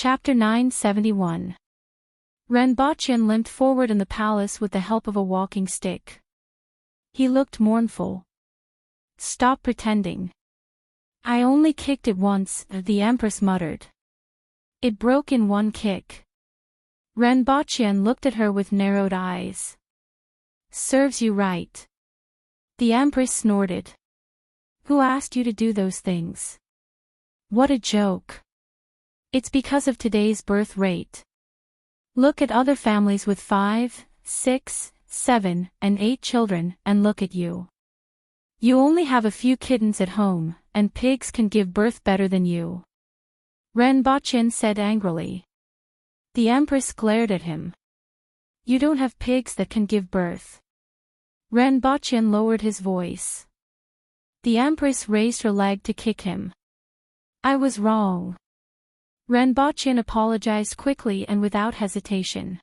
Chapter 971. Renbochin limped forward in the palace with the help of a walking stick. He looked mournful. "Stop pretending. I only kicked it once," the Empress muttered. "It broke in one kick." Renbochin looked at her with narrowed eyes. "Serves you right." The Empress snorted. "Who asked you to do those things? What a joke. It's because of today's birth rate. Look at other families with 5, 6, 7, and 8 children, and look at you. You only have a few kittens at home, and pigs can give birth better than you." Renbochin said angrily. The Empress glared at him. "You don't have pigs that can give birth." Renbochin lowered his voice. The Empress raised her leg to kick him. "I was wrong." Renbochin apologized quickly and without hesitation.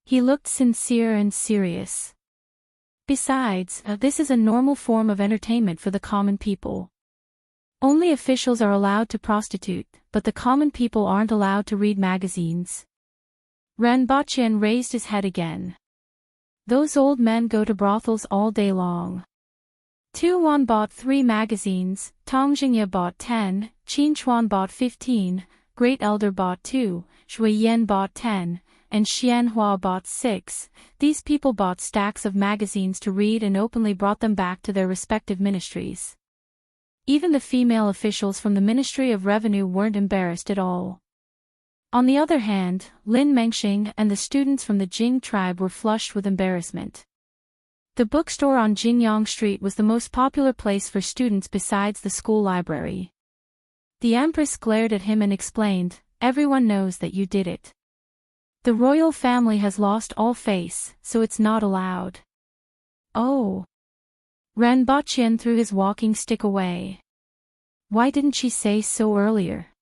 He looked sincere and serious. "Besides, this is a normal form of entertainment for the common people. Only officials are allowed to prostitute, but the common people aren't allowed to read magazines." Renbochin raised his head again. "Those old men go to brothels all day long. Tu Wan bought 3 magazines, Tong Jingya bought 10, Qin Chuan bought 15, Great Elder bought 2, Shui Yan bought 10, and Xianhua bought 6. These people bought stacks of magazines to read and openly brought them back to their respective ministries. Even the female officials from the Ministry of Revenue weren't embarrassed at all. On the other hand, Lin Mengxing and the students from the Jing tribe were flushed with embarrassment. The bookstore on Jingyang Street was the most popular place for students besides the school library. The Empress glared at him and explained, "Everyone knows that you did it. The royal family has lost all face, so it's not allowed." "Oh." Renbochin threw his walking stick away. Why didn't she say so earlier?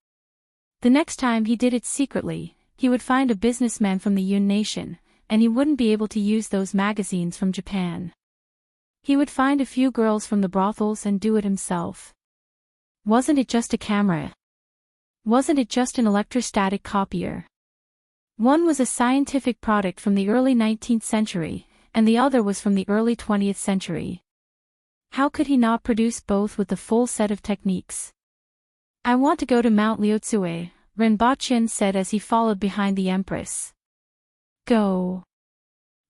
The next time he did it secretly, he would find a businessman from the Yun nation, and he wouldn't be able to use those magazines from Japan. He would find a few girls from the brothels and do it himself. Wasn't it just a camera? Wasn't it just an electrostatic copier? One was a scientific product from the early 19th century, and the other was from the early 20th century. How could he not produce both with the full set of techniques? "I want to go to Mount Liuzue," Renbochin said as he followed behind the Empress. "Go."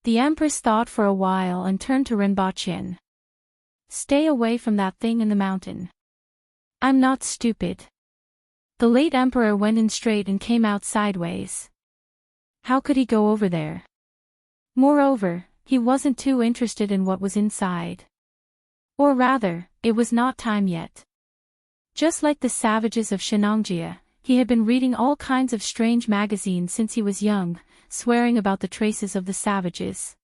The Empress thought for a while and turned to Renbochin. "Stay away from that thing in the mountain." "I'm not stupid." The late emperor went in straight and came out sideways. How could he go over there? Moreover, he wasn't too interested in what was inside. Or rather, it was not time yet. Just like the savages of Shenangjia, he had been reading all kinds of strange magazines since he was young, swearing about the traces of the savages.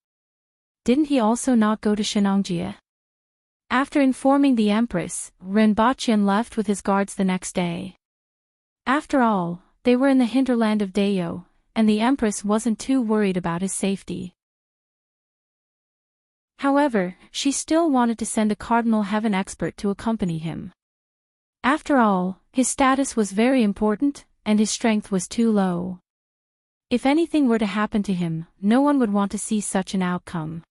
Didn't he also not go to Shenangjia? After informing the Empress, Renbochin left with his guards the next day. After all, they were in the hinterland of Dayo, and the Empress wasn't too worried about his safety. However, she still wanted to send a Cardinal Heaven expert to accompany him. After all, his status was very important, and his strength was too low. If anything were to happen to him, no one would want to see such an outcome.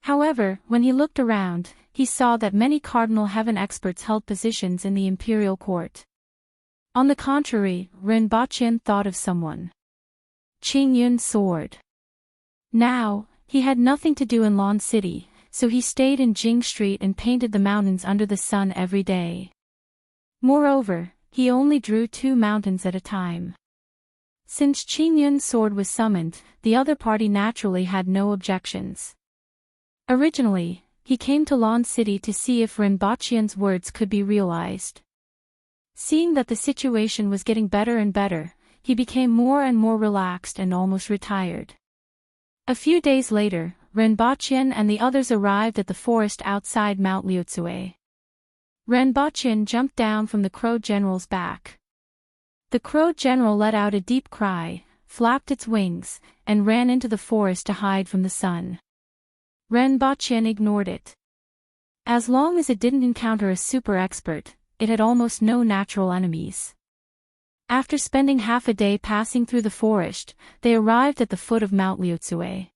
However, when he looked around, he saw that many Cardinal Heaven experts held positions in the imperial court. On the contrary, Renbochin thought of someone. Qingyun's sword. Now, he had nothing to do in Lan City, so he stayed in Jing Street and painted the mountains under the sun every day. Moreover, he only drew 2 mountains at a time. Since Qingyun's sword was summoned, the other party naturally had no objections. Originally, he came to Lan City to see if Renbochin's words could be realized. Seeing that the situation was getting better and better, he became more and more relaxed and almost retired. A few days later, Renbochin and the others arrived at the forest outside Mount Liuzue. Renbochin jumped down from the Crow General's back. The Crow General let out a deep cry, flapped its wings, and ran into the forest to hide from the sun. Renbochin ignored it. As long as it didn't encounter a super expert, it had almost no natural enemies. After spending half a day passing through the forest, they arrived at the foot of Mount Liutsue.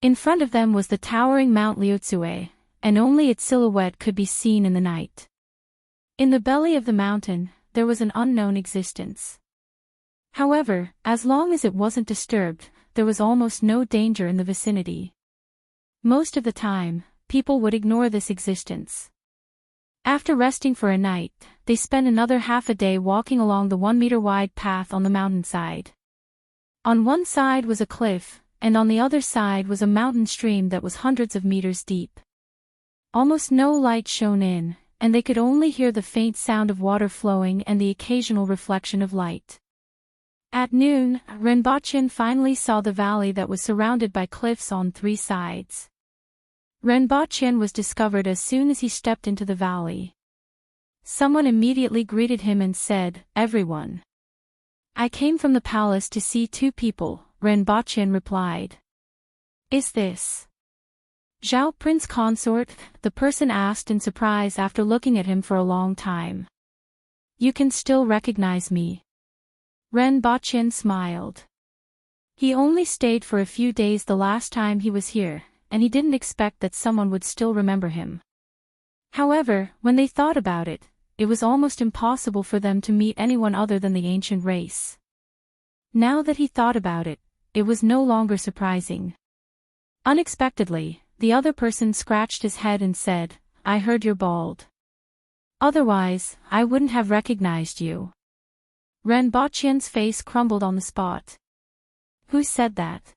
In front of them was the towering Mount Liutsue, and only its silhouette could be seen in the night. In the belly of the mountain, there was an unknown existence. However, as long as it wasn't disturbed, there was almost no danger in the vicinity. Most of the time, people would ignore this existence. After resting for a night, they spent another half a day walking along the 1-meter-wide path on the mountainside. On one side was a cliff, and on the other side was a mountain stream that was hundreds of meters deep. Almost no light shone in, and they could only hear the faint sound of water flowing and the occasional reflection of light. At noon, Renbochin finally saw the valley that was surrounded by cliffs on 3 sides. Renbochin was discovered as soon as he stepped into the valley. Someone immediately greeted him and said, "Everyone. I came from the palace to see 2 people, Renbochin replied. "Is this Zhao Prince Consort?" the person asked in surprise after looking at him for a long time. "You can still recognize me?" Renbochin smiled. He only stayed for a few days the last time he was here, and he didn't expect that someone would still remember him. However, when they thought about it, it was almost impossible for them to meet anyone other than the ancient race. Now that he thought about it, it was no longer surprising. Unexpectedly, the other person scratched his head and said, "I heard you're bald. Otherwise, I wouldn't have recognized you." Renbochin's face crumbled on the spot. Who said that?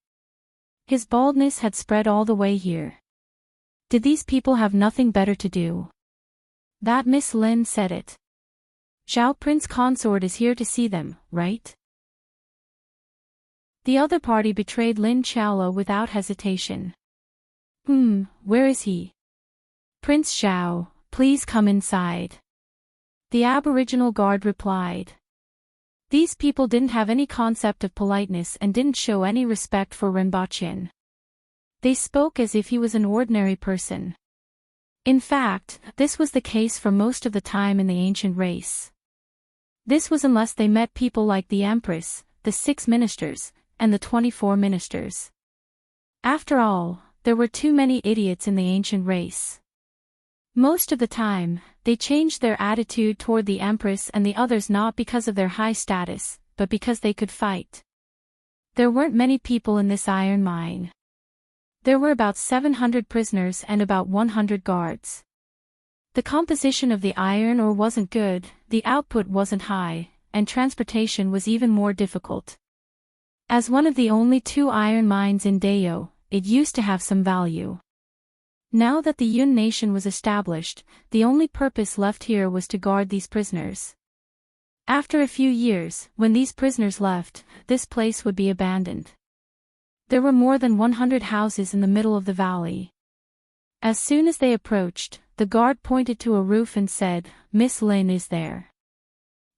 His baldness had spread all the way here. Did these people have nothing better to do? That Miss Lin said it. Zhao Prince Consort is here to see them, right? The other party betrayed Lin Qiaolo without hesitation. Where is he? Prince Zhao, please come inside. The aboriginal guard replied. These people didn't have any concept of politeness and didn't show any respect for Renbochin. They spoke as if he was an ordinary person. In fact, this was the case for most of the time in the ancient race. This was unless they met people like the Empress, the 6 ministers, and the 24 ministers. After all, there were too many idiots in the ancient race. Most of the time, they changed their attitude toward the Empress and the others not because of their high status, but because they could fight. There weren't many people in this iron mine. There were about 700 prisoners and about 100 guards. The composition of the iron ore wasn't good, the output wasn't high, and transportation was even more difficult. As one of the only 2 iron mines in Dayo, it used to have some value. Now that the Yun nation was established, the only purpose left here was to guard these prisoners. After a few years, when these prisoners left, this place would be abandoned. There were more than 100 houses in the middle of the valley. As soon as they approached, the guard pointed to a roof and said, "Miss Lin is there."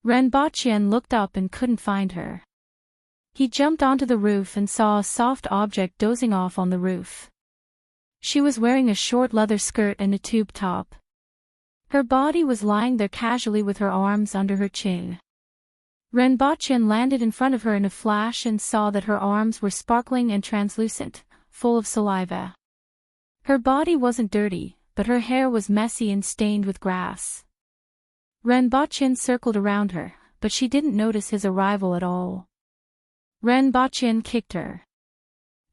Renbochin looked up and couldn't find her. He jumped onto the roof and saw a soft object dozing off on the roof. She was wearing a short leather skirt and a tube top. Her body was lying there casually with her arms under her chin. Renbochin landed in front of her in a flash and saw that her arms were sparkling and translucent, full of saliva. Her body wasn't dirty, but her hair was messy and stained with grass. Renbochin circled around her, but she didn't notice his arrival at all. Renbochin kicked her.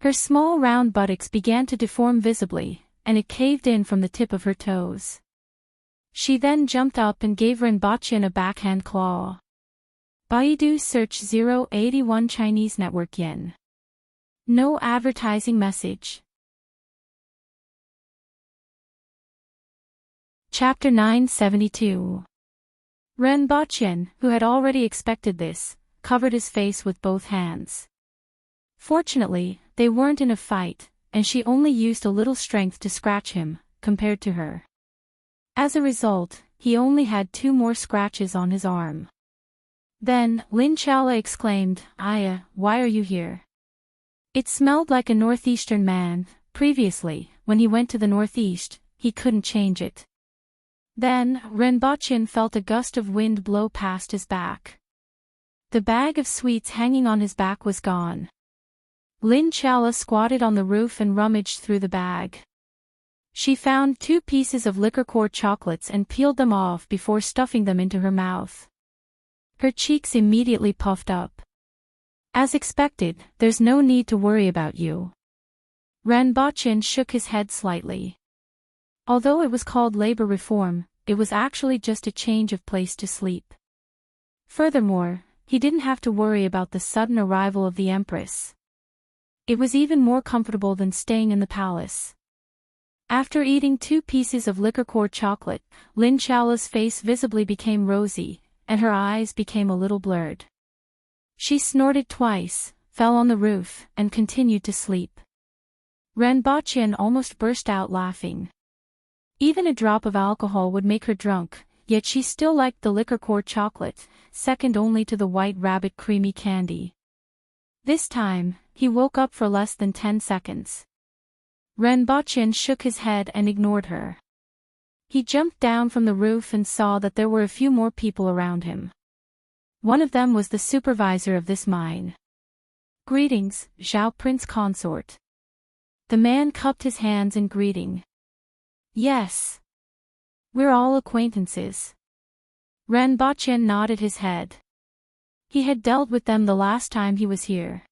Her small round buttocks began to deform visibly, and it caved in from the tip of her toes. She then jumped up and gave Renbochin a backhand claw. Baidu search 081 Chinese network yen. No advertising message. Chapter 972. Renbochin, who had already expected this, covered his face with both hands. Fortunately, they weren't in a fight, and she only used a little strength to scratch him, compared to her. As a result, he only had 2 more scratches on his arm. Then, Lin Qiaolo exclaimed, "Aya, why are you here?" It smelled like a northeastern man. Previously, when he went to the northeast, he couldn't change it. Then, Renbochin felt a gust of wind blow past his back. The bag of sweets hanging on his back was gone. Lin Chala squatted on the roof and rummaged through the bag. She found 2 pieces of liquor-core chocolates and peeled them off before stuffing them into her mouth. Her cheeks immediately puffed up. As expected, there's no need to worry about you. Ren Bachin shook his head slightly. Although it was called labor reform, it was actually just a change of place to sleep. Furthermore, he didn't have to worry about the sudden arrival of the Empress. It was even more comfortable than staying in the palace. After eating 2 pieces of liquor-core chocolate, Lin Chala's face visibly became rosy, and her eyes became a little blurred. She snorted twice, fell on the roof, and continued to sleep. Ren Bachin almost burst out laughing. Even a drop of alcohol would make her drunk, yet she still liked the liquor-core chocolate, second only to the white rabbit creamy candy. This time, he woke up for less than 10 seconds. Ren Bachin shook his head and ignored her. He jumped down from the roof and saw that there were a few more people around him. One of them was the supervisor of this mine. "Greetings, Zhao Prince Consort." The man cupped his hands in greeting. "Yes. We're all acquaintances." Ren Bachin nodded his head. He had dealt with them the last time he was here.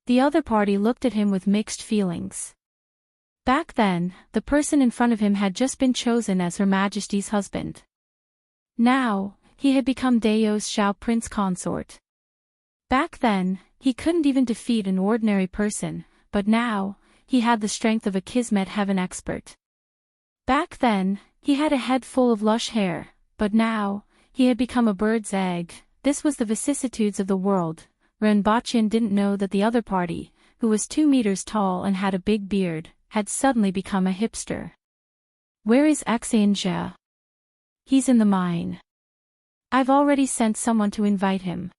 The other party looked at him with mixed feelings. Back then, the person in front of him had just been chosen as Her Majesty's husband. Now, he had become Dao's Zhao Prince Consort. Back then, he couldn't even defeat an ordinary person, but now, he had the strength of a Kismet Heaven expert. Back then, he had a head full of lush hair, but now, he had become a bird's egg. This was the vicissitudes of the world. Ren Bachin didn't know that the other party, who was 2 meters tall and had a big beard, had suddenly become a hipster. "Where is Axianjia?" "He's in the mine. I've already sent someone to invite him."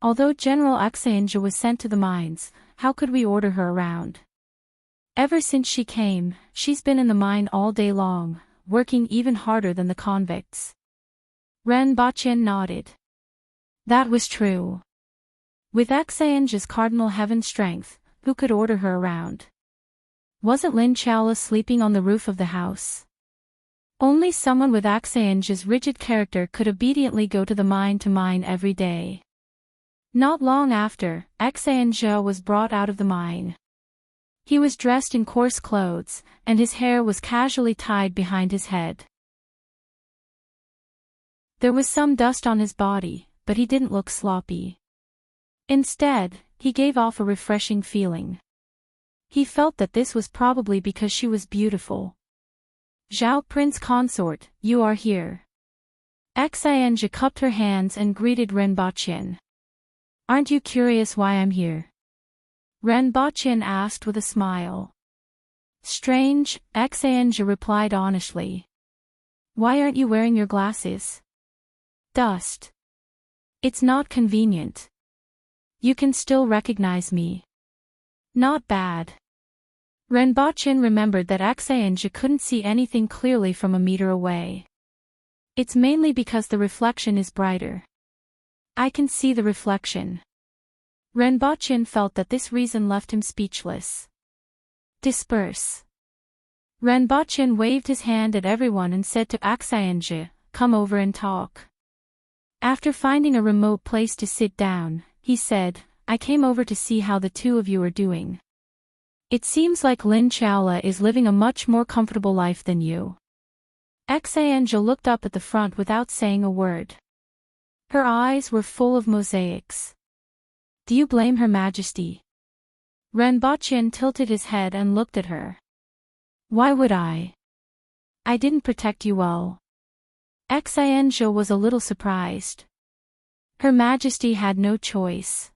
Although General Axianjia was sent to the mines, how could we order her around? Ever since she came, she's been in the mine all day long, working even harder than the convicts. Ren Bachin nodded. That was true. With Axianjia's Cardinal Heaven strength, who could order her around? Wasn't Lin Chala sleeping on the roof of the house? Only someone with Axianjia's rigid character could obediently go to mine every day. Not long after, Axianjia was brought out of the mine. He was dressed in coarse clothes, and his hair was casually tied behind his head. There was some dust on his body, but he didn't look sloppy. Instead, he gave off a refreshing feeling. He felt that this was probably because she was beautiful. "Zhao Prince Consort, you are here." Axianjia cupped her hands and greeted Ren Bachin. "Aren't you curious why I'm here?" Ren Bachin asked with a smile. "Strange," Axianjia replied honestly. "Why aren't you wearing your glasses?" "Dust. It's not convenient. You can still recognize me." "Not bad." Ren Bachin remembered that Axianjia couldn't see anything clearly from a meter away. "It's mainly because the reflection is brighter." "I can see the reflection." Ren Bachin felt that this reason left him speechless. "Disperse." Ren Bachin waved his hand at everyone and said to Axianjia, "Come over and talk." After finding a remote place to sit down, he said, "I came over to see how the 2 of you are doing. It seems like Lin Chala is living a much more comfortable life than you." Axianjia looked up at the front without saying a word. Her eyes were full of mosaics. "Do you blame Her Majesty?" Ren Bachin tilted his head and looked at her. "Why would I? I didn't protect you well." Axianjia was a little surprised. Her Majesty had no choice.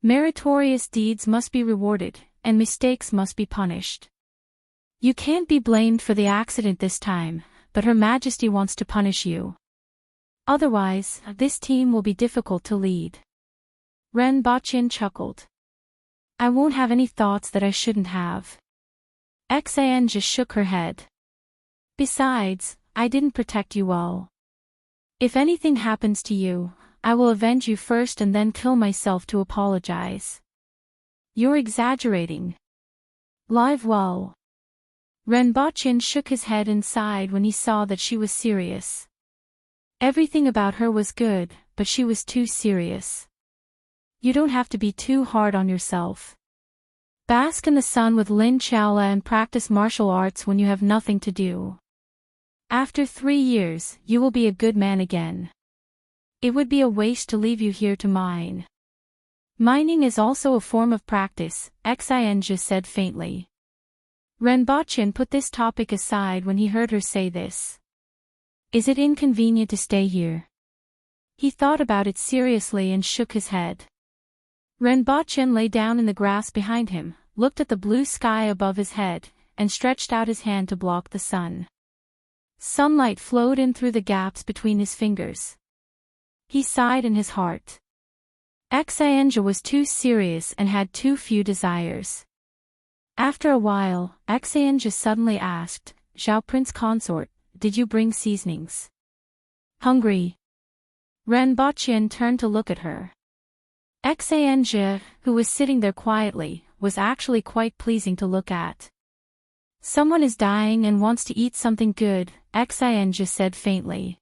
Meritorious deeds must be rewarded, and mistakes must be punished. You can't be blamed for the accident this time, but Her Majesty wants to punish you. Otherwise, this team will be difficult to lead. Ren Bachin chuckled. "I won't have any thoughts that I shouldn't have." Axianjia shook her head. "Besides, I didn't protect you well. If anything happens to you, I will avenge you first and then kill myself to apologize. You're exaggerating. Live well. Renbochin shook his head and sighed when he saw that she was serious. Everything about her was good, but she was too serious. You don't have to be too hard on yourself. Bask in the sun with Lin Chaola and practice martial arts when you have nothing to do. After 3 years, you will be a good man again. It would be a waste to leave you here to mine. Mining is also a form of practice, Xianjia said faintly. Renbochin put this topic aside when he heard her say this. Is it inconvenient to stay here? He thought about it seriously and shook his head. Renbochin lay down in the grass behind him, looked at the blue sky above his head, and stretched out his hand to block the sun. Sunlight flowed in through the gaps between his fingers. He sighed in his heart. Xianjia was too serious and had too few desires. After a while, Xianjia suddenly asked, Zhao Prince Consort, did you bring seasonings? Hungry? Renbochin turned to look at her. Xianjia, who was sitting there quietly, was actually quite pleasing to look at. Someone is dying and wants to eat something good, Xianjia said faintly.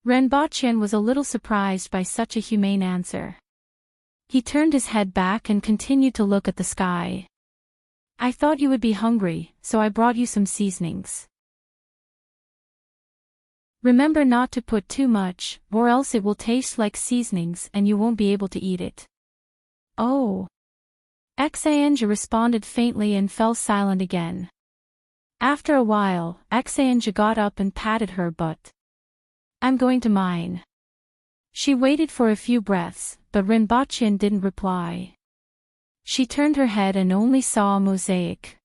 Renbochin was a little surprised by such a humane answer. He turned his head back and continued to look at the sky. I thought you would be hungry, so I brought you some seasonings. Remember not to put too much, or else it will taste like seasonings and you won't be able to eat it. Oh. Xianjia responded faintly and fell silent again. After a while, Xianjia got up and patted her butt. I'm going to mine. She waited for a few breaths, but Renbochin didn't reply. She turned her head and only saw a mosaic.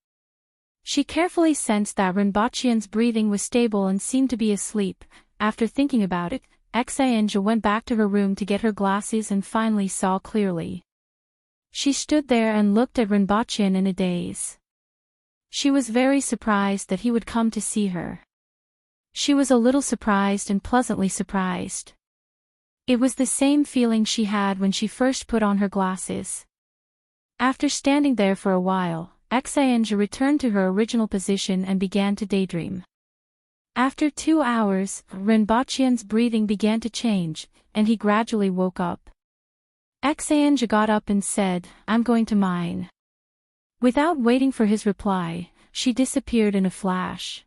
She carefully sensed that Renbochin's breathing was stable and seemed to be asleep. After thinking about it, Xianjia went back to her room to get her glasses and finally saw clearly. She stood there and looked at Renbochin in a daze. She was very surprised that he would come to see her. She was a little surprised and pleasantly surprised. It was the same feeling she had when she first put on her glasses. After standing there for a while, Xianjia returned to her original position and began to daydream. After 2 hours, Renbochin's breathing began to change, and he gradually woke up. Xianjia got up and said, I'm going to mine. Without waiting for his reply, she disappeared in a flash.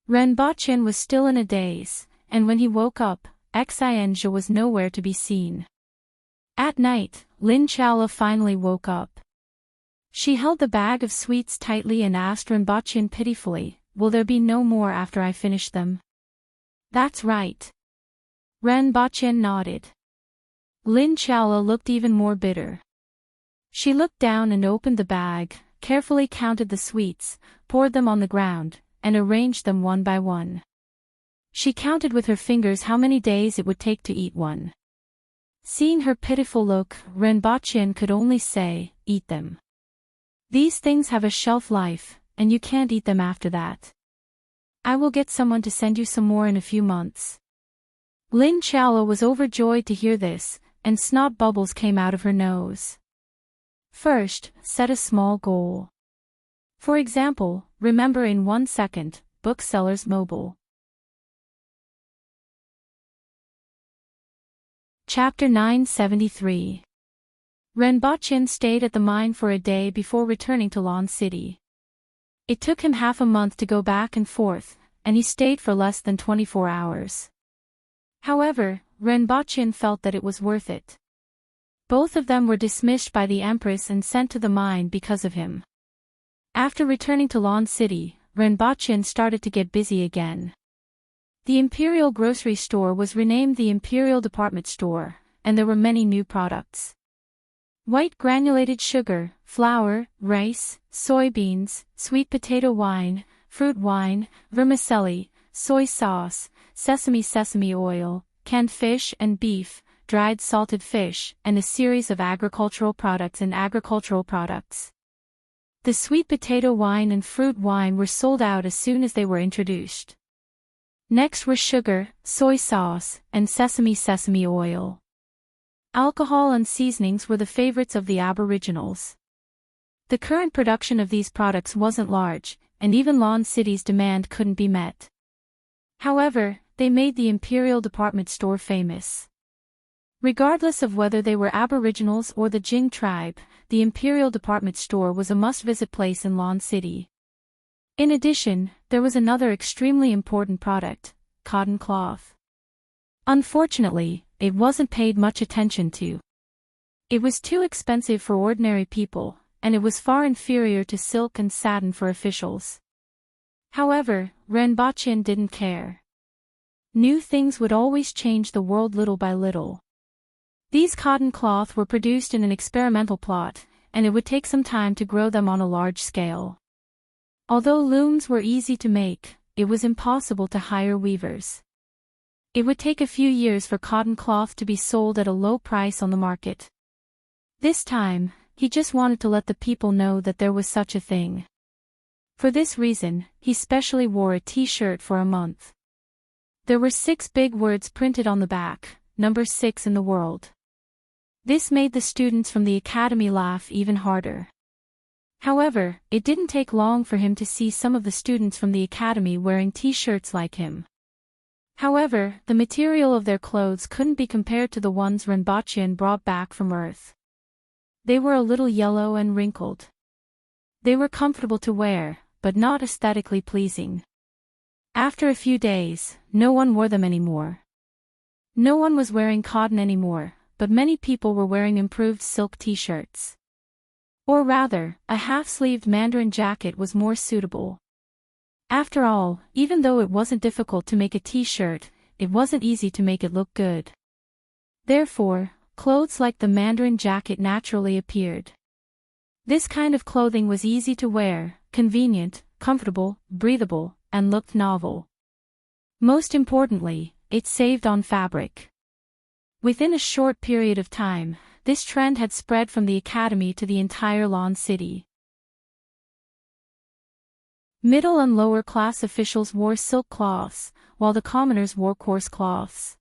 Renbochin was still in a daze, and when he woke up, Xianjia was nowhere to be seen. At night, Lin Chaola finally woke up. She held the bag of sweets tightly and asked Renbochin pitifully, will there be no more after I finish them? That's right. Renbochin nodded. Lin Chaola looked even more bitter. She looked down and opened the bag, carefully counted the sweets, poured them on the ground, and arranged them one by one. She counted with her fingers how many days it would take to eat one. Seeing her pitiful look, Renbochin could only say, eat them. These things have a shelf life, and you can't eat them after that. I will get someone to send you some more in a few months. Lin Chaola was overjoyed to hear this, and snot bubbles came out of her nose. First, set a small goal. For example, remember in 1 second, Booksellers Mobile. Chapter 973. Renbochin stayed at the mine for a day before returning to Lan City. It took him half a month to go back and forth, and he stayed for less than 24 hours. However, Renbochin felt that it was worth it. Both of them were dismissed by the Empress and sent to the mine because of him. After returning to Lan City, Renbochin started to get busy again. The Imperial Grocery Store was renamed the Imperial Department Store, and there were many new products. White granulated sugar, flour, rice, soybeans, sweet potato wine, fruit wine, vermicelli, soy sauce, sesame oil, canned fish and beef, dried salted fish, and a series of agricultural products and agricultural products. The sweet potato wine and fruit wine were sold out as soon as they were introduced. Next were sugar, soy sauce, and sesame oil. Alcohol and seasonings were the favorites of the Aboriginals. The current production of these products wasn't large, and even Lawn City's demand couldn't be met. However, they made the Imperial Department Store famous. Regardless of whether they were Aboriginals or the Jing tribe, the Imperial Department Store was a must-visit place in Lawn City. In addition, there was another extremely important product, cotton cloth. Unfortunately, it wasn't paid much attention to. It was too expensive for ordinary people, and it was far inferior to silk and satin for officials. However, Renbochin didn't care. New things would always change the world little by little. These cotton cloth were produced in an experimental plot, and it would take some time to grow them on a large scale. Although looms were easy to make, it was impossible to hire weavers. It would take a few years for cotton cloth to be sold at a low price on the market. This time, he just wanted to let the people know that there was such a thing. For this reason, he specially wore a t-shirt for a month. There were 6 big words printed on the back, number 6 in the world. This made the students from the academy laugh even harder. However, it didn't take long for him to see some of the students from the academy wearing t-shirts like him. However, the material of their clothes couldn't be compared to the ones Renbochin brought back from Earth. They were a little yellow and wrinkled. They were comfortable to wear, but not aesthetically pleasing. After a few days, no one wore them anymore. No one was wearing cotton anymore, but many people were wearing improved silk t-shirts. Or rather, a half-sleeved mandarin jacket was more suitable. After all, even though it wasn't difficult to make a t-shirt, it wasn't easy to make it look good. Therefore, clothes like the mandarin jacket naturally appeared. This kind of clothing was easy to wear, convenient, comfortable, breathable, and looked novel. Most importantly, it saved on fabric. Within a short period of time, this trend had spread from the academy to the entire Lawn City. Middle and lower class officials wore silk cloths, while the commoners wore coarse cloths.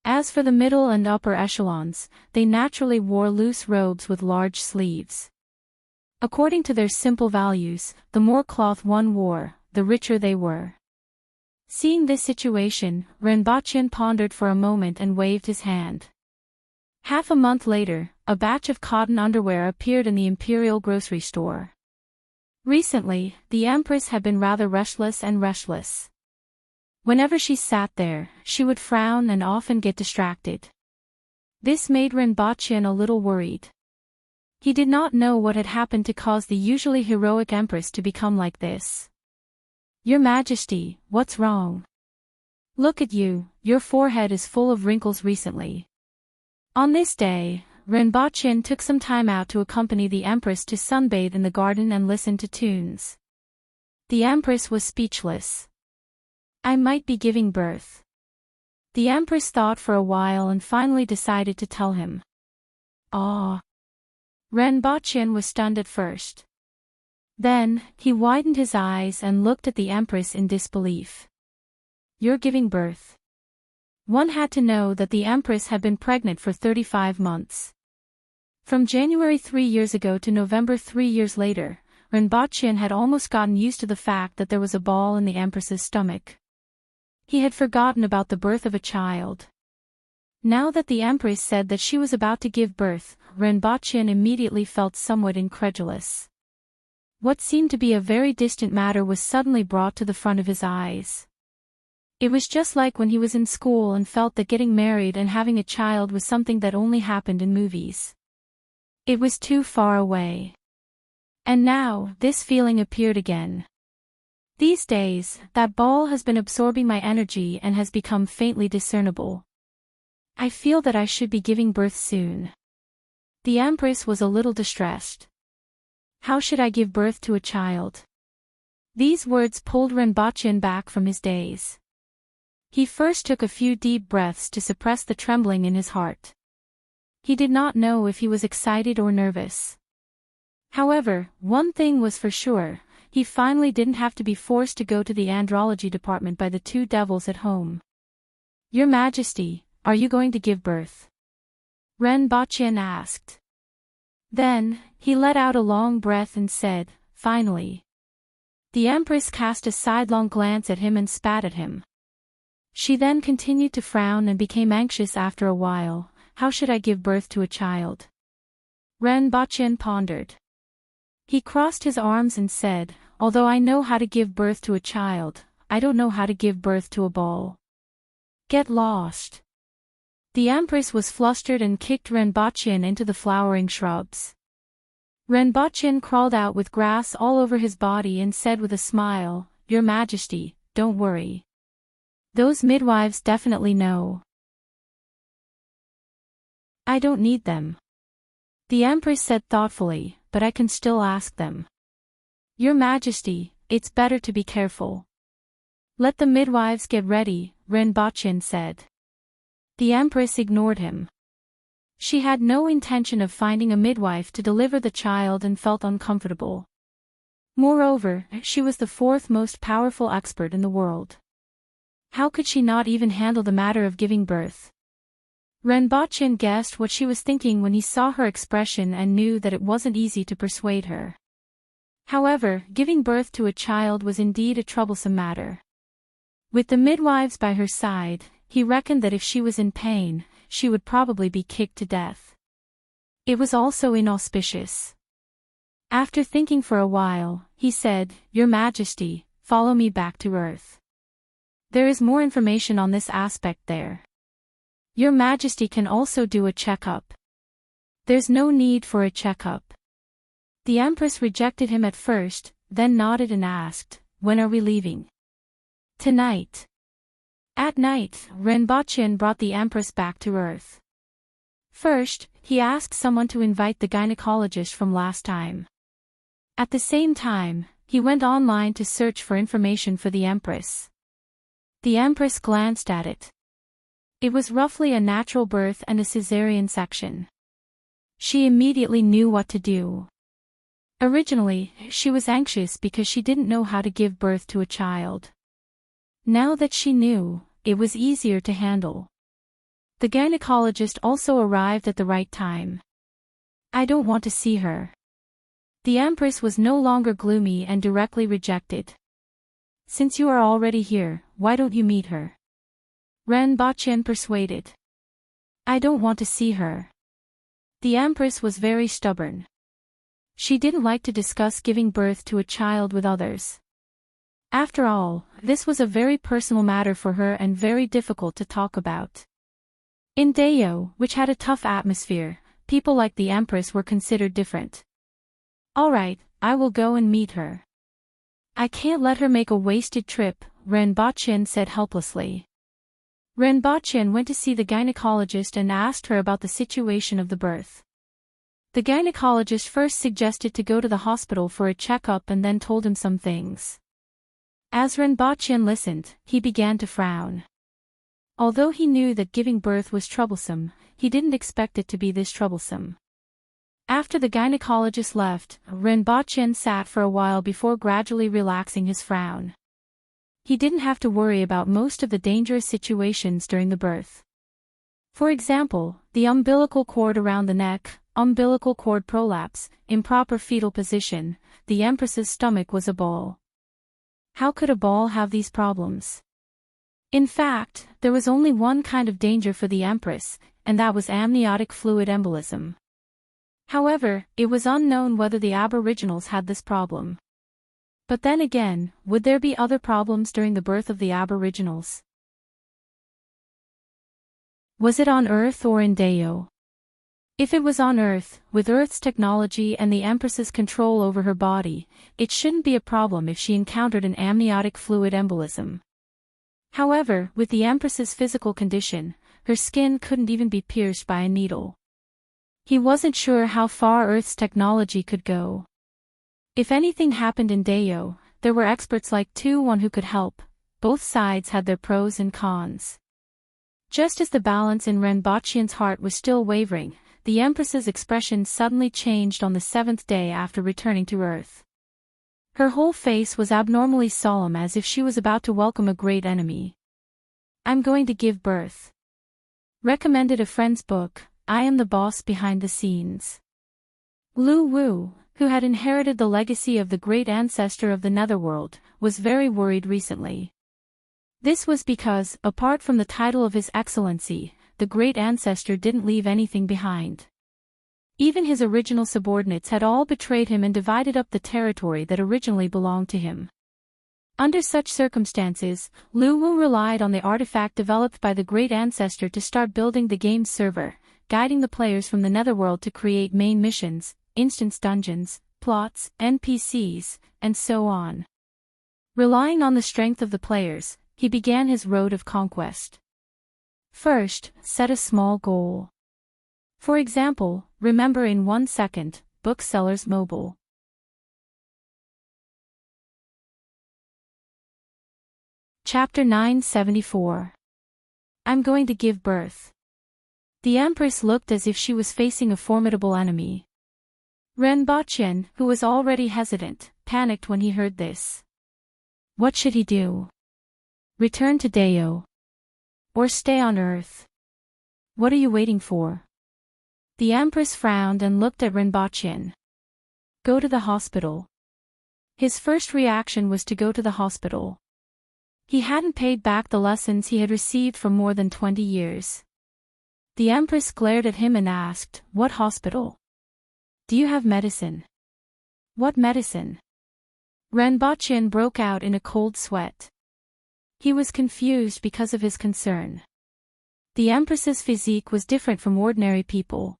As for the middle and upper echelons, they naturally wore loose robes with large sleeves. According to their simple values, the more cloth one wore, the richer they were. Seeing this situation, Renbochin pondered for a moment and waved his hand. Half a month later, a batch of cotton underwear appeared in the Imperial grocery store. Recently, the Empress had been rather restless. Whenever she sat there, she would frown and often get distracted. This made Renbochin a little worried. He did not know what had happened to cause the usually heroic Empress to become like this. "Your Majesty, what's wrong? Look at you, your forehead is full of wrinkles recently." On this day, Renbochin took some time out to accompany the Empress to sunbathe in the garden and listen to tunes. The Empress was speechless. "I might be giving birth." The Empress thought for a while and finally decided to tell him. "Ah." Renbochin was stunned at first. Then, he widened his eyes and looked at the Empress in disbelief. "You're giving birth?" One had to know that the Empress had been pregnant for 35 months. From January 3 years ago to November 3 years later, Renbochin had almost gotten used to the fact that there was a ball in the Empress's stomach. He had forgotten about the birth of a child. Now that the Empress said that she was about to give birth, Renbochin immediately felt somewhat incredulous. What seemed to be a very distant matter was suddenly brought to the front of his eyes. It was just like when he was in school and felt that getting married and having a child was something that only happened in movies. It was too far away. And now, this feeling appeared again. These days, that ball has been absorbing my energy and has become faintly discernible. I feel that I should be giving birth soon. The Empress was a little distressed. How should I give birth to a child? These words pulled Renbochin back from his daze. He first took a few deep breaths to suppress the trembling in his heart. He did not know if he was excited or nervous. However, one thing was for sure, he finally didn't have to be forced to go to the andrology department by the two devils at home. "Your Majesty, are you going to give birth?" Ren Baqin asked. Then, he let out a long breath and said, "Finally." The Empress cast a sidelong glance at him and spat at him. She then continued to frown and became anxious after a while. "How should I give birth to a child?" Ren Baqin pondered. He crossed his arms and said, "Although I know how to give birth to a child, I don't know how to give birth to a ball. Get lost." The Empress was flustered and kicked Ren Baqin into the flowering shrubs. Ren Baqin crawled out with grass all over his body and said with a smile, "Your Majesty, don't worry. Those midwives definitely know. I don't need them." The Empress said thoughtfully, "But I can still ask them." "Your Majesty, it's better to be careful." "Let the midwives get ready," Ren Baqin said. The Empress ignored him. She had no intention of finding a midwife to deliver the child and felt uncomfortable. Moreover, she was the fourth most powerful expert in the world. How could she not even handle the matter of giving birth? Ren Baqin guessed what she was thinking when he saw her expression and knew that it wasn't easy to persuade her. However, giving birth to a child was indeed a troublesome matter. With the midwives by her side, he reckoned that if she was in pain, she would probably be kicked to death. It was also inauspicious. After thinking for a while, he said, "Your Majesty, follow me back to Earth. There is more information on this aspect there. Your Majesty can also do a checkup." "There's no need for a checkup." The Empress rejected him at first, then nodded and asked, "When are we leaving?" "Tonight." At night, Ren Baqin brought the Empress back to Earth. First, he asked someone to invite the gynecologist from last time. At the same time, he went online to search for information for the Empress. The Empress glanced at it. It was roughly a natural birth and a cesarean section. She immediately knew what to do. Originally, she was anxious because she didn't know how to give birth to a child. Now that she knew, it was easier to handle. The gynecologist also arrived at the right time. "I don't want to see her." The Empress was no longer gloomy and directly rejected. "Since you are already here, why don't you meet her?" Ren Baqin persuaded. "I don't want to see her." The Empress was very stubborn. She didn't like to discuss giving birth to a child with others. After all, this was a very personal matter for her and very difficult to talk about. In Dayo, which had a tough atmosphere, people like the Empress were considered different. "All right, I will go and meet her." "I can't let her make a wasted trip," Ren Baqin said helplessly. Ren Baqin went to see the gynecologist and asked her about the situation of the birth. The gynecologist first suggested to go to the hospital for a checkup and then told him some things. As Ren Baqin listened, he began to frown. Although he knew that giving birth was troublesome, he didn't expect it to be this troublesome. After the gynecologist left, Ren Baqin sat for a while before gradually relaxing his frown. He didn't have to worry about most of the dangerous situations during the birth. For example, the umbilical cord around the neck, umbilical cord prolapse, improper fetal position. The Empress's stomach was a ball. How could a ball have these problems? In fact, there was only one kind of danger for the Empress, and that was amniotic fluid embolism. However, it was unknown whether the Aboriginals had this problem. But then again, would there be other problems during the birth of the Aboriginals? Was it on Earth or in Dayo? If it was on Earth, with Earth's technology and the Empress's control over her body, it shouldn't be a problem if she encountered an amniotic fluid embolism. However, with the Empress's physical condition, her skin couldn't even be pierced by a needle. He wasn't sure how far Earth's technology could go. If anything happened in Dayo, there were experts like 2-1 who could help. Both sides had their pros and cons. Just as the balance in Ren Baqin's heart was still wavering, the Empress's expression suddenly changed on the 7th day after returning to Earth. Her whole face was abnormally solemn, as if she was about to welcome a great enemy. "I'm going to give birth." Recommended a friend's book, I Am the Boss Behind the Scenes. Lu Wu, who had inherited the legacy of the great ancestor of the Netherworld, was very worried recently. This was because, apart from the title of His Excellency, the great ancestor didn't leave anything behind. Even his original subordinates had all betrayed him and divided up the territory that originally belonged to him. Under such circumstances, Lu Wu relied on the artifact developed by the great ancestor to start building the game's server, guiding the players from the Netherworld to create main missions, instance dungeons, plots, NPCs, and so on. Relying on the strength of the players, he began his road of conquest. First, set a small goal. For example, remember in 1 second, Booksellers Mobile. Chapter 974. I'm going to give birth. The Empress looked as if she was facing a formidable enemy. Ren Baqian, who was already hesitant, panicked when he heard this. What should he do? Return to Deo? Or stay on Earth? What are you waiting for? The Empress frowned and looked at Ren Baqian. Go to the hospital. His first reaction was to go to the hospital. He hadn't paid back the lessons he had received for more than 20 years. The Empress glared at him and asked, What hospital? Do you have medicine? What medicine? Ren Baqian broke out in a cold sweat. He was confused because of his concern. The Empress's physique was different from ordinary people.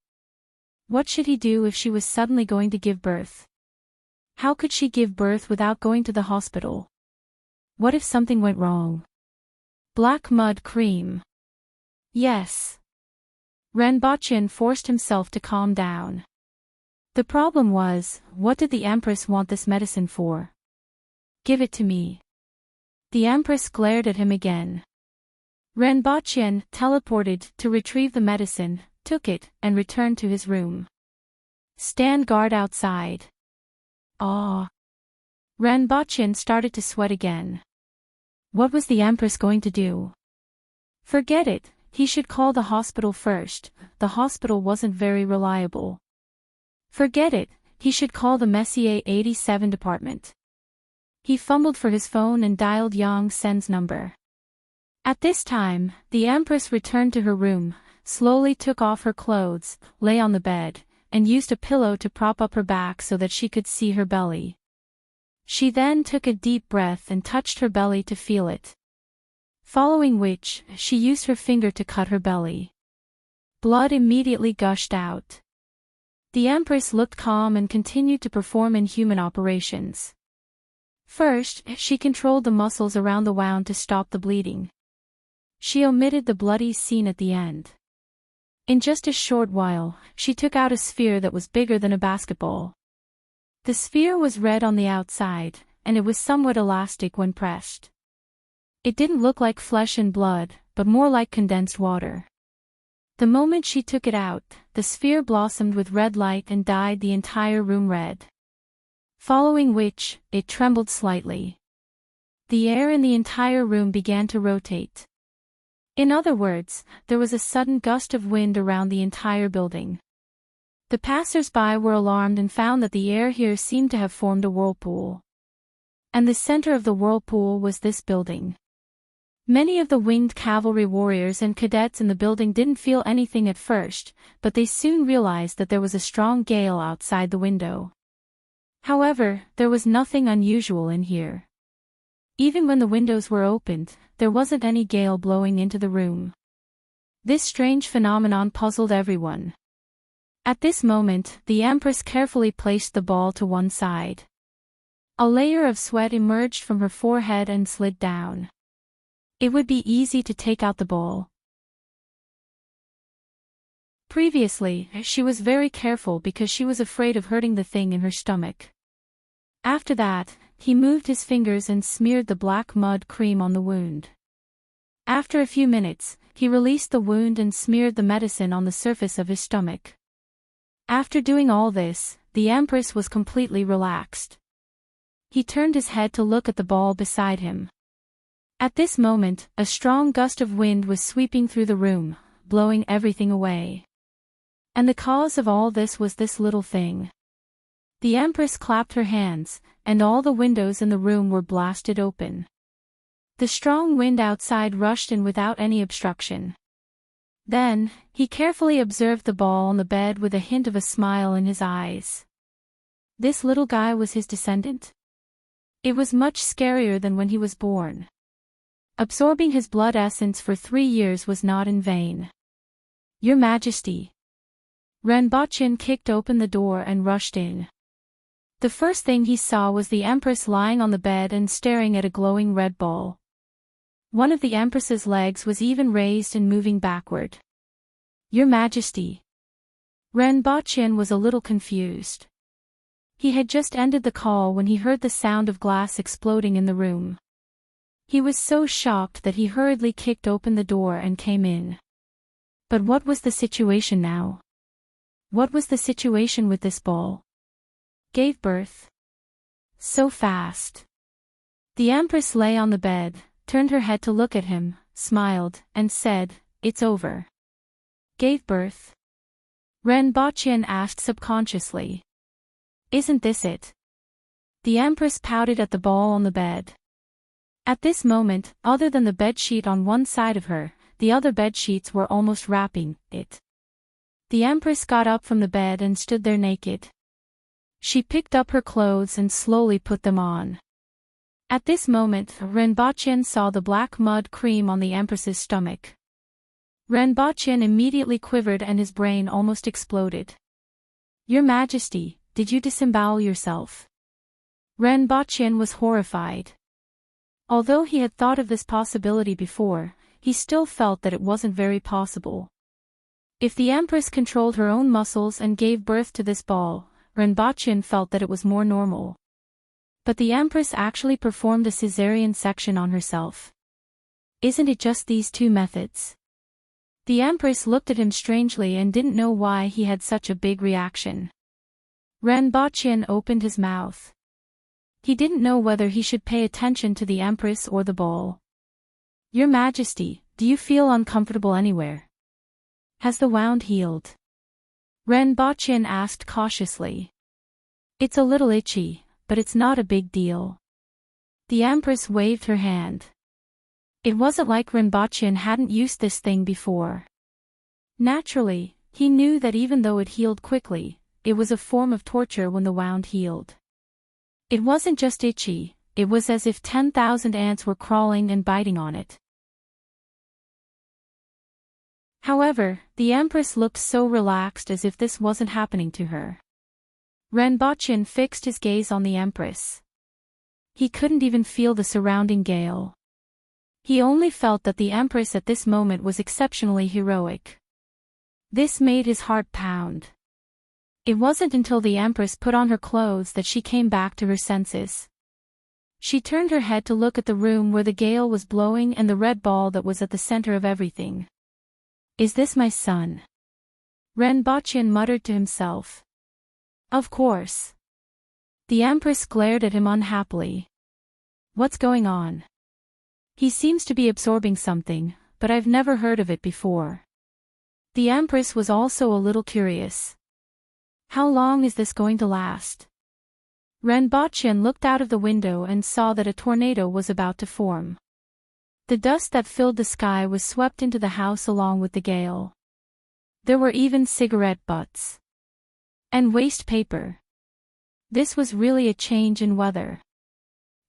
What should he do if she was suddenly going to give birth? How could she give birth without going to the hospital? What if something went wrong? Black mud cream. Yes. Ren Baqian forced himself to calm down. The problem was, what did the Empress want this medicine for? Give it to me. The Empress glared at him again. Ren Baqian teleported to retrieve the medicine, took it, and returned to his room. Stand guard outside. Ah. Ren Baqian started to sweat again. What was the Empress going to do? Forget it, he should call the hospital first. The hospital wasn't very reliable. Forget it, he should call the Messier 87 department. He fumbled for his phone and dialed Yang Sen's number. At this time, the Empress returned to her room, slowly took off her clothes, lay on the bed, and used a pillow to prop up her back so that she could see her belly. She then took a deep breath and touched her belly to feel it. Following which, she used her finger to cut her belly. Blood immediately gushed out. The Empress looked calm and continued to perform inhuman operations. First, she controlled the muscles around the wound to stop the bleeding. She omitted the bloody scene at the end. In just a short while, she took out a sphere that was bigger than a basketball. The sphere was red on the outside, and it was somewhat elastic when pressed. It didn't look like flesh and blood, but more like condensed water. The moment she took it out, the sphere blossomed with red light and dyed the entire room red. Following which, it trembled slightly. The air in the entire room began to rotate. In other words, there was a sudden gust of wind around the entire building. The passers-by were alarmed and found that the air here seemed to have formed a whirlpool. And the center of the whirlpool was this building. Many of the winged cavalry warriors and cadets in the building didn't feel anything at first, but they soon realized that there was a strong gale outside the window. However, there was nothing unusual in here. Even when the windows were opened, there wasn't any gale blowing into the room. This strange phenomenon puzzled everyone. At this moment, the Empress carefully placed the ball to one side. A layer of sweat emerged from her forehead and slid down. It would be easy to take out the ball. Previously, she was very careful because she was afraid of hurting the thing in her stomach. After that, he moved his fingers and smeared the black mud cream on the wound. After a few minutes, he released the wound and smeared the medicine on the surface of his stomach. After doing all this, the Empress was completely relaxed. He turned his head to look at the ball beside him. At this moment, a strong gust of wind was sweeping through the room, blowing everything away. And the cause of all this was this little thing. The Empress clapped her hands, and all the windows in the room were blasted open. The strong wind outside rushed in without any obstruction. Then, he carefully observed the ball on the bed with a hint of a smile in his eyes. This little guy was his descendant? It was much scarier than when he was born. Absorbing his blood essence for 3 years was not in vain. Your Majesty. Renbochin kicked open the door and rushed in. The first thing he saw was the Empress lying on the bed and staring at a glowing red ball. One of the Empress's legs was even raised and moving backward. Your Majesty. Renbochin was a little confused. He had just ended the call when he heard the sound of glass exploding in the room. He was so shocked that he hurriedly kicked open the door and came in. But what was the situation now? What was the situation with this ball? Gave birth. So fast. The Empress lay on the bed, turned her head to look at him, smiled, and said, "It's over." Gave birth? Renbochin asked subconsciously. Isn't this it? The Empress pouted at the ball on the bed. At this moment, other than the bedsheet on one side of her, the other bedsheets were almost wrapping it. The Empress got up from the bed and stood there naked. She picked up her clothes and slowly put them on. At this moment, Renbochin saw the black mud cream on the Empress's stomach. Renbochin immediately quivered and his brain almost exploded. Your Majesty, did you disembowel yourself? Renbochin was horrified. Although he had thought of this possibility before, he still felt that it wasn't very possible. If the Empress controlled her own muscles and gave birth to this ball, Renbochin felt that it was more normal. But the Empress actually performed a caesarean section on herself. Isn't it just these two methods? The Empress looked at him strangely and didn't know why he had such a big reaction. Renbochin opened his mouth. He didn't know whether he should pay attention to the Empress or the ball. Your Majesty, do you feel uncomfortable anywhere? Has the wound healed? Renbochin asked cautiously. It's a little itchy, but it's not a big deal. The Empress waved her hand. It wasn't like Renbochin hadn't used this thing before. Naturally, he knew that even though it healed quickly, it was a form of torture when the wound healed. It wasn't just itchy, it was as if 10,000 ants were crawling and biting on it. However, the Empress looked so relaxed as if this wasn't happening to her. Renbochin fixed his gaze on the Empress. He couldn't even feel the surrounding gale. He only felt that the Empress at this moment was exceptionally heroic. This made his heart pound. It wasn't until the Empress put on her clothes that she came back to her senses. She turned her head to look at the room where the gale was blowing and the red ball that was at the center of everything. Is this my son? Renbochin muttered to himself. Of course. The Empress glared at him unhappily. What's going on? He seems to be absorbing something, but I've never heard of it before. The Empress was also a little curious. How long is this going to last? Renbochin looked out of the window and saw that a tornado was about to form. The dust that filled the sky was swept into the house along with the gale. There were even cigarette butts. And waste paper. This was really a change in weather.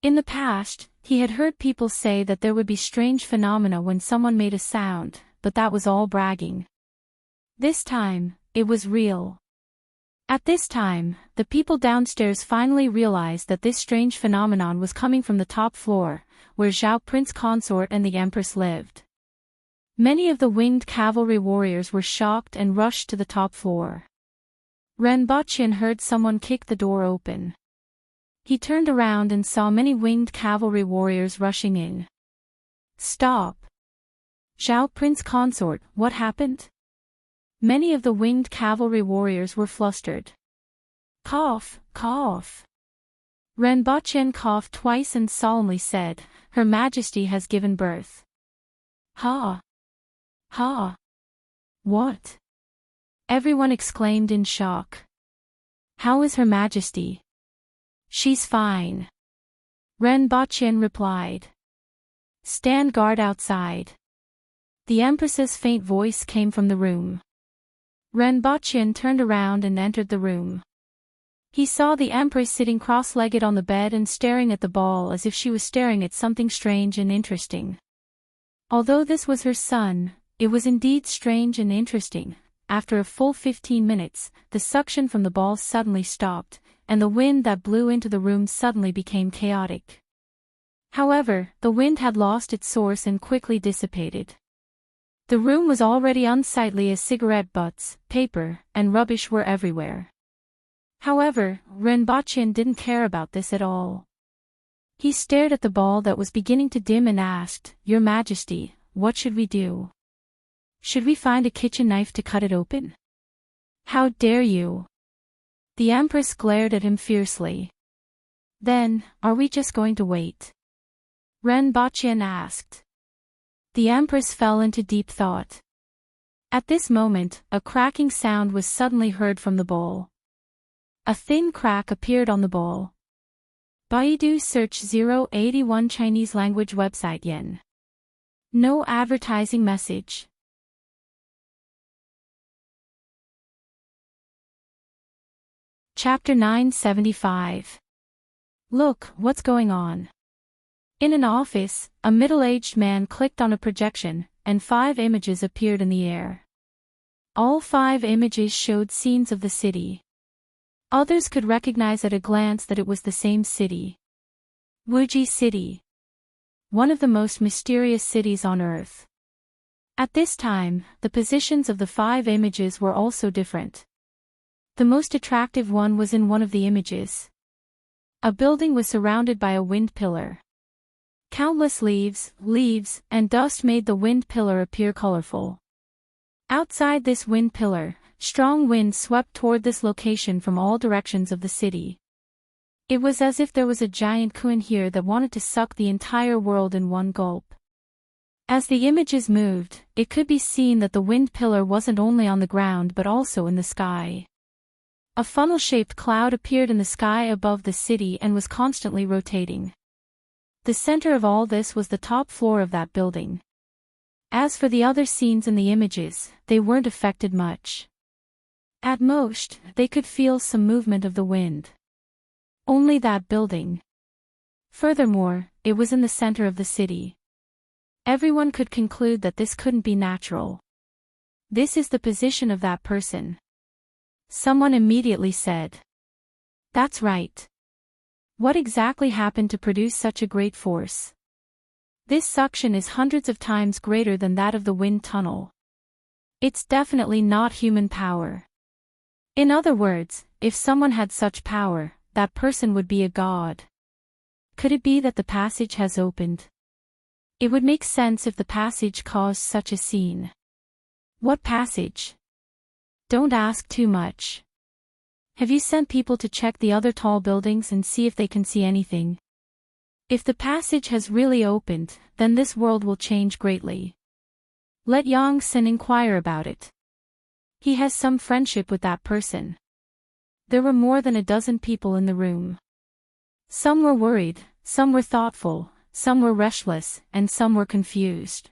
In the past, he had heard people say that there would be strange phenomena when someone made a sound, but that was all bragging. This time, it was real. At this time, the people downstairs finally realized that this strange phenomenon was coming from the top floor, where Zhao Prince Consort and the Empress lived. Many of the winged cavalry warriors were shocked and rushed to the top floor. Renbochin heard someone kick the door open. He turned around and saw many winged cavalry warriors rushing in. Stop! Zhao Prince Consort, what happened? Many of the winged cavalry warriors were flustered. Cough, cough. Renbocchen coughed twice and solemnly said, "Her Majesty has given birth." Ha! Ha! What? Everyone exclaimed in shock. How is Her Majesty? She's fine. Renbocchen replied. Stand guard outside. The Empress's faint voice came from the room. Renbocchen turned around and entered the room. He saw the Empress sitting cross-legged on the bed and staring at the ball as if she was staring at something strange and interesting. Although this was her son, it was indeed strange and interesting. After a full 15 minutes, the suction from the ball suddenly stopped, and the wind that blew into the room suddenly became chaotic. However, the wind had lost its source and quickly dissipated. The room was already unsightly as cigarette butts, paper, and rubbish were everywhere. However, Renbocchen didn't care about this at all. He stared at the ball that was beginning to dim and asked, "Your Majesty, what should we do? Should we find a kitchen knife to cut it open?" "How dare you?" The Empress glared at him fiercely. "Then, are we just going to wait?" Renbocchen asked. The Empress fell into deep thought. At this moment, a cracking sound was suddenly heard from the bowl. A thin crack appeared on the bowl. Baidu search 081 Chinese language website yen. No advertising message. Chapter 975. Look, what's going on? In an office, a middle-aged man clicked on a projection, and 5 images appeared in the air. All 5 images showed scenes of the city. Others could recognize at a glance that it was the same city. Wuji City. One of the most mysterious cities on Earth. At this time, the positions of the 5 images were also different. The most attractive one was in one of the images. A building was surrounded by a wind pillar. Countless leaves, and dust made the wind pillar appear colorful. Outside this wind pillar, strong winds swept toward this location from all directions of the city. It was as if there was a giant Kuan here that wanted to suck the entire world in one gulp. As the images moved, it could be seen that the wind pillar wasn't only on the ground but also in the sky. A funnel-shaped cloud appeared in the sky above the city and was constantly rotating. The center of all this was the top floor of that building. As for the other scenes in the images, they weren't affected much. At most, they could feel some movement of the wind. Only that building. Furthermore, it was in the center of the city. Everyone could conclude that this couldn't be natural. This is the position of that person. Someone immediately said. That's right. What exactly happened to produce such a great force? This suction is hundreds of times greater than that of the wind tunnel. It's definitely not human power. In other words, if someone had such power, that person would be a god. Could it be that the passage has opened? It would make sense if the passage caused such a scene. What passage? Don't ask too much. Have you sent people to check the other tall buildings and see if they can see anything? If the passage has really opened, then this world will change greatly. Let Yang Sin inquire about it. He has some friendship with that person. There were more than a dozen people in the room. Some were worried, some were thoughtful, some were restless, and some were confused.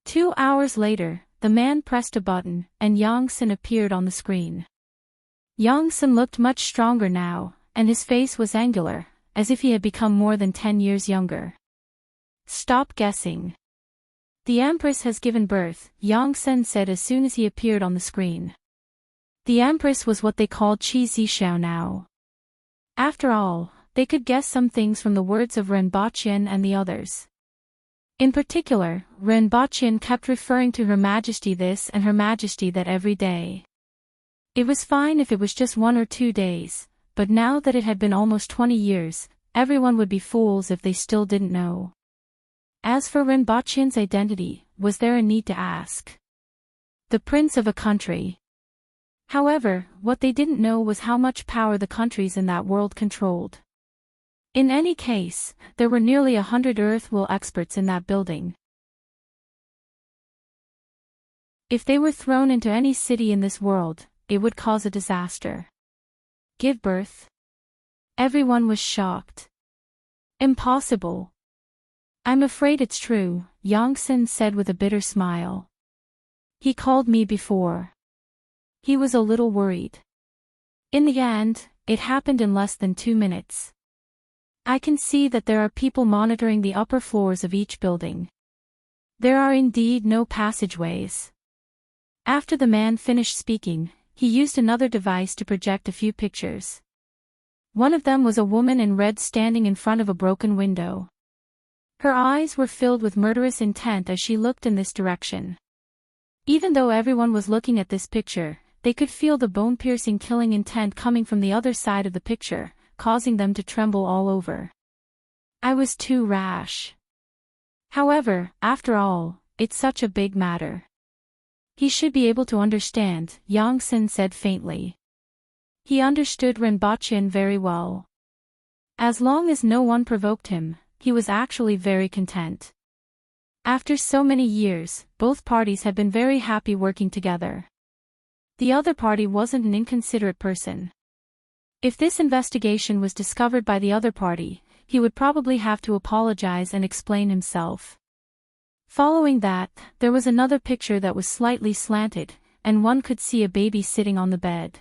2 hours later, the man pressed a button, and Yang Sin appeared on the screen. Yang Sin looked much stronger now, and his face was angular, as if he had become more than 10 years younger. Stop guessing. The Empress has given birth, Yang Sin said as soon as he appeared on the screen. The Empress was what they called Qi Zishao now. After all, they could guess some things from the words of Renbocchen and the others. In particular, Renbocchen kept referring to Her Majesty this and Her Majesty that every day. It was fine if it was just 1 or 2 days, but now that it had been almost 20 years, everyone would be fools if they still didn't know. As for Renbochen's identity, was there a need to ask? The prince of a country. However, what they didn't know was how much power the countries in that world controlled. In any case, there were nearly 100 Earthwheel experts in that building. If they were thrown into any city in this world, it would cause a disaster. Give birth? Everyone was shocked. Impossible. I'm afraid it's true, Yongsan said with a bitter smile. He called me before. He was a little worried. In the end, it happened in less than 2 minutes. I can see that there are people monitoring the upper floors of each building. There are indeed no passageways. After the man finished speaking, he used another device to project a few pictures. One of them was a woman in red standing in front of a broken window. Her eyes were filled with murderous intent as she looked in this direction. Even though everyone was looking at this picture, they could feel the bone-piercing killing intent coming from the other side of the picture, causing them to tremble all over. I was too rash. However, after all, it's such a big matter. He should be able to understand, Yongsan said faintly. He understood Rinpochen very well. As long as no one provoked him, he was actually very content. After so many years, both parties had been very happy working together. The other party wasn't an inconsiderate person. If this investigation was discovered by the other party, he would probably have to apologize and explain himself. Following that, there was another picture that was slightly slanted, and one could see a baby sitting on the bed.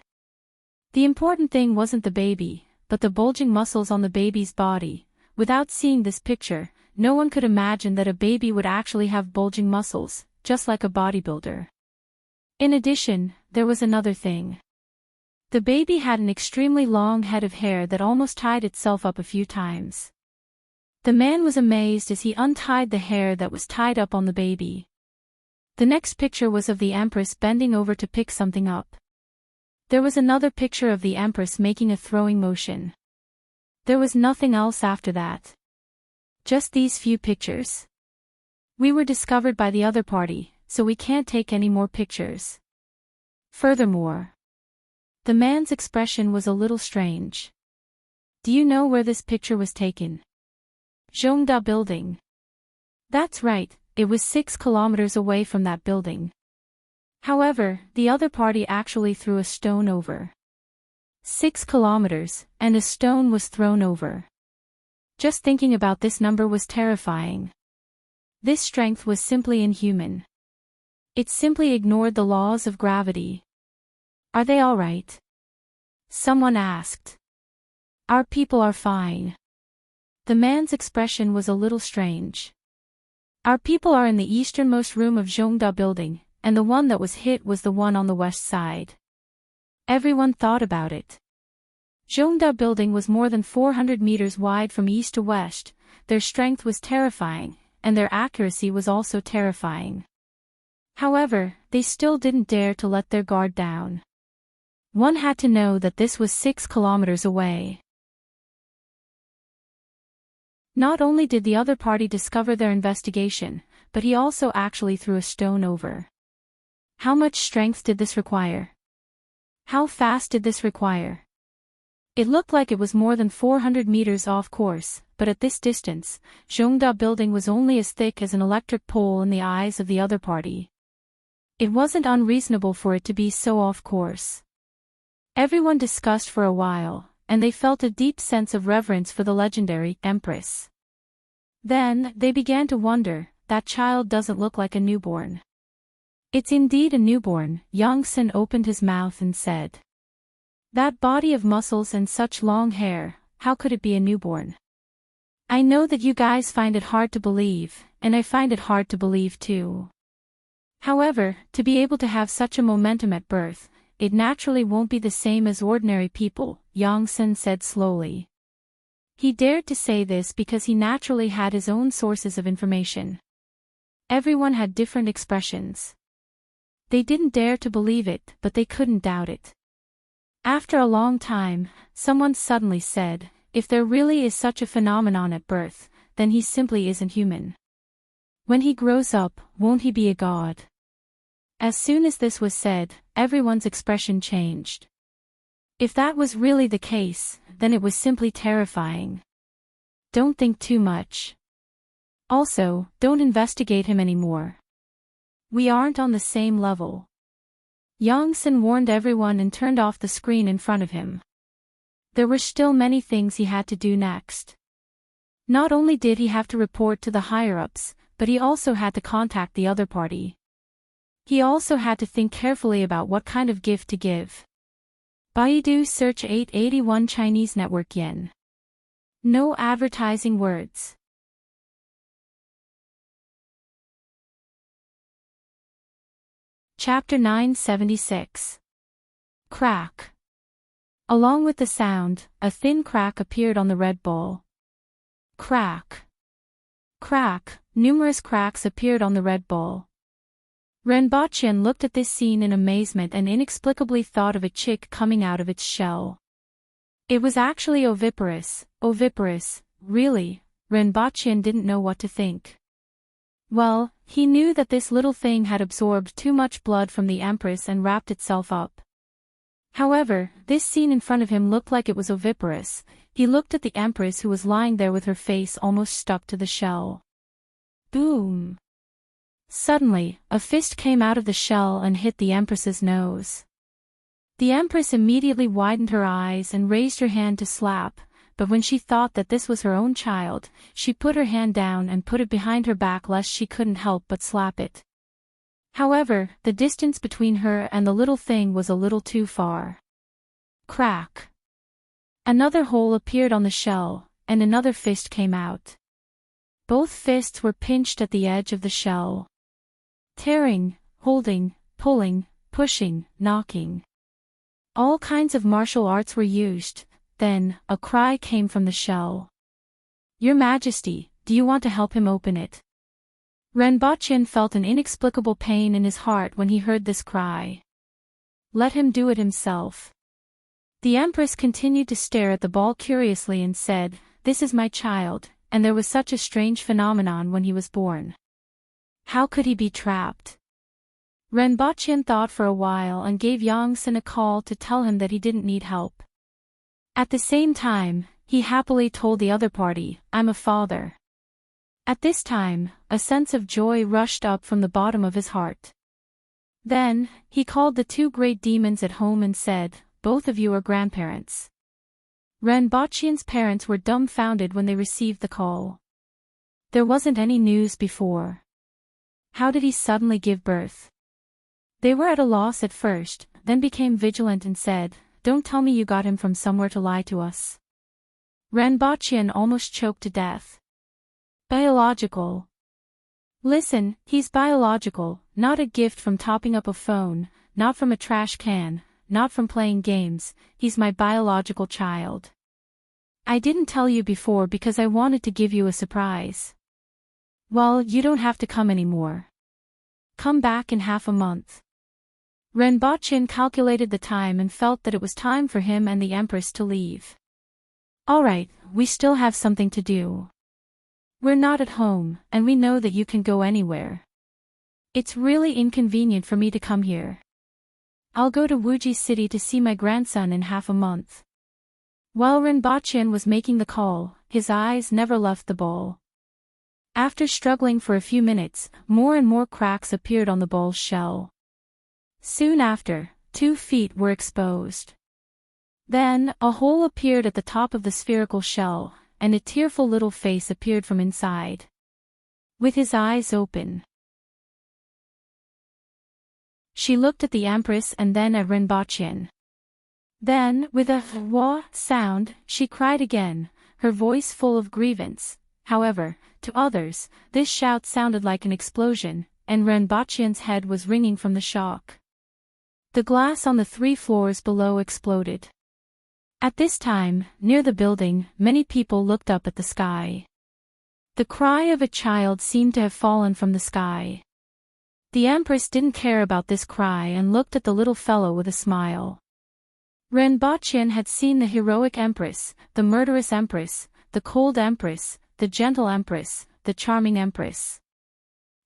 The important thing wasn't the baby, but the bulging muscles on the baby's body. Without seeing this picture, no one could imagine that a baby would actually have bulging muscles, just like a bodybuilder. In addition, there was another thing. The baby had an extremely long head of hair that almost tied itself up a few times. The man was amazed as he untied the hair that was tied up on the baby. The next picture was of the Empress bending over to pick something up. There was another picture of the Empress making a throwing motion. There was nothing else after that. Just these few pictures. We were discovered by the other party, so we can't take any more pictures. Furthermore, the man's expression was a little strange. Do you know where this picture was taken? Zhongda building. That's right, it was 6 kilometers away from that building. However, the other party actually threw a stone over. 6 kilometers, and a stone was thrown over. Just thinking about this number was terrifying. This strength was simply inhuman. It simply ignored the laws of gravity. Are they all right? Someone asked. Our people are fine. The man's expression was a little strange. Our people are in the easternmost room of Zhongda building, and the one that was hit was the one on the west side. Everyone thought about it. Zhongda building was more than 400 meters wide from east to west, their strength was terrifying, and their accuracy was also terrifying. However, they still didn't dare to let their guard down. One had to know that this was 6 kilometers away. Not only did the other party discover their investigation, but he also actually threw a stone over. How much strength did this require? How fast did this require? It looked like it was more than 400 meters off course, but at this distance, Zhongda building was only as thick as an electric pole in the eyes of the other party. It wasn't unreasonable for it to be so off course. Everyone discussed for a while, and they felt a deep sense of reverence for the legendary Empress. Then, they began to wonder, that child doesn't look like a newborn. It's indeed a newborn, Yongsan opened his mouth and said. That body of muscles and such long hair, how could it be a newborn? I know that you guys find it hard to believe, and I find it hard to believe too. However, to be able to have such a momentum at birth, it naturally won't be the same as ordinary people, Yongsan said slowly. He dared to say this because he naturally had his own sources of information. Everyone had different expressions. They didn't dare to believe it, but they couldn't doubt it. After a long time, someone suddenly said, if there really is such a phenomenon at birth, then he simply isn't human. When he grows up, won't he be a god? As soon as this was said, everyone's expression changed. If that was really the case, then it was simply terrifying. Don't think too much. Also, don't investigate him anymore. We aren't on the same level. Yang-san warned everyone and turned off the screen in front of him. There were still many things he had to do next. Not only did he have to report to the higher-ups, but he also had to contact the other party. He also had to think carefully about what kind of gift to give. Baidu search 881 Chinese network yen. No advertising words. Chapter 976. Crack. Along with the sound, a thin crack appeared on the red ball. Crack. Crack. Numerous cracks appeared on the red ball. Renbochin looked at this scene in amazement and inexplicably thought of a chick coming out of its shell. It was actually oviparous. Oviparous, really? Renbochin didn't know what to think. Well, he knew that this little thing had absorbed too much blood from the Empress and wrapped itself up. However, this scene in front of him looked like it was oviparous. He looked at the Empress who was lying there with her face almost stuck to the shell. Boom! Suddenly, a fist came out of the shell and hit the Empress's nose. The Empress immediately widened her eyes and raised her hand to slap, but when she thought that this was her own child, she put her hand down and put it behind her back lest she couldn't help but slap it. However, the distance between her and the little thing was a little too far. Crack. Another hole appeared on the shell, and another fist came out. Both fists were pinched at the edge of the shell. Tearing, holding, pulling, pushing, knocking. All kinds of martial arts were used. Then, a cry came from the shell. Your Majesty, do you want to help him open it? Renbochin felt an inexplicable pain in his heart when he heard this cry. Let him do it himself. The Empress continued to stare at the ball curiously and said, This is my child, and there was such a strange phenomenon when he was born. How could he be trapped? Renbochin thought for a while and gave Yang-san a call to tell him that he didn't need help. At the same time, he happily told the other party, I'm a father. At this time, a sense of joy rushed up from the bottom of his heart. Then, he called the two great demons at home and said, Both of you are grandparents. Renbochin's parents were dumbfounded when they received the call. There wasn't any news before. How did he suddenly give birth? They were at a loss at first, then became vigilant and said, Don't tell me you got him from somewhere to lie to us. Renbochin almost choked to death. Biological. Listen, he's biological, not a gift from topping up a phone, not from a trash can, not from playing games, he's my biological child. I didn't tell you before because I wanted to give you a surprise. Well, you don't have to come anymore. Come back in half a month. Renbochin calculated the time and felt that it was time for him and the Empress to leave. Alright, we still have something to do. We're not at home, and we know that you can go anywhere. It's really inconvenient for me to come here. I'll go to Wuji City to see my grandson in half a month. While Renbochin was making the call, his eyes never left the ball. After struggling for a few minutes, more and more cracks appeared on the ball's shell. Soon after, 2 feet were exposed. Then, a hole appeared at the top of the spherical shell, and a tearful little face appeared from inside. With his eyes open. She looked at the Empress and then at Renbochin. Then, with a wah sound, she cried again, her voice full of grievance. However, to others, this shout sounded like an explosion, and Renbochin's head was ringing from the shock. The glass on the 3 floors below exploded. At this time, near the building, many people looked up at the sky. The cry of a child seemed to have fallen from the sky. The Empress didn't care about this cry and looked at the little fellow with a smile. Renbochin had seen the heroic Empress, the murderous Empress, the cold Empress, the gentle Empress, the charming Empress.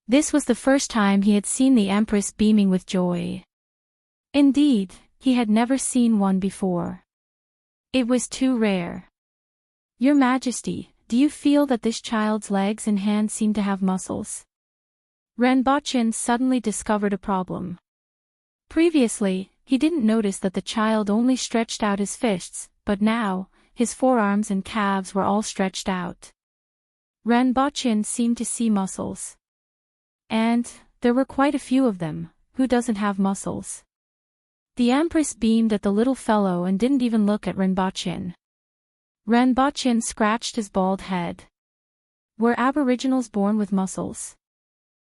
This was the first time he had seen the Empress beaming with joy. Indeed, he had never seen one before. It was too rare. Your Majesty, do you feel that this child's legs and hands seem to have muscles? Renbochin suddenly discovered a problem. Previously, he didn't notice that the child only stretched out his fists, but now, his forearms and calves were all stretched out. Renbochin seemed to see muscles. And there were quite a few of them. Who doesn't have muscles? The Empress beamed at the little fellow and didn't even look at Renbochin. Renbochin scratched his bald head. Were aboriginals born with muscles?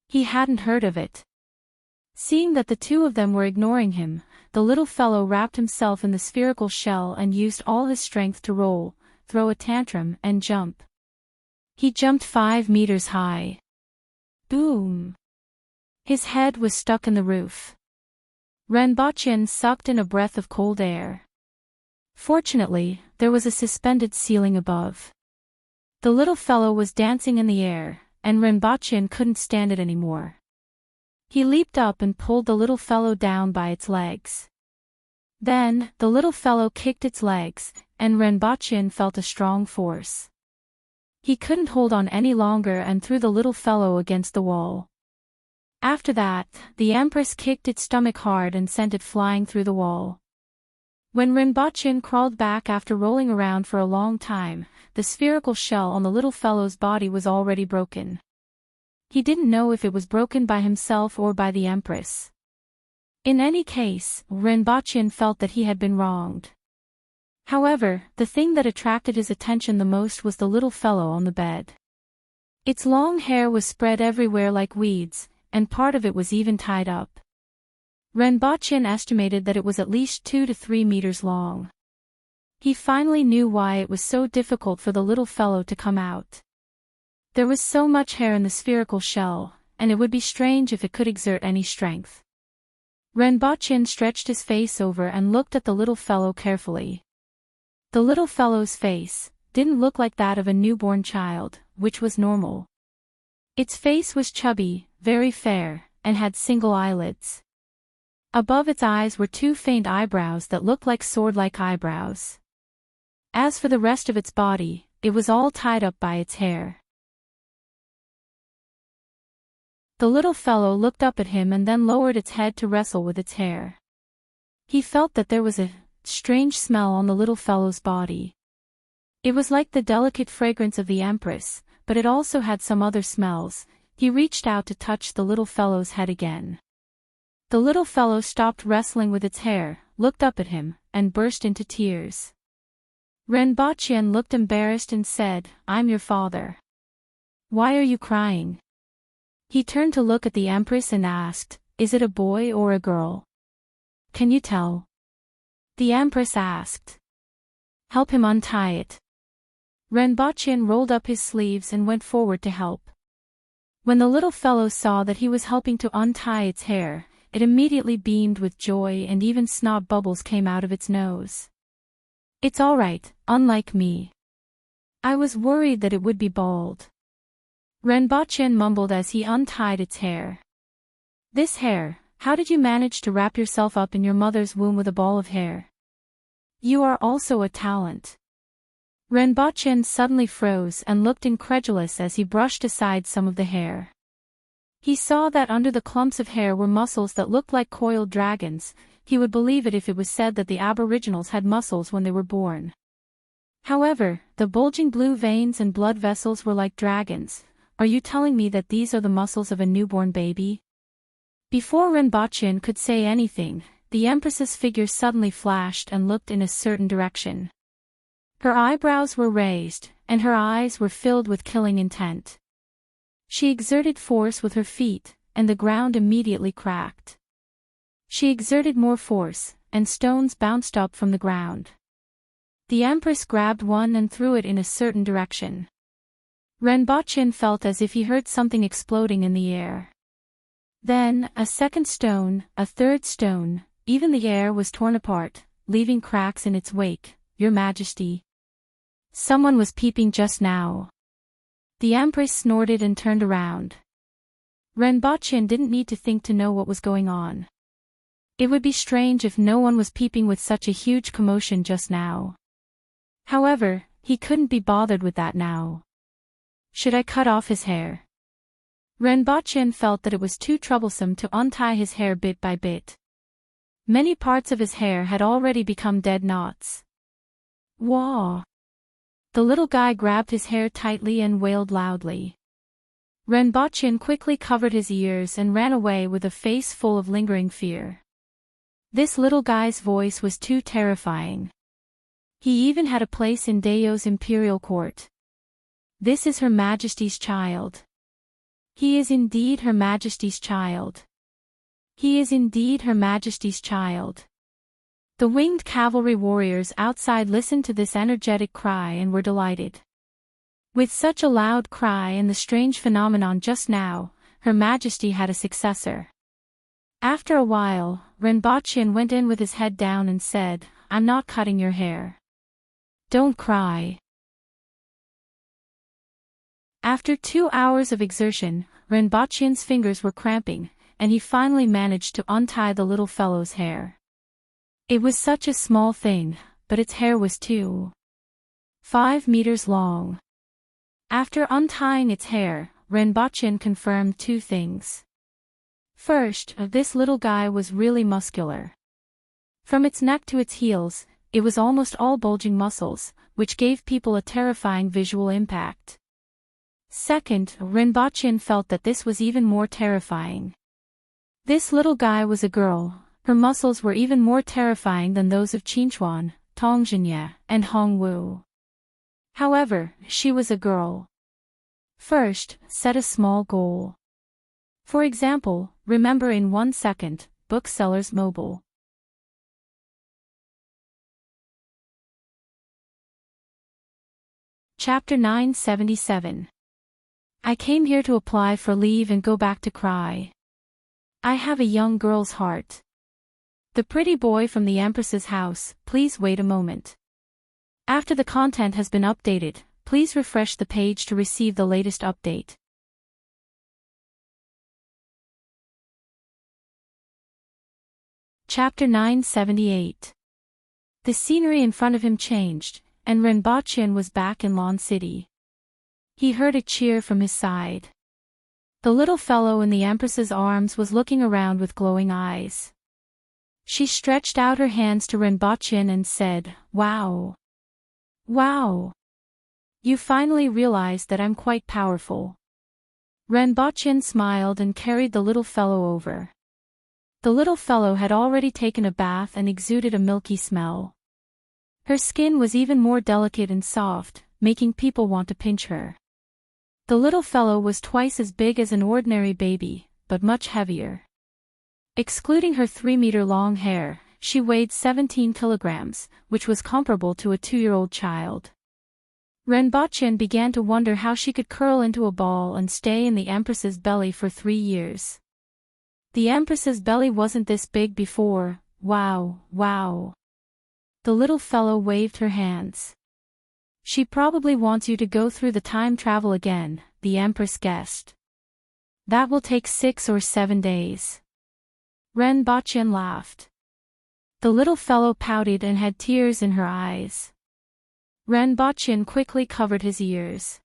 He hadn't heard of it. Seeing that the two of them were ignoring him, the little fellow wrapped himself in the spherical shell and used all his strength to roll, throw a tantrum, and jump. He jumped 5 meters high. Boom! His head was stuck in the roof. Renbochin sucked in a breath of cold air. Fortunately, there was a suspended ceiling above. The little fellow was dancing in the air, and Renbochin couldn't stand it anymore. He leaped up and pulled the little fellow down by its legs. Then, the little fellow kicked its legs, and Renbochin felt a strong force. He couldn't hold on any longer and threw the little fellow against the wall. After that, the Empress kicked its stomach hard and sent it flying through the wall. When Renbochin crawled back after rolling around for a long time, the spherical shell on the little fellow's body was already broken. He didn't know if it was broken by himself or by the Empress. In any case, Renbochin felt that he had been wronged. However, the thing that attracted his attention the most was the little fellow on the bed. Its long hair was spread everywhere like weeds, and part of it was even tied up. Renbochin estimated that it was at least 2 to 3 meters long. He finally knew why it was so difficult for the little fellow to come out. There was so much hair in the spherical shell, and it would be strange if it could exert any strength. Renbochin stretched his face over and looked at the little fellow carefully. The little fellow's face didn't look like that of a newborn child, which was normal. Its face was chubby, very fair, and had single eyelids. Above its eyes were 2 faint eyebrows that looked like sword-like eyebrows. As for the rest of its body, it was all tied up by its hair. The little fellow looked up at him and then lowered its head to wrestle with its hair. He felt that there was a strange smell on the little fellow's body. It was like the delicate fragrance of the Empress, but it also had some other smells. He reached out to touch the little fellow's head again. The little fellow stopped wrestling with its hair, looked up at him, and burst into tears. Renbochin looked embarrassed and said, "I'm your father. Why are you crying?" He turned to look at the Empress and asked, "Is it a boy or a girl? Can you tell?" The Empress asked. "Help him untie it." Renbochin rolled up his sleeves and went forward to help. When the little fellow saw that he was helping to untie its hair, it immediately beamed with joy and even snot bubbles came out of its nose. "It's all right, unlike me. I was worried that it would be bald." Renbochin mumbled as he untied its hair. "This hair, how did you manage to wrap yourself up in your mother's womb with a ball of hair? You are also a talent." Renbochin suddenly froze and looked incredulous as he brushed aside some of the hair. He saw that under the clumps of hair were muscles that looked like coiled dragons. He would believe it if it was said that the aboriginals had muscles when they were born. However, the bulging blue veins and blood vessels were like dragons. "Are you telling me that these are the muscles of a newborn baby?" Before Renbochin could say anything, the Empress's figure suddenly flashed and looked in a certain direction. Her eyebrows were raised, and her eyes were filled with killing intent. She exerted force with her feet, and the ground immediately cracked. She exerted more force, and stones bounced up from the ground. The Empress grabbed one and threw it in a certain direction. Renbochin felt as if he heard something exploding in the air. Then, a second stone, a third stone, even the air was torn apart, leaving cracks in its wake. "Your Majesty. Someone was peeping just now." The Empress snorted and turned around. Renbochin didn't need to think to know what was going on. It would be strange if no one was peeping with such a huge commotion just now. However, he couldn't be bothered with that now. Should I cut off his hair? Renbochin felt that it was too troublesome to untie his hair bit by bit. Many parts of his hair had already become dead knots. Wah! The little guy grabbed his hair tightly and wailed loudly. Renbochin quickly covered his ears and ran away with a face full of lingering fear. This little guy's voice was too terrifying. He even had a place in Dayo's imperial court. This is Her Majesty's child. He is indeed Her Majesty's child. He is indeed Her Majesty's child. The winged cavalry warriors outside listened to this energetic cry and were delighted. With such a loud cry and the strange phenomenon just now, Her Majesty had a successor. After a while, Renbochin went in with his head down and said, "I'm not cutting your hair. Don't cry." After 2 hours of exertion, Renbochin's fingers were cramping, and he finally managed to untie the little fellow's hair. It was such a small thing, but its hair was 5 meters long. After untying its hair, Renbochin confirmed 2 things. First, this little guy was really muscular. From its neck to its heels, it was almost all bulging muscles, which gave people a terrifying visual impact. Second, Renbochin felt that this was even more terrifying. This little guy was a girl. Her muscles were even more terrifying than those of Qinchuan, Tongzhinya, and Hongwu. However, she was a girl. First, set a small goal. For example, remember in 1 second, Booksellers Mobile. Chapter 977. I came here to apply for leave and go back to cry. I have a young girl's heart. The pretty boy from the Empress's house, please wait a moment. After the content has been updated, please refresh the page to receive the latest update. Chapter 978. The scenery in front of him changed, and Renbochin was back in Lon City. He heard a cheer from his side. The little fellow in the Empress's arms was looking around with glowing eyes. She stretched out her hands to Renbochin and said, "Wow. Wow. You finally realized that I'm quite powerful." Renbochin smiled and carried the little fellow over. The little fellow had already taken a bath and exuded a milky smell. Her skin was even more delicate and soft, making people want to pinch her. The little fellow was twice as big as an ordinary baby, but much heavier. Excluding her 3-meter-long hair, she weighed 17 kilograms, which was comparable to a 2-year-old child. Renbochin began to wonder how she could curl into a ball and stay in the Empress's belly for 3 years. The Empress's belly wasn't this big before. Wow, wow. The little fellow waved her hands. She probably wants you to go through the time travel again, the Empress guessed. That will take 6 or 7 days. Renbochin laughed. The little fellow pouted and had tears in her eyes. Renbochin quickly covered his ears.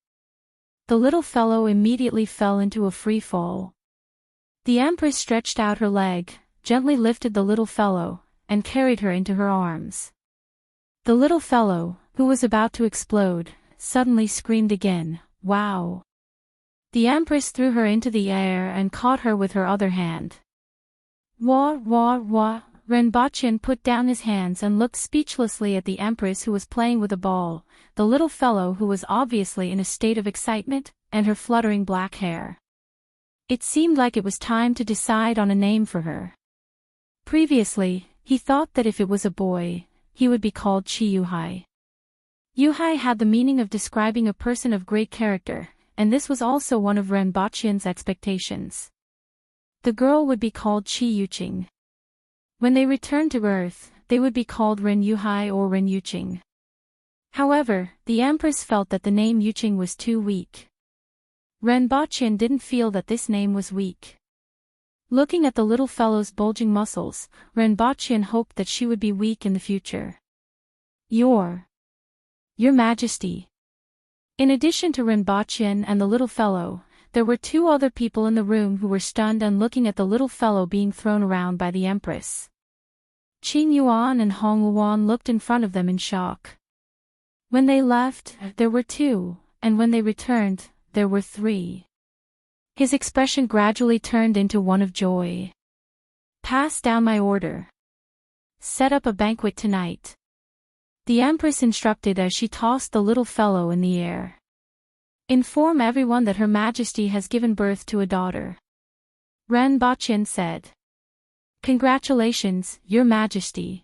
The little fellow immediately fell into a free fall. The Empress stretched out her leg, gently lifted the little fellow, and carried her into her arms. The little fellow, who was about to explode, suddenly screamed again, "Wow!" The Empress threw her into the air and caught her with her other hand. Wah, wah, wah. Renbochin put down his hands and looked speechlessly at the Empress, who was playing with a ball, the little fellow who was obviously in a state of excitement, and her fluttering black hair. It seemed like it was time to decide on a name for her. Previously, he thought that if it was a boy, he would be called Chi Yuhai. Yuhai had the meaning of describing a person of great character, and this was also one of Renbochin's expectations. The girl would be called Chi Yuqing. When they returned to Earth, they would be called Ren Yuhai or Ren Yuqing. However, the Empress felt that the name Yuqing was too weak. Renbochin didn't feel that this name was weak. Looking at the little fellow's bulging muscles, Renbochin hoped that she would be weak in the future. Your Majesty. In addition to Rinpochen and the little fellow, there were two other people in the room who were stunned and looking at the little fellow being thrown around by the Empress. Qing Yuan and Hong Luan looked in front of them in shock. When they left, there were two, and when they returned, there were three. His expression gradually turned into one of joy. Pass down my order. Set up a banquet tonight. The Empress instructed as she tossed the little fellow in the air. Inform everyone that Her Majesty has given birth to a daughter. Rinpochen said. Congratulations, Your Majesty.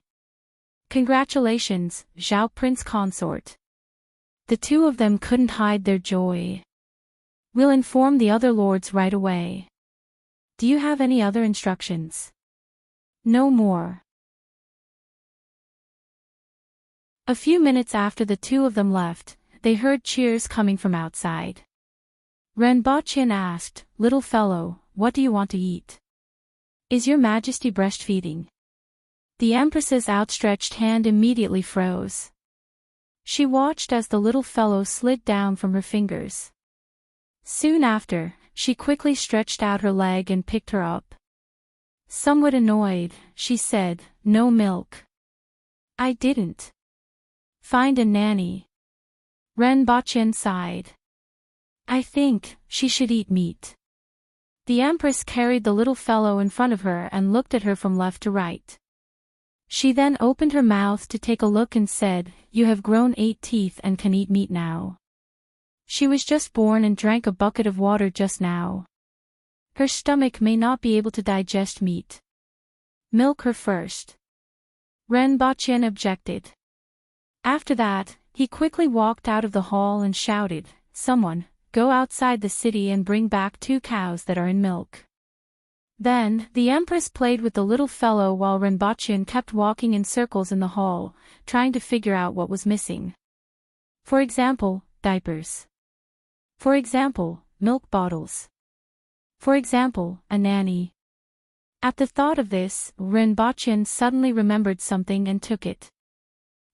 Congratulations, Zhao Prince Consort. The two of them couldn't hide their joy. We'll inform the other lords right away. Do you have any other instructions? No more. A few minutes after the two of them left, they heard cheers coming from outside. Rinpochen asked, Little fellow, what do you want to eat? Is Your Majesty breastfeeding? The Empress's outstretched hand immediately froze. She watched as the little fellow slid down from her fingers. Soon after, she quickly stretched out her leg and picked her up. Somewhat annoyed, she said, No milk. I didn't find a nanny. Rinpochen sighed. I think she should eat meat. The Empress carried the little fellow in front of her and looked at her from left to right. She then opened her mouth to take a look and said, You have grown 8 teeth and can eat meat now. She was just born and drank a bucket of water just now. Her stomach may not be able to digest meat. Milk her first. Rinpochen objected. After that, he quickly walked out of the hall and shouted, Someone, go outside the city and bring back 2 cows that are in milk. Then, the Empress played with the little fellow while Rinpochen kept walking in circles in the hall, trying to figure out what was missing. For example, diapers. For example, milk bottles. For example, a nanny. At the thought of this, Rinpochen suddenly remembered something and took it.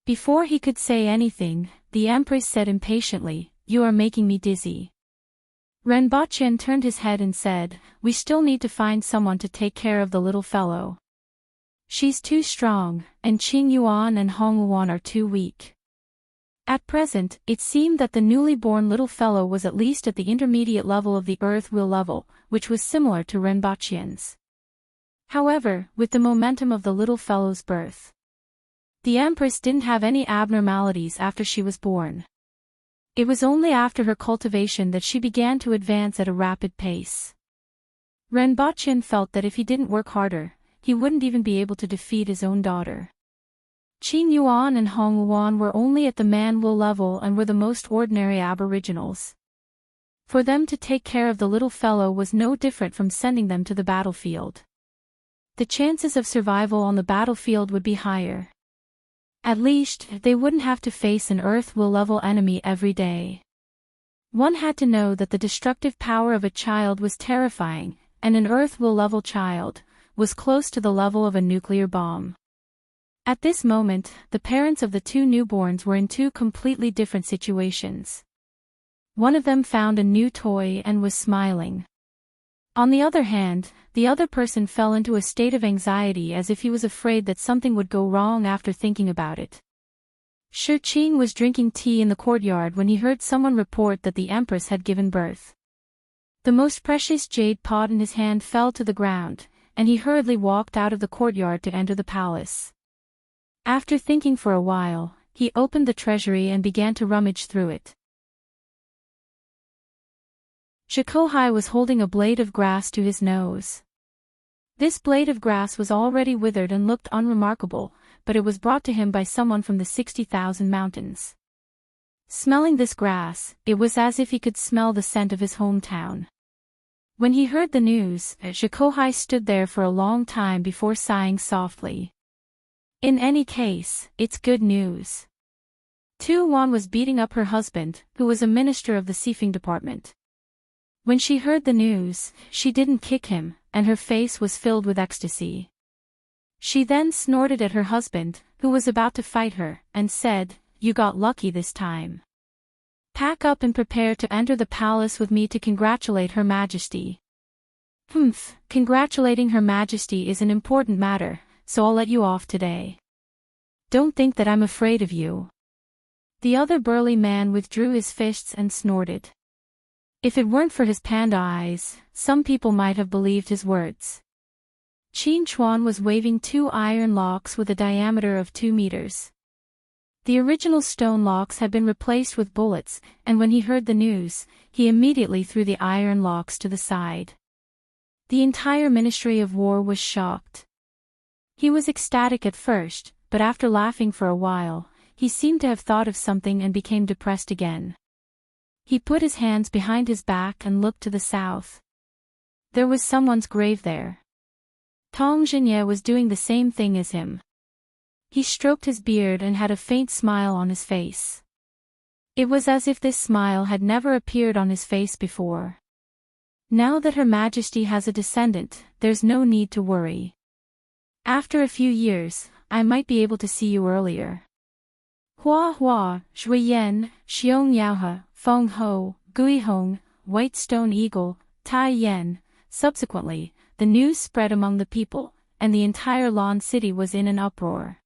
Before he could say anything, the Empress said impatiently, You are making me dizzy. Rinpochen turned his head and said, We still need to find someone to take care of the little fellow. She's too strong, and Qing Yuan and Hong Luan are too weak. At present, it seemed that the newly born little fellow was at least at the intermediate level of the earth will level, which was similar to Rinpochen's. However, with the momentum of the little fellow's birth, the Empress didn't have any abnormalities after she was born. It was only after her cultivation that she began to advance at a rapid pace. Rinpochen felt that if he didn't work harder, he wouldn't even be able to defeat his own daughter. Qing Yuan and Hong Luan were only at the man-will level and were the most ordinary aboriginals. For them to take care of the little fellow was no different from sending them to the battlefield. The chances of survival on the battlefield would be higher. At least, they wouldn't have to face an earth-will-level enemy every day. One had to know that the destructive power of a child was terrifying, and an earth-will-level child was close to the level of a nuclear bomb. At this moment, the parents of the 2 newborns were in 2 completely different situations. One of them found a new toy and was smiling. On the other hand, the other person fell into a state of anxiety as if he was afraid that something would go wrong after thinking about it. Shi Qing was drinking tea in the courtyard when he heard someone report that the Empress had given birth. The most precious jade pot in his hand fell to the ground, and he hurriedly walked out of the courtyard to enter the palace. After thinking for a while, he opened the treasury and began to rummage through it. Shikohai was holding a blade of grass to his nose. This blade of grass was already withered and looked unremarkable, but it was brought to him by someone from the 60,000 mountains. Smelling this grass, it was as if he could smell the scent of his hometown. When he heard the news, Shikohai stood there for a long time before sighing softly. In any case, it's good news. Tu Wan was beating up her husband, who was a minister of the Sifing department. When she heard the news, she didn't kick him, and her face was filled with ecstasy. She then snorted at her husband, who was about to fight her, and said, You got lucky this time. Pack up and prepare to enter the palace with me to congratulate Her Majesty. Humph, congratulating Her Majesty is an important matter, so I'll let you off today. Don't think that I'm afraid of you. The other burly man withdrew his fists and snorted. If it weren't for his panda eyes, some people might have believed his words. Qin Chuan was waving 2 iron locks with a diameter of 2 meters. The original stone locks had been replaced with bullets, and when he heard the news, he immediately threw the iron locks to the side. The entire Ministry of War was shocked. He was ecstatic at first, but after laughing for a while, he seemed to have thought of something and became depressed again. He put his hands behind his back and looked to the south. There was someone's grave there. Tong Jinye was doing the same thing as him. He stroked his beard and had a faint smile on his face. It was as if this smile had never appeared on his face before. Now that Her Majesty has a descendant, there's no need to worry. After a few years, I might be able to see you earlier. Hua Hua, Shui Yen, Xiong Yaohe, Feng Ho, Gui Hong, White Stone Eagle, Tai Yen. Subsequently, the news spread among the people, and the entire Lan City was in an uproar.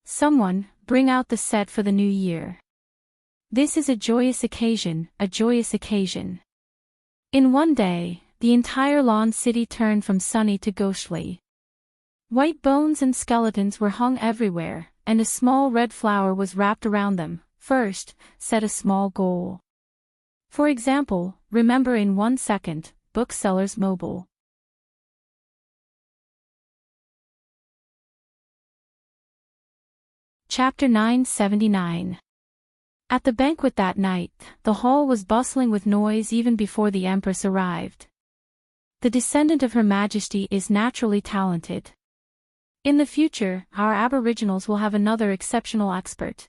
Someone, bring out the set for the new year. This is a joyous occasion, a joyous occasion. In one day, the entire Lan City turned from sunny to ghostly. White bones and skeletons were hung everywhere, and a small red flower was wrapped around them. First, set a small goal. For example, remember in 1 second, Booksellers Mobile. Chapter 979. At the banquet that night, the hall was bustling with noise even before the Empress arrived. The descendant of Her Majesty is naturally talented. In the future, our aboriginals will have another exceptional expert.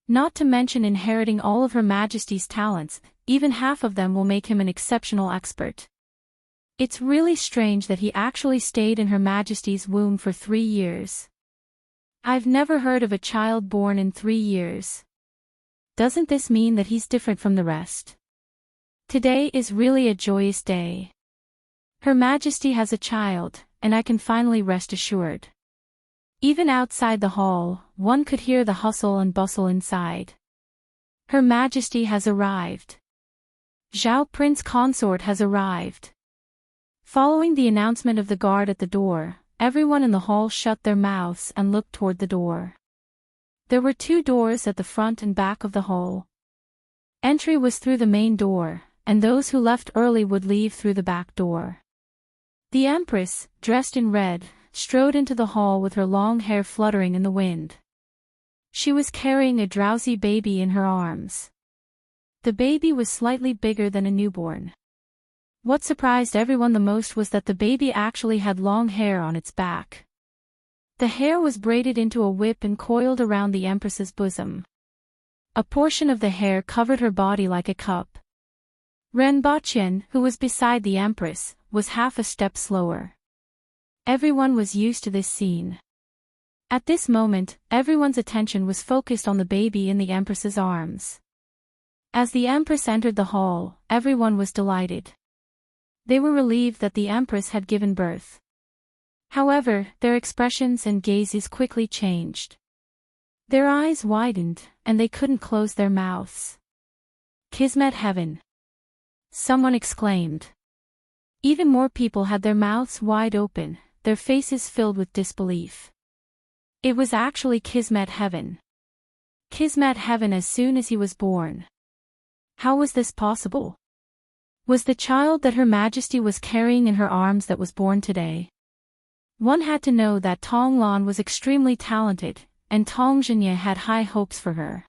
Not to mention inheriting all of Her Majesty's talents, even half of them will make him an exceptional expert. It's really strange that he actually stayed in Her Majesty's womb for 3 years. I've never heard of a child born in 3 years. Doesn't this mean that he's different from the rest? Today is really a joyous day. Her Majesty has a child, and I can finally rest assured. Even outside the hall, one could hear the hustle and bustle inside. Her Majesty has arrived. Zhao Prince Consort has arrived. Following the announcement of the guard at the door, everyone in the hall shut their mouths and looked toward the door. There were 2 doors at the front and back of the hall. Entry was through the main door, and those who left early would leave through the back door. The Empress, dressed in red, strode into the hall with her long hair fluttering in the wind. She was carrying a drowsy baby in her arms. The baby was slightly bigger than a newborn. What surprised everyone the most was that the baby actually had long hair on its back. The hair was braided into a whip and coiled around the Empress's bosom. A portion of the hair covered her body like a cup. Ren Baqian, who was beside the Empress, was half a step slower. Everyone was used to this scene. At this moment, everyone's attention was focused on the baby in the Empress's arms. As the Empress entered the hall, everyone was delighted. They were relieved that the Empress had given birth. However, their expressions and gazes quickly changed. Their eyes widened, and they couldn't close their mouths. Kismet heaven! Someone exclaimed. Even more people had their mouths wide open, their faces filled with disbelief. It was actually Kismet heaven. Kismet heaven as soon as he was born. How was this possible? Was the child that Her Majesty was carrying in her arms that was born today? One had to know that Tong Lan was extremely talented, and Tong Jinye had high hopes for her.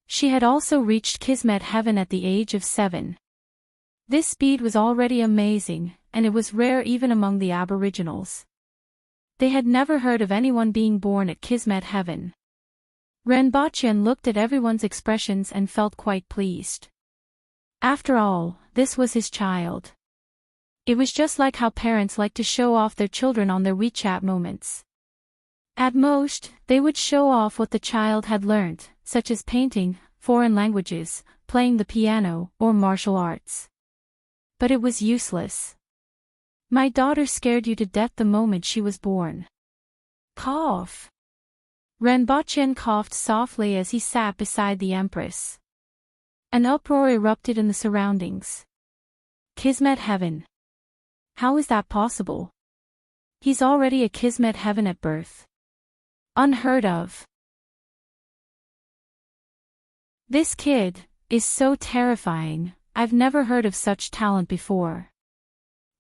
She had also reached Kismet heaven at the age of 7. This speed was already amazing, and it was rare even among the aboriginals. They had never heard of anyone being born at Kismet heaven. Ren Baqian looked at everyone's expressions and felt quite pleased. After all, this was his child. It was just like how parents like to show off their children on their WeChat moments. At most, they would show off what the child had learned, such as painting, foreign languages, playing the piano, or martial arts. But it was useless. My daughter scared you to death the moment she was born. Cough. Renbocchen coughed softly as he sat beside the Empress. An uproar erupted in the surroundings. Kismet heaven. How is that possible? He's already a Kismet heaven at birth. Unheard of. This kid is so terrifying. I've never heard of such talent before.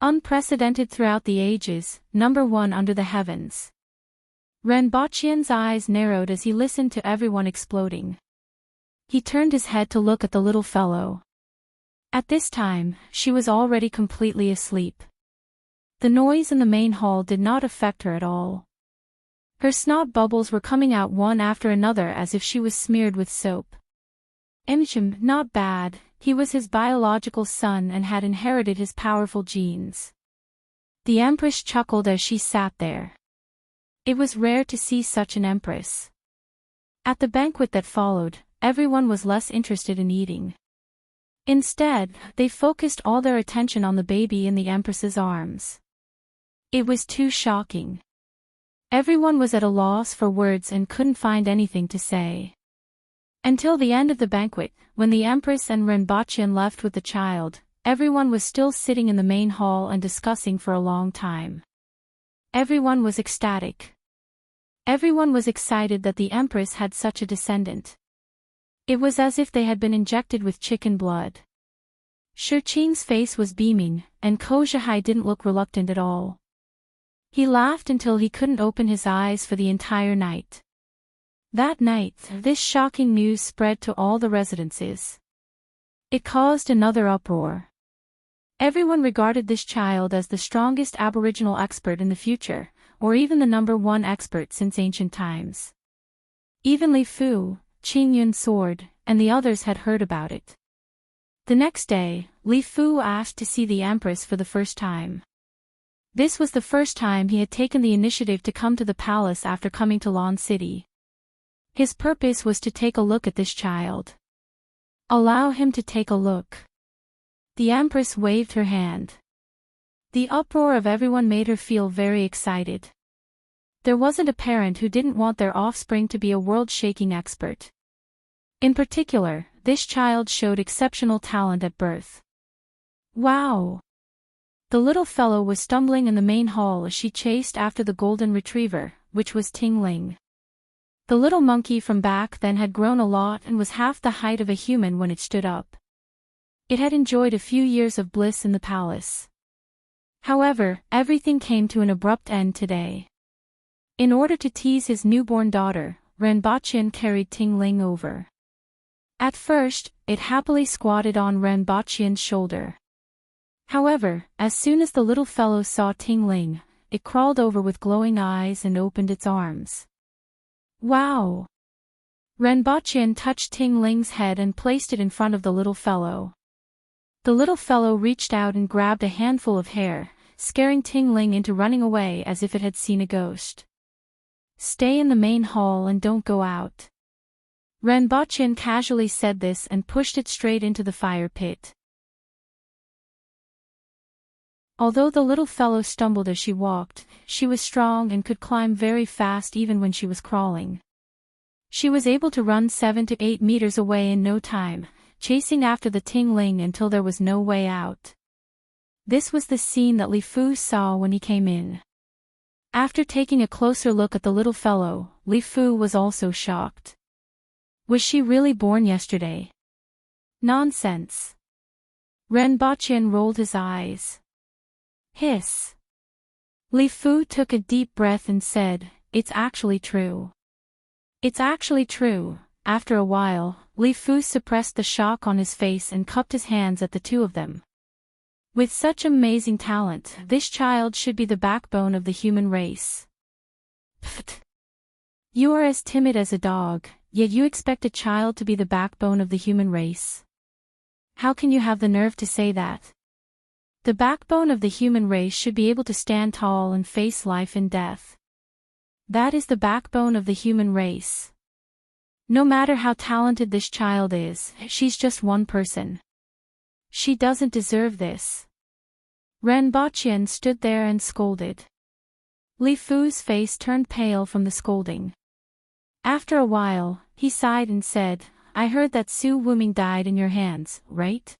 Unprecedented throughout the ages, #1 under the heavens. Renbochen's eyes narrowed as he listened to everyone exploding. He turned his head to look at the little fellow. At this time, she was already completely asleep. The noise in the main hall did not affect her at all. Her snot bubbles were coming out one after another as if she was smeared with soap. Imsham, not bad, he was his biological son and had inherited his powerful genes. The Empress chuckled as she sat there. It was rare to see such an Empress. At the banquet that followed, everyone was less interested in eating. Instead, they focused all their attention on the baby in the Empress's arms. It was too shocking. Everyone was at a loss for words and couldn't find anything to say. Until the end of the banquet, when the Empress and Renbocchen left with the child, everyone was still sitting in the main hall and discussing for a long time. Everyone was ecstatic. Everyone was excited that the Empress had such a descendant. It was as if they had been injected with chicken blood. Shurqing's face was beaming, and Kozhihai didn't look reluctant at all. He laughed until he couldn't open his eyes for the entire night. That night, this shocking news spread to all the residences. It caused another uproar. Everyone regarded this child as the strongest aboriginal expert in the future, or even the #1 expert since ancient times. Even Li Fu, Qingyun's sword, and the others had heard about it. The next day, Li Fu asked to see the Empress for the first time. This was the first time he had taken the initiative to come to the palace after coming to Lan City. His purpose was to take a look at this child. Allow him to take a look. The Empress waved her hand. The uproar of everyone made her feel very excited. There wasn't a parent who didn't want their offspring to be a world-shaking expert. In particular, this child showed exceptional talent at birth. Wow! The little fellow was stumbling in the main hall as she chased after the golden retriever, which was Ting Ling. The little monkey from back then had grown a lot and was half the height of a human when it stood up. It had enjoyed a few years of bliss in the palace. However, everything came to an abrupt end today. In order to tease his newborn daughter, Renbocchen carried Ting Ling over. At first, it happily squatted on Renbocchen's shoulder. However, as soon as the little fellow saw Ting Ling, it crawled over with glowing eyes and opened its arms. Wow! Renbocchen touched Ting Ling's head and placed it in front of the little fellow. The little fellow reached out and grabbed a handful of hair, scaring Ting Ling into running away as if it had seen a ghost. Stay in the main hall and don't go out. Renbocchen casually said this and pushed it straight into the fire pit. Although the little fellow stumbled as she walked, she was strong and could climb very fast even when she was crawling. She was able to run 7 to 8 meters away in no time, chasing after the Ting Ling until there was no way out. This was the scene that Li Fu saw when he came in. After taking a closer look at the little fellow, Li Fu was also shocked. Was she really born yesterday? Nonsense. Renbocchen rolled his eyes. Hiss. Li Fu took a deep breath and said, "It's actually true." It's actually true. After a while, Li Fu suppressed the shock on his face and cupped his hands at the two of them. With such amazing talent, this child should be the backbone of the human race. Pfft. You are as timid as a dog, yet you expect a child to be the backbone of the human race. How can you have the nerve to say that? The backbone of the human race should be able to stand tall and face life and death. That is the backbone of the human race. No matter how talented this child is, she's just one person. She doesn't deserve this. Ren Boqian stood there and scolded. Li Fu's face turned pale from the scolding. After a while, he sighed and said, I heard that Su Wuming died in your hands, right?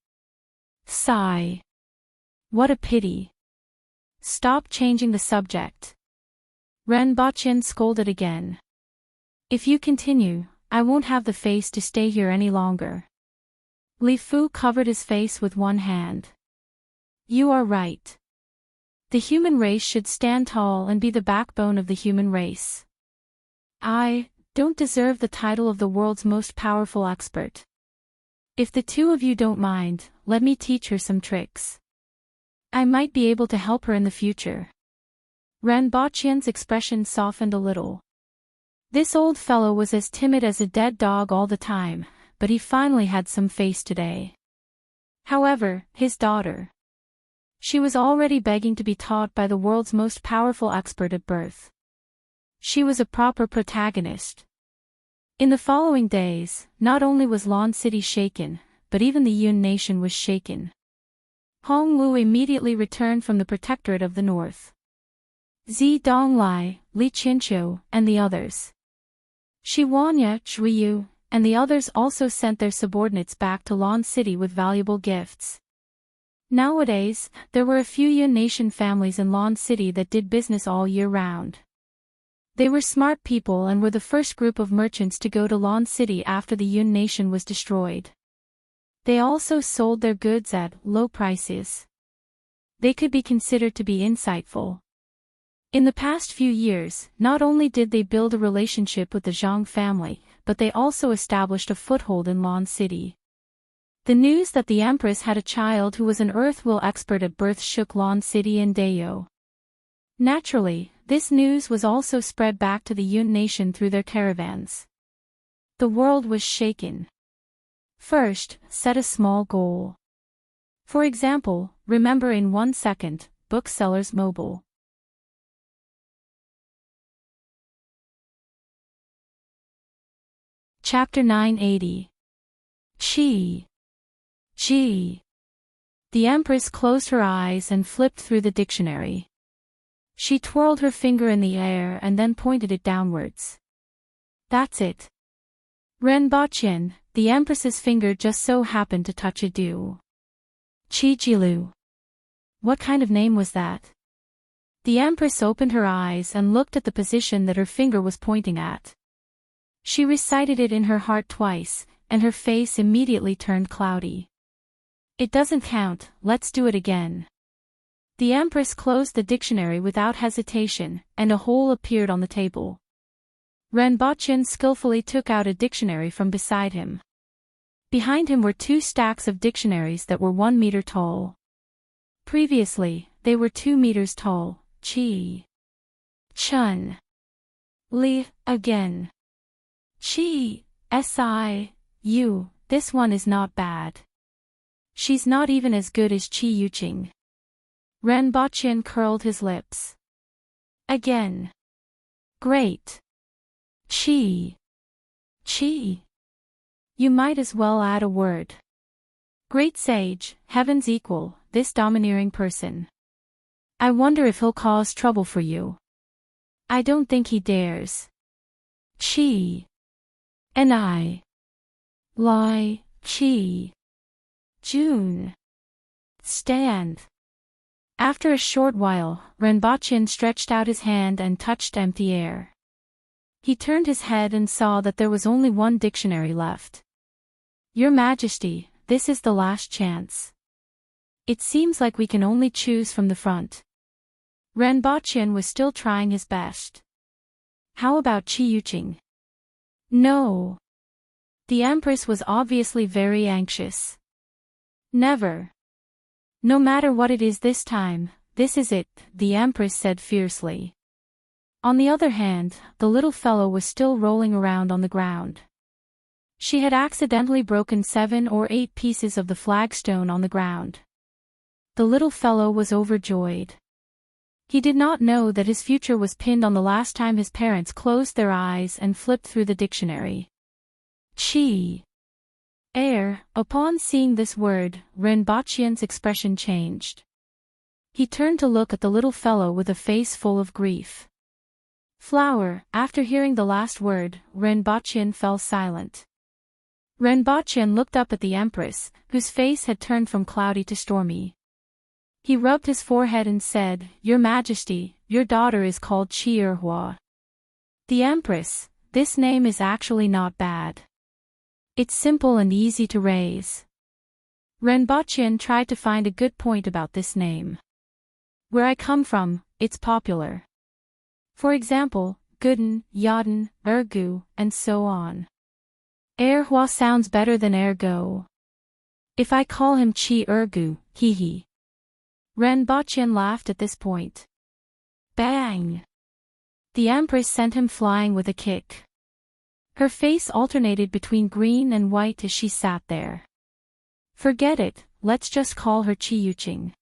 Sigh. What a pity. Stop changing the subject. Ren Boqian scolded again. If you continue, I won't have the face to stay here any longer. Li Fu covered his face with one hand. You are right. The human race should stand tall and be the backbone of the human race. I don't deserve the title of the world's most powerful expert. If the two of you don't mind, let me teach her some tricks. I might be able to help her in the future. Ren Boqian's expression softened a little. This old fellow was as timid as a dead dog all the time, but he finally had some face today. However, his daughter. She was already begging to be taught by the world's most powerful expert at birth. She was a proper protagonist. In the following days, not only was Lon City shaken, but even the Yun nation was shaken. Hong Wu immediately returned from the Protectorate of the North. Zi Donglai, Li Qinqiu, and the others. Shi Wanya, Zhuiyu, and the others also sent their subordinates back to Lon City with valuable gifts. Nowadays, there were a few Yun nation families in Lon City that did business all year round. They were smart people and were the first group of merchants to go to Lon City after the Yun nation was destroyed. They also sold their goods at low prices. They could be considered to be insightful. In the past few years, not only did they build a relationship with the Zhang family, but they also established a foothold in Lon City. The news that the Empress had a child who was an Earth-will expert at birth shook Lon City and Dayo. Naturally, this news was also spread back to the Yun nation through their caravans. The world was shaken. First, set a small goal. For example, remember in 1 second, Booksellers Mobile. Chapter 980. Qi. Qi. The Empress closed her eyes and flipped through the dictionary. She twirled her finger in the air and then pointed it downwards. That's it. Ren Boqian, the Empress's finger just so happened to touch a du. Qi Jilu. What kind of name was that? The Empress opened her eyes and looked at the position that her finger was pointing at. She recited it in her heart twice, and her face immediately turned cloudy. It doesn't count, let's do it again. The Empress closed the dictionary without hesitation, and a hole appeared on the table. Ren Boqian skillfully took out a dictionary from beside him. Behind him were 2 stacks of dictionaries that were 1 meter tall. Previously, they were 2 meters tall. Qi. Chun. Li, again. Qi, Si, this one is not bad. She's not even as good as Qi Yuqing. Ren Boqian curled his lips. Again. Great. Qi. Qi. You might as well add a word. Great sage, heaven's equal, this domineering person. I wonder if he'll cause trouble for you. I don't think he dares. Qi. Ni. Lai, Qi. June. Stand. After a short while, Ren Boqian stretched out his hand and touched empty air. He turned his head and saw that there was only 1 dictionary left. Your Majesty, this is the last chance. It seems like we can only choose from the front. Ren Boqian was still trying his best. How about Qi Yuqing? No. The Empress was obviously very anxious. Never. No matter what it is this time, this is it, the Empress said fiercely. On the other hand, the little fellow was still rolling around on the ground. She had accidentally broken 7 or 8 pieces of the flagstone on the ground. The little fellow was overjoyed. He did not know that his future was pinned on the last time his parents closed their eyes and flipped through the dictionary. Chi. Air. Upon seeing this word, Renbachian's expression changed. He turned to look at the little fellow with a face full of grief. Flower. After hearing the last word, Renbachian fell silent. Renbachian looked up at the Empress, whose face had turned from cloudy to stormy. He rubbed his forehead and said, "Your Majesty, your daughter is called Chi. The Empress. This name is actually not bad. It's simple and easy to raise." Renbachian tried to find a good point about this name. "Where I come from, it's popular. For example, Gooden, Yaden, Ergu, and so on. Erhua sounds better than Ergo. If I call him Chi Ergu, hee." Renbachian laughed at this point. Bang! The Empress sent him flying with a kick. Her face alternated between green and white as she sat there. "Forget it, let's just call her Chi Yuqing.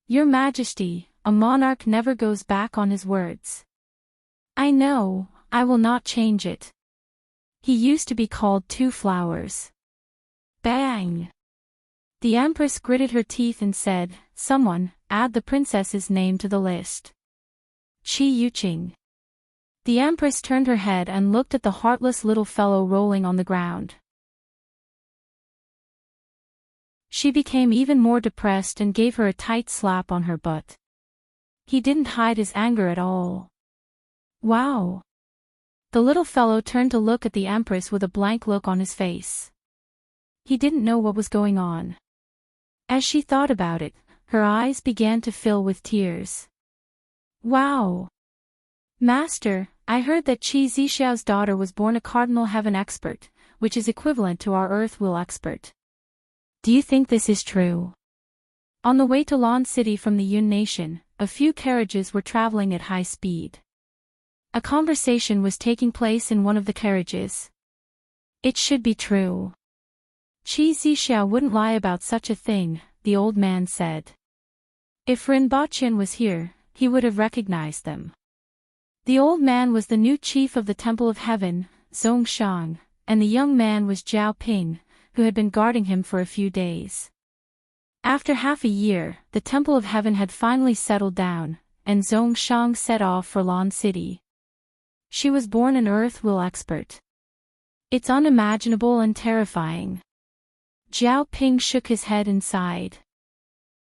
Your Majesty, a monarch never goes back on his words." "I know, I will not change it. He used to be called Two Flowers." Bang! The Empress gritted her teeth and said, "Someone, add the princess's name to the list. Chi Yuqing." The Empress turned her head and looked at the heartless little fellow rolling on the ground. She became even more depressed and gave her a tight slap on her butt. He didn't hide his anger at all. Wow! The little fellow turned to look at the Empress with a blank look on his face. He didn't know what was going on. As she thought about it, her eyes began to fill with tears. "Wow! Master, I heard that Qi Zixiao's daughter was born a cardinal heaven expert, which is equivalent to our earth will expert. Do you think this is true?" On the way to Lan City from the Yun Nation, a few carriages were traveling at high speed. A conversation was taking place in one of the carriages. "It should be true. Qi Zixiao wouldn't lie about such a thing," the old man said. "If Renbachian was here, he would have recognized them." The old man was the new chief of the Temple of Heaven, Zhongshang, and the young man was Zhao Ping, who had been guarding him for a few days. After half a year, the Temple of Heaven had finally settled down, and Zhongshang set off for Lan City. She was born an earth will expert. It's unimaginable and terrifying. Zhao Ping shook his head and sighed.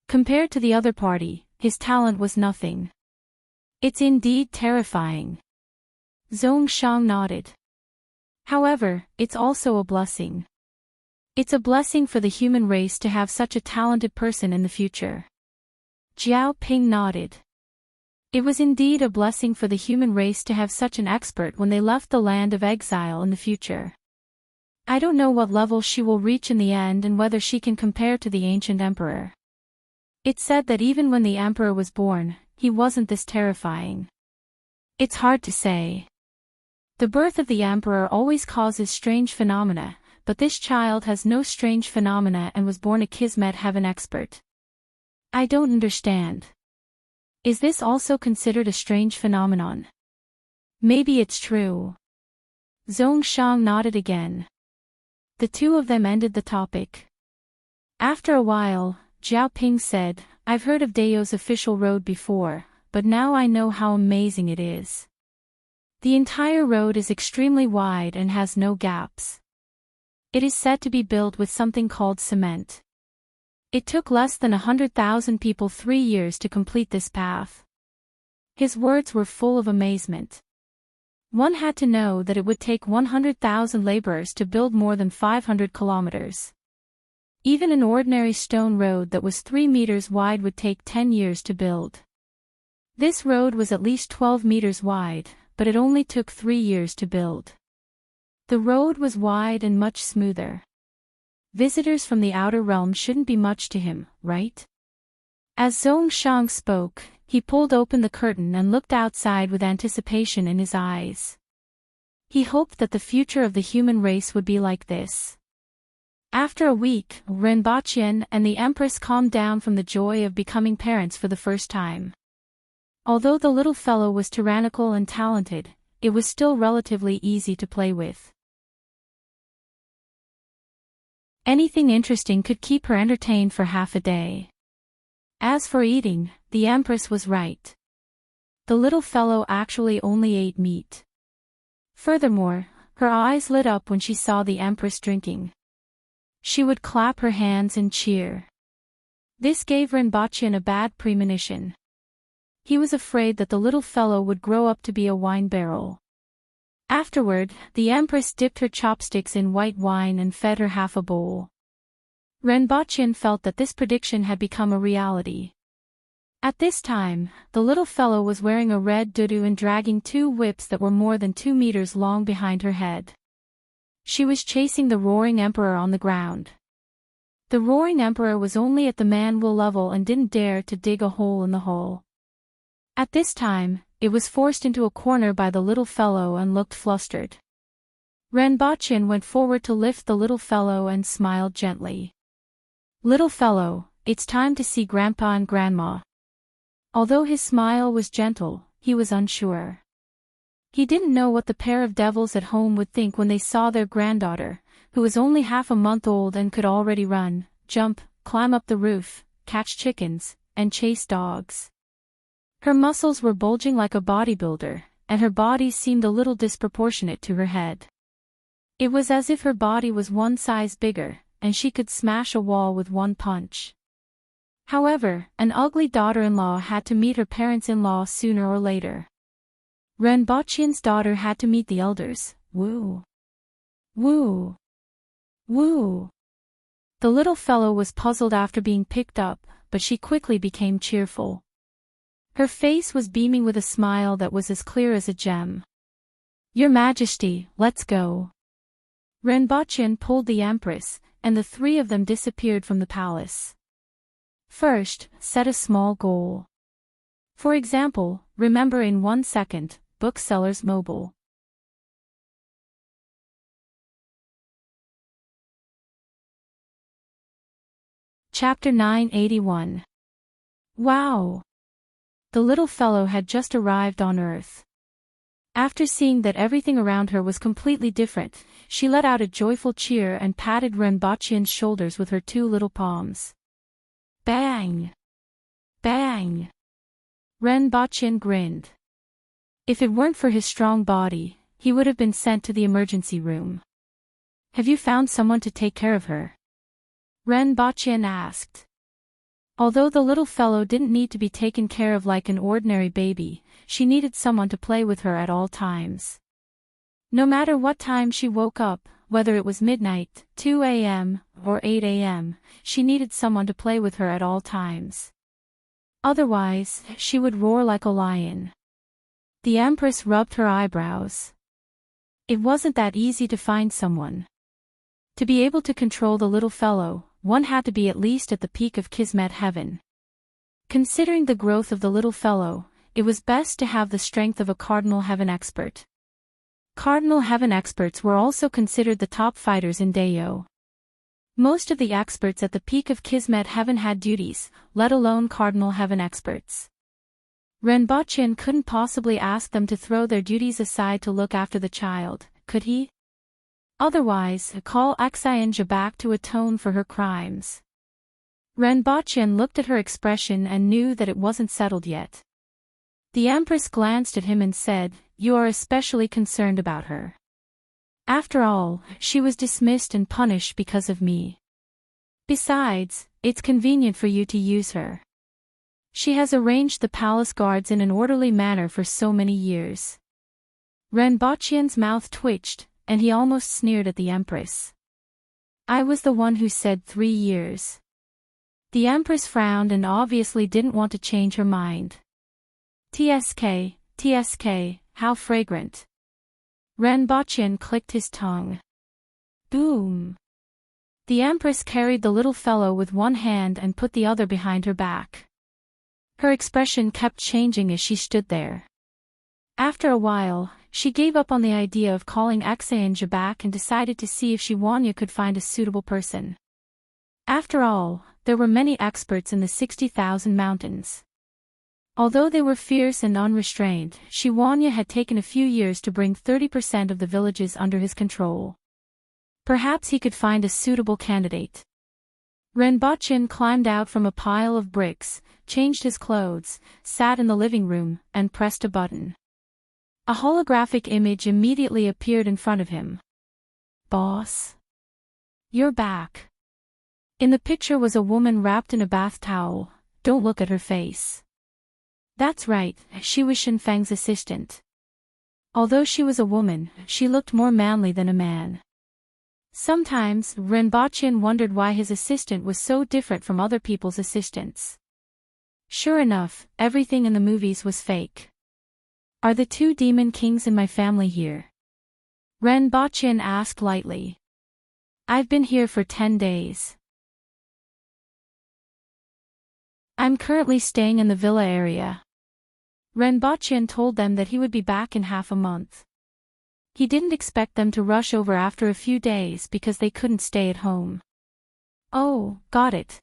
Compared to the other party, his talent was nothing. "It's indeed terrifying." Zhongshang nodded. "However, it's also a blessing. It's a blessing for the human race to have such a talented person in the future." Zhao Ping nodded. It was indeed a blessing for the human race to have such an expert when they left the land of exile in the future. I don't know what level she will reach in the end and whether she can compare to the ancient emperor. It's said that even when the emperor was born, he wasn't this terrifying. It's hard to say. The birth of the emperor always causes strange phenomena, but this child has no strange phenomena and was born a Kismet heaven expert. I don't understand. Is this also considered a strange phenomenon? Maybe it's true. Zhongshang nodded again. The two of them ended the topic. After a while, Zhao Ping said, "I've heard of Dao's official road before, but now I know how amazing it is. The entire road is extremely wide and has no gaps. It is said to be built with something called cement. It took less than 100,000 people 3 years to complete this path." His words were full of amazement. One had to know that it would take 100,000 laborers to build more than 500 kilometers. Even an ordinary stone road that was 3 meters wide would take 10 years to build. This road was at least 12 meters wide, but it only took 3 years to build. The road was wide and much smoother. Visitors from the outer realm shouldn't be much to him, right? As Zhongshang spoke, he pulled open the curtain and looked outside with anticipation in his eyes. He hoped that the future of the human race would be like this. After a week, Renbachian and the Empress calmed down from the joy of becoming parents for the first time. Although the little fellow was tyrannical and talented, it was still relatively easy to play with. Anything interesting could keep her entertained for half a day. As for eating, the Empress was right. The little fellow actually only ate meat. Furthermore, her eyes lit up when she saw the Empress drinking. She would clap her hands and cheer. This gave Renbochin a bad premonition. He was afraid that the little fellow would grow up to be a wine barrel. Afterward, the Empress dipped her chopsticks in white wine and fed her half a bowl. Renbochin felt that this prediction had become a reality. At this time, the little fellow was wearing a red tutu and dragging two whips that were more than 2 meters long behind her head. She was chasing the roaring emperor on the ground. The roaring emperor was only at the man-wool level and didn't dare to dig a hole in the hull. At this time, it was forced into a corner by the little fellow and looked flustered. Renbochin went forward to lift the little fellow and smiled gently. "Little fellow, it's time to see Grandpa and Grandma." Although his smile was gentle, he was unsure. He didn't know what the pair of devils at home would think when they saw their granddaughter, who was only half a month old and could already run, jump, climb up the roof, catch chickens, and chase dogs. Her muscles were bulging like a bodybuilder, and her body seemed a little disproportionate to her head. It was as if her body was one size bigger, and she could smash a wall with one punch. However, an ugly daughter-in-law had to meet her parents-in-law sooner or later. Renbochin's daughter had to meet the elders. Woo! Woo! Woo! The little fellow was puzzled after being picked up, but she quickly became cheerful. Her face was beaming with a smile that was as clear as a gem. "Your Majesty, let's go." Renbochin pulled the Empress, and the three of them disappeared from the palace. First, set a small goal. For example, remember in 1 second, Booksellers Mobile. Chapter 981. Wow! The little fellow had just arrived on Earth. After seeing that everything around her was completely different, she let out a joyful cheer and patted Renbochin's shoulders with her 2 little palms. Bang! Bang! Renbochin grinned. If it weren't for his strong body, he would have been sent to the emergency room. "Have you found someone to take care of her?" Renbochin asked. Although the little fellow didn't need to be taken care of like an ordinary baby, she needed someone to play with her at all times. No matter what time she woke up, whether it was midnight, 2 a.m., or 8 a.m., she needed someone to play with her at all times. Otherwise, she would roar like a lion. The Empress rubbed her eyebrows. It wasn't that easy to find someone. To be able to control the little fellow, one had to be at least at the peak of Kismet heaven. Considering the growth of the little fellow, it was best to have the strength of a Cardinal Heaven expert. Cardinal Heaven experts were also considered the top fighters in Dayo. Most of the experts at the peak of Kismet heaven had duties, let alone Cardinal Heaven experts. Renbochin couldn't possibly ask them to throw their duties aside to look after the child, could he? Otherwise, call Xianjia back to atone for her crimes. Renbochin looked at her expression and knew that it wasn't settled yet. The Empress glanced at him and said, "You are especially concerned about her. After all, she was dismissed and punished because of me. Besides, it's convenient for you to use her. She has arranged the palace guards in an orderly manner for so many years." Renbochin's mouth twitched, and he almost sneered at the Empress. "I was the one who said 3 years." The Empress frowned and obviously didn't want to change her mind. "TSK, TSK, how fragrant." Renbochin clicked his tongue. Boom! The Empress carried the little fellow with one hand and put the other behind her back. Her expression kept changing as she stood there. After a while, she gave up on the idea of calling Xianjia back and decided to see if Xianjia could find a suitable person. After all, there were many experts in the 60,000 mountains. Although they were fierce and unrestrained, Xianjia had taken a few years to bring 30% of the villages under his control. Perhaps he could find a suitable candidate. Renbochin climbed out from a pile of bricks, changed his clothes, sat in the living room, and pressed a button. A holographic image immediately appeared in front of him. "Boss? You're back." In the picture was a woman wrapped in a bath towel. Don't look at her face. That's right, she was Shinfang's assistant. Although she was a woman, she looked more manly than a man. Sometimes, Renbochin wondered why his assistant was so different from other people's assistants. Sure enough, everything in the movies was fake. "Are the two demon kings in my family here?" Renbochin asked lightly. "I've been here for 10 days. I'm currently staying in the villa area." Renbochin told them that he would be back in half a month. He didn't expect them to rush over after a few days because they couldn't stay at home. "Oh, got it.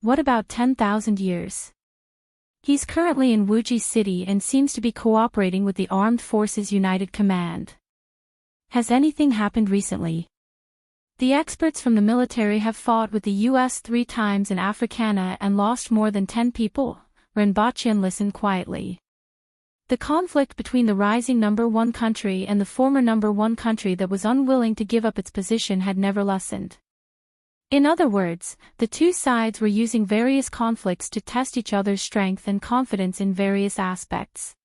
What about 10,000 years? He's currently in Wuji City and seems to be cooperating with the Armed Forces United Command. Has anything happened recently?" "The experts from the military have fought with the US 3 times in Africana and lost more than 10 people." Renbochin listened quietly. The conflict between the rising number 1 country and the former number 1 country that was unwilling to give up its position had never lessened. In other words, the two sides were using various conflicts to test each other's strength and confidence in various aspects.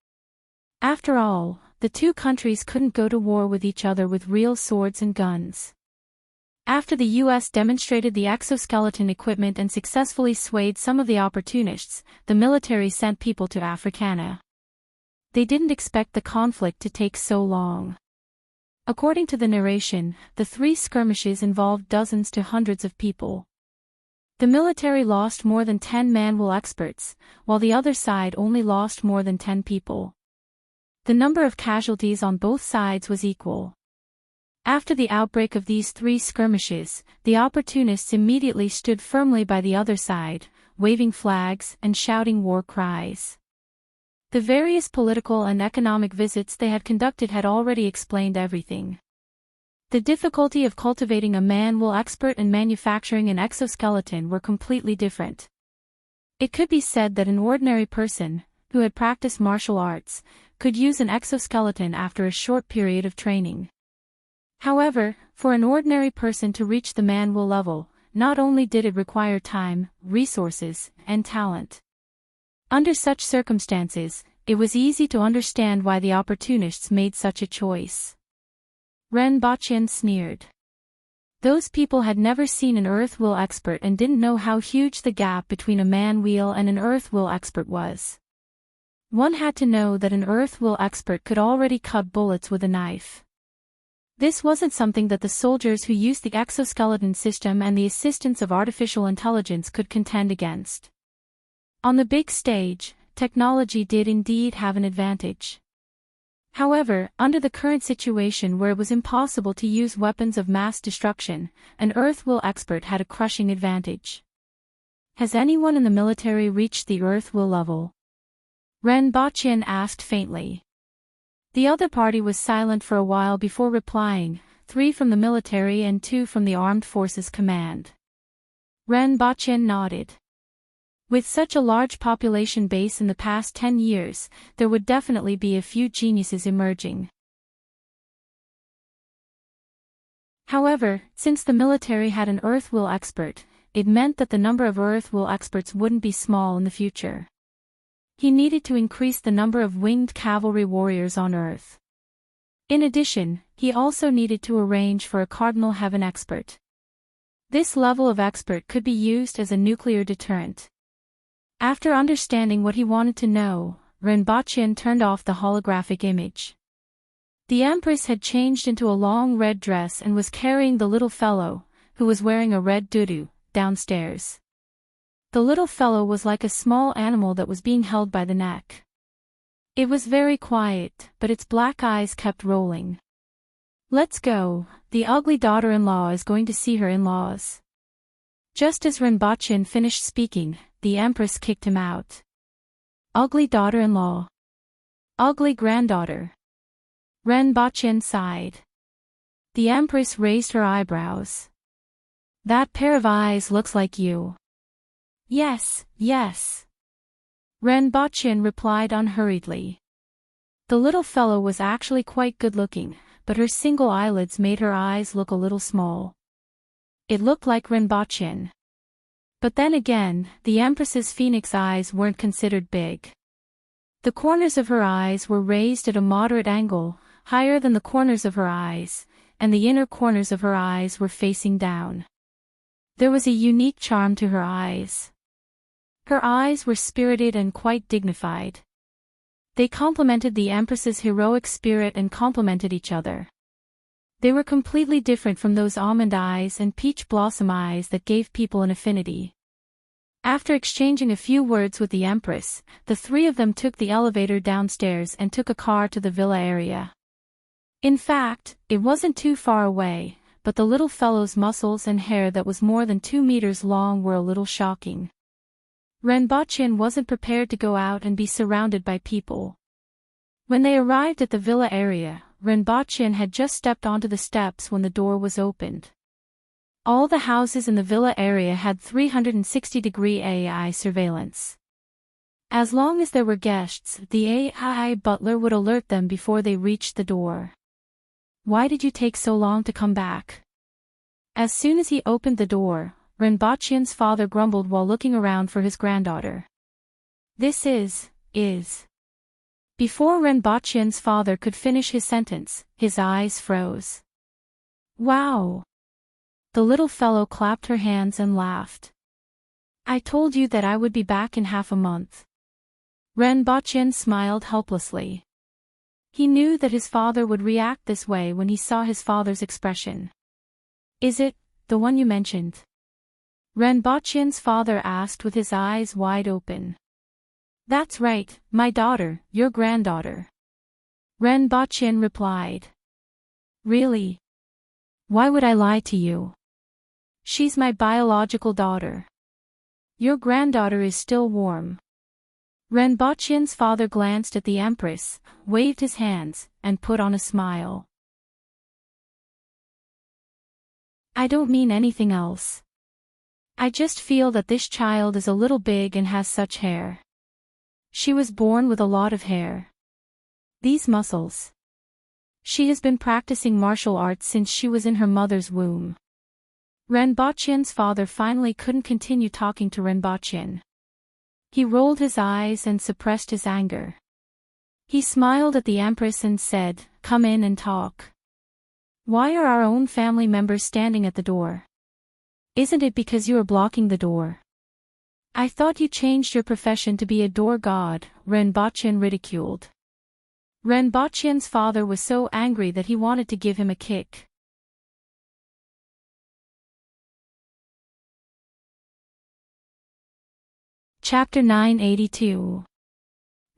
After all, the two countries couldn't go to war with each other with real swords and guns. After the US demonstrated the exoskeleton equipment and successfully swayed some of the opportunists, the military sent people to Africana. They didn't expect the conflict to take so long. According to the narration, the 3 skirmishes involved dozens to hundreds of people. The military lost more than 10 manual experts, while the other side only lost more than 10 people. The number of casualties on both sides was equal. After the outbreak of these 3 skirmishes, the opportunists immediately stood firmly by the other side, waving flags and shouting war cries. The various political and economic visits they had conducted had already explained everything. The difficulty of cultivating a manual expert and manufacturing an exoskeleton were completely different. It could be said that an ordinary person, who had practiced martial arts, could use an exoskeleton after a short period of training. However, for an ordinary person to reach the manual level, not only did it require time, resources, and talent. Under such circumstances, it was easy to understand why the opportunists made such a choice. Renbochin sneered. Those people had never seen an earth will expert and didn't know how huge the gap between a man wheel and an earth will expert was. One had to know that an earth will expert could already cut bullets with a knife. This wasn't something that the soldiers who used the exoskeleton system and the assistance of artificial intelligence could contend against. On the big stage, technology did indeed have an advantage. However, under the current situation where it was impossible to use weapons of mass destruction, an earth will expert had a crushing advantage. "Has anyone in the military reached the earth will level?" Renbochin asked faintly. The other party was silent for a while before replying, 3 from the military and 2 from the Armed Forces Command. Renbochin nodded. With such a large population base in the past 10 years, there would definitely be a few geniuses emerging. However, since the military had an earth will expert, it meant that the number of earth will experts wouldn't be small in the future. He needed to increase the number of winged cavalry warriors on Earth. In addition, he also needed to arrange for a cardinal heaven expert. This level of expert could be used as a nuclear deterrent. After understanding what he wanted to know, Renbochin turned off the holographic image. The Empress had changed into a long red dress and was carrying the little fellow, who was wearing a red dudu, downstairs. The little fellow was like a small animal that was being held by the neck. It was very quiet, but its black eyes kept rolling. "Let's go, the ugly daughter-in-law is going to see her in-laws." Just as Renbochin finished speaking, the Empress kicked him out. Ugly daughter-in-law. Ugly granddaughter. Renbochin sighed. The Empress raised her eyebrows. That pair of eyes looks like you. Yes, yes. Renbochin replied unhurriedly. The little fellow was actually quite good-looking, but her single eyelids made her eyes look a little small. It looked like Renbochin. But then again, the Empress's phoenix eyes weren't considered big. The corners of her eyes were raised at a moderate angle, higher than the corners of her eyes, and the inner corners of her eyes were facing down. There was a unique charm to her eyes. Her eyes were spirited and quite dignified. They complemented the Empress's heroic spirit and complemented each other. They were completely different from those almond eyes and peach blossom eyes that gave people an affinity. After exchanging a few words with the Empress, the three of them took the elevator downstairs and took a car to the villa area. In fact, it wasn't too far away, but the little fellow's muscles and hair that was more than 2 meters long were a little shocking. Renbochin wasn't prepared to go out and be surrounded by people. When they arrived at the villa area, Renbochin had just stepped onto the steps when the door was opened. All the houses in the villa area had 360-degree AI surveillance. As long as there were guests, the AI butler would alert them before they reached the door. Why did you take so long to come back? As soon as he opened the door, Renbochin's father grumbled while looking around for his granddaughter. This is. Before Renbochin's father could finish his sentence, his eyes froze. Wow! The little fellow clapped her hands and laughed. I told you that I would be back in half a month. Renbochin smiled helplessly. He knew that his father would react this way when he saw his father's expression. Is it, the one you mentioned? Renbochin's father asked with his eyes wide open. That's right, my daughter, your granddaughter. Renbochin replied. Really? Why would I lie to you? She's my biological daughter. Your granddaughter is still warm. Renbochin's father glanced at the Empress, waved his hands, and put on a smile. I don't mean anything else. I just feel that this child is a little big and has such hair. She was born with a lot of hair. These muscles. She has been practicing martial arts since she was in her mother's womb. Renbochin's father finally couldn't continue talking to Renbochin. He rolled his eyes and suppressed his anger. He smiled at the Empress and said, Come in and talk. Why are our own family members standing at the door? Isn't it because you are blocking the door? I thought you changed your profession to be a door god, Renbochin ridiculed. Renbochin's father was so angry that he wanted to give him a kick. Chapter 982.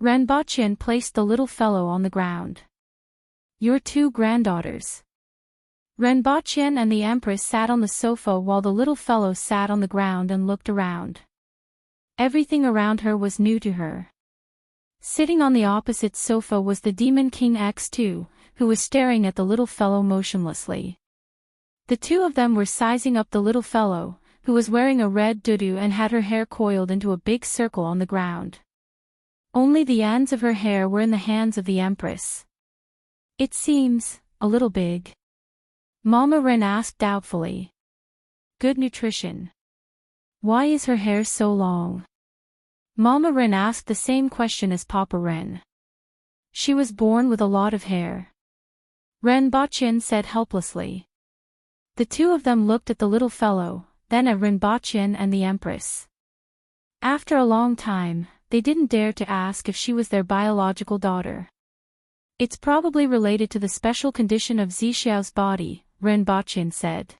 Renbochin placed the little fellow on the ground. Your two granddaughters. Renbochin and the Empress sat on the sofa while the little fellow sat on the ground and looked around. Everything around her was new to her. Sitting on the opposite sofa was the Demon King X2, who was staring at the little fellow motionlessly. The two of them were sizing up the little fellow, who was wearing a red doudou and had her hair coiled into a big circle on the ground. Only the ends of her hair were in the hands of the Empress. It seems a little big. Mama Ren asked doubtfully. Good nutrition. Why is her hair so long? Mama Ren asked the same question as Papa Ren. She was born with a lot of hair. Renbochin said helplessly. The two of them looked at the little fellow, then at Renbochin and the Empress. After a long time, they didn't dare to ask if she was their biological daughter. It's probably related to the special condition of Zixiao's body, Renbochin said.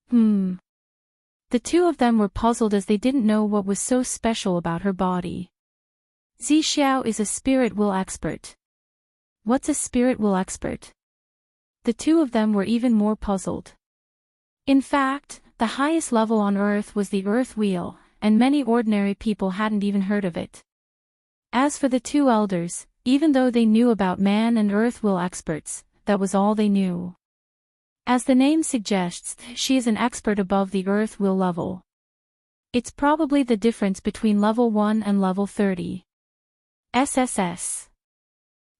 The two of them were puzzled as they didn't know what was so special about her body. Zixiao is a spirit will expert. What's a spirit will expert? The two of them were even more puzzled. In fact, the highest level on Earth was the Earth Wheel, and many ordinary people hadn't even heard of it. As for the two elders, even though they knew about man and Earth Wheel experts, that was all they knew. As the name suggests, she is an expert above the Earth will level. It's probably the difference between level 1 and level 30. SSS.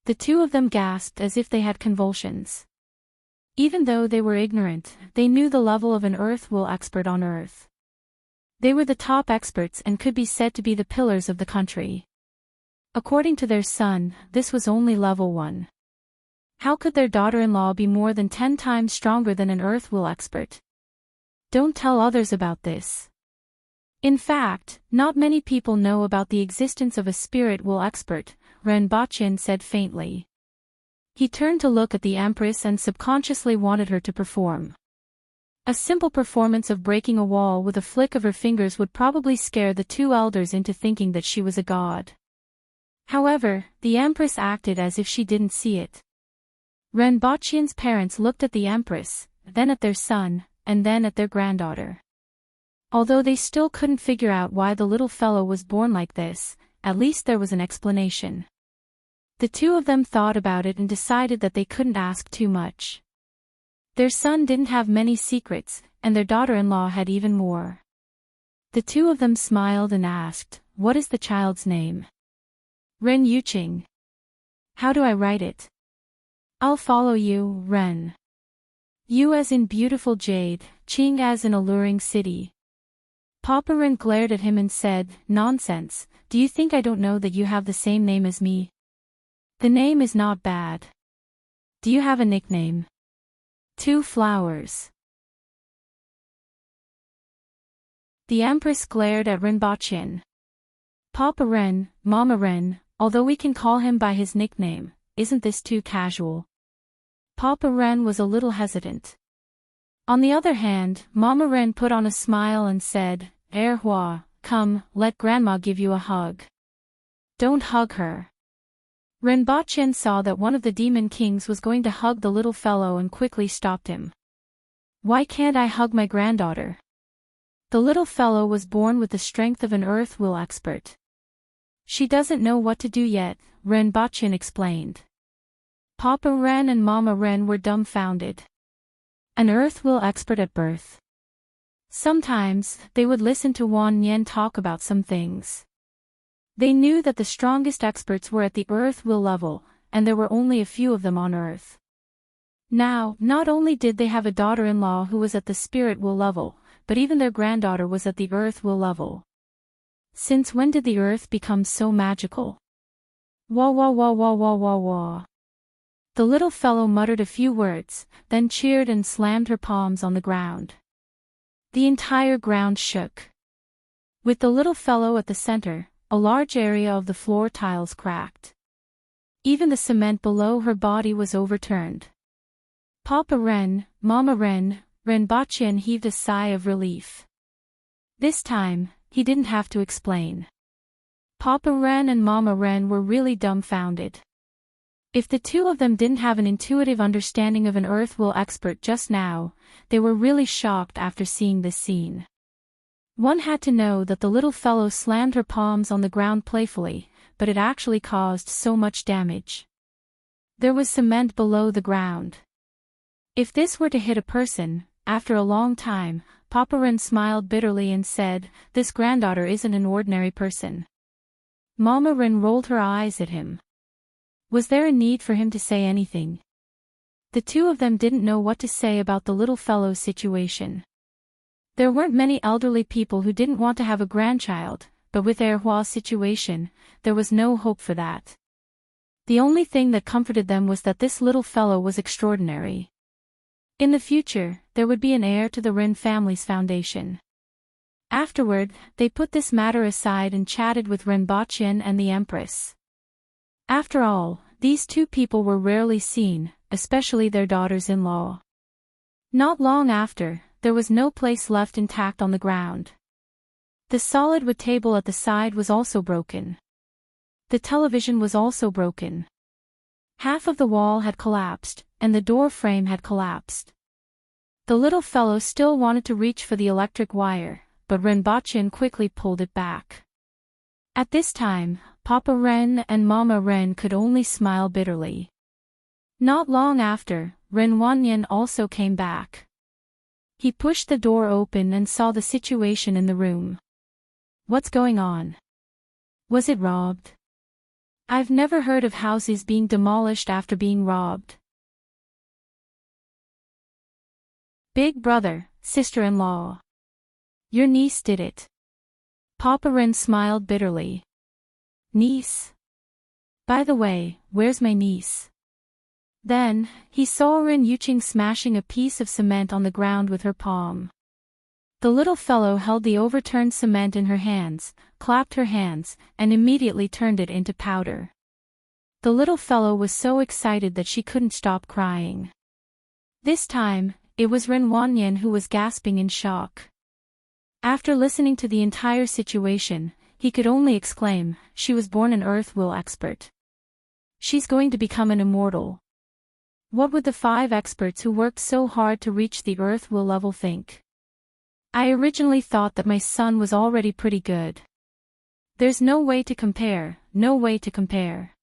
The two of them gasped as if they had convulsions. Even though they were ignorant, they knew the level of an Earth will expert on Earth. They were the top experts and could be said to be the pillars of the country. According to their son, this was only level 1. How could their daughter-in-law be more than 10 times stronger than an Earth will expert? Don't tell others about this. In fact, not many people know about the existence of a spirit will expert, Renbochin said faintly. He turned to look at the Empress and subconsciously wanted her to perform. A simple performance of breaking a wall with a flick of her fingers would probably scare the two elders into thinking that she was a god. However, the Empress acted as if she didn't see it. Renbochin's parents looked at the Empress, then at their son, and then at their granddaughter. Although they still couldn't figure out why the little fellow was born like this, at least there was an explanation. The two of them thought about it and decided that they couldn't ask too much. Their son didn't have many secrets, and their daughter-in-law had even more. The two of them smiled and asked, "What is the child's name?" "Ren Yuqing." "How do I write it?" "I'll follow you, Ren. Yu as in beautiful jade, Qing as in alluring city." Papa Ren glared at him and said, "Nonsense, do you think I don't know that you have the same name as me? The name is not bad. Do you have a nickname?" "Two flowers." The Empress glared at Renbochin. "Papa Ren, Mama Ren, although we can call him by his nickname, isn't this too casual?" Papa Ren was a little hesitant. On the other hand, Mama Ren put on a smile and said, "Hua, come, let Grandma give you a hug." "Don't hug her." Renbochin saw that one of the demon kings was going to hug the little fellow and quickly stopped him. "Why can't I hug my granddaughter?" The little fellow was born with the strength of an Earth will expert. "She doesn't know what to do yet," Renbochin explained. Papa Ren and Mama Ren were dumbfounded. An Earth will expert at birth. Sometimes, they would listen to Wan Nian talk about some things. They knew that the strongest experts were at the Earth will level, and there were only a few of them on Earth. Now, not only did they have a daughter-in-law who was at the spirit will level, but even their granddaughter was at the Earth will level. Since when did the Earth become so magical? Wah wah wah wah wah wah wah. The little fellow muttered a few words, then cheered and slammed her palms on the ground. The entire ground shook. With the little fellow at the center, a large area of the floor tiles cracked. Even the cement below her body was overturned. Papa Ren, Mama Ren, Renbochin heaved a sigh of relief. This time, he didn't have to explain. Papa Ren and Mama Ren were really dumbfounded. If the two of them didn't have an intuitive understanding of an Earth will expert just now, they were really shocked after seeing this scene. One had to know that the little fellow slammed her palms on the ground playfully, but it actually caused so much damage. There was cement below the ground. If this were to hit a person, after a long time, Papa Ren smiled bitterly and said, "This granddaughter isn't an ordinary person." Mama Ren rolled her eyes at him. Was there a need for him to say anything? The two of them didn't know what to say about the little fellow's situation. There weren't many elderly people who didn't want to have a grandchild, but with Hua's situation, there was no hope for that. The only thing that comforted them was that this little fellow was extraordinary. In the future, there would be an heir to the Ren family's foundation. Afterward, they put this matter aside and chatted with Renbochin and the Empress. After all, these two people were rarely seen, especially their daughters-in-law. Not long after, there was no place left intact on the ground. The solid wood table at the side was also broken. The television was also broken. Half of the wall had collapsed, and the door frame had collapsed. The little fellow still wanted to reach for the electric wire, but Renbochin quickly pulled it back. At this time, Papa Ren and Mama Ren could only smile bitterly. Not long after, Ren Wanyan also came back. He pushed the door open and saw the situation in the room. What's going on? Was it robbed? I've never heard of houses being demolished after being robbed. Big brother, sister-in-law. Your niece did it. Papa Ren smiled bitterly. Niece? By the way, where's my niece? Then, he saw Ren Yuqing smashing a piece of cement on the ground with her palm. The little fellow held the overturned cement in her hands, clapped her hands, and immediately turned it into powder. The little fellow was so excited that she couldn't stop crying. This time, it was Ren Wanyan who was gasping in shock. After listening to the entire situation, he could only exclaim, she was born an earth will expert. She's going to become an immortal. What would the 5 experts who worked so hard to reach the earth will level think? I originally thought that my son was already pretty good. There's no way to compare, no way to compare.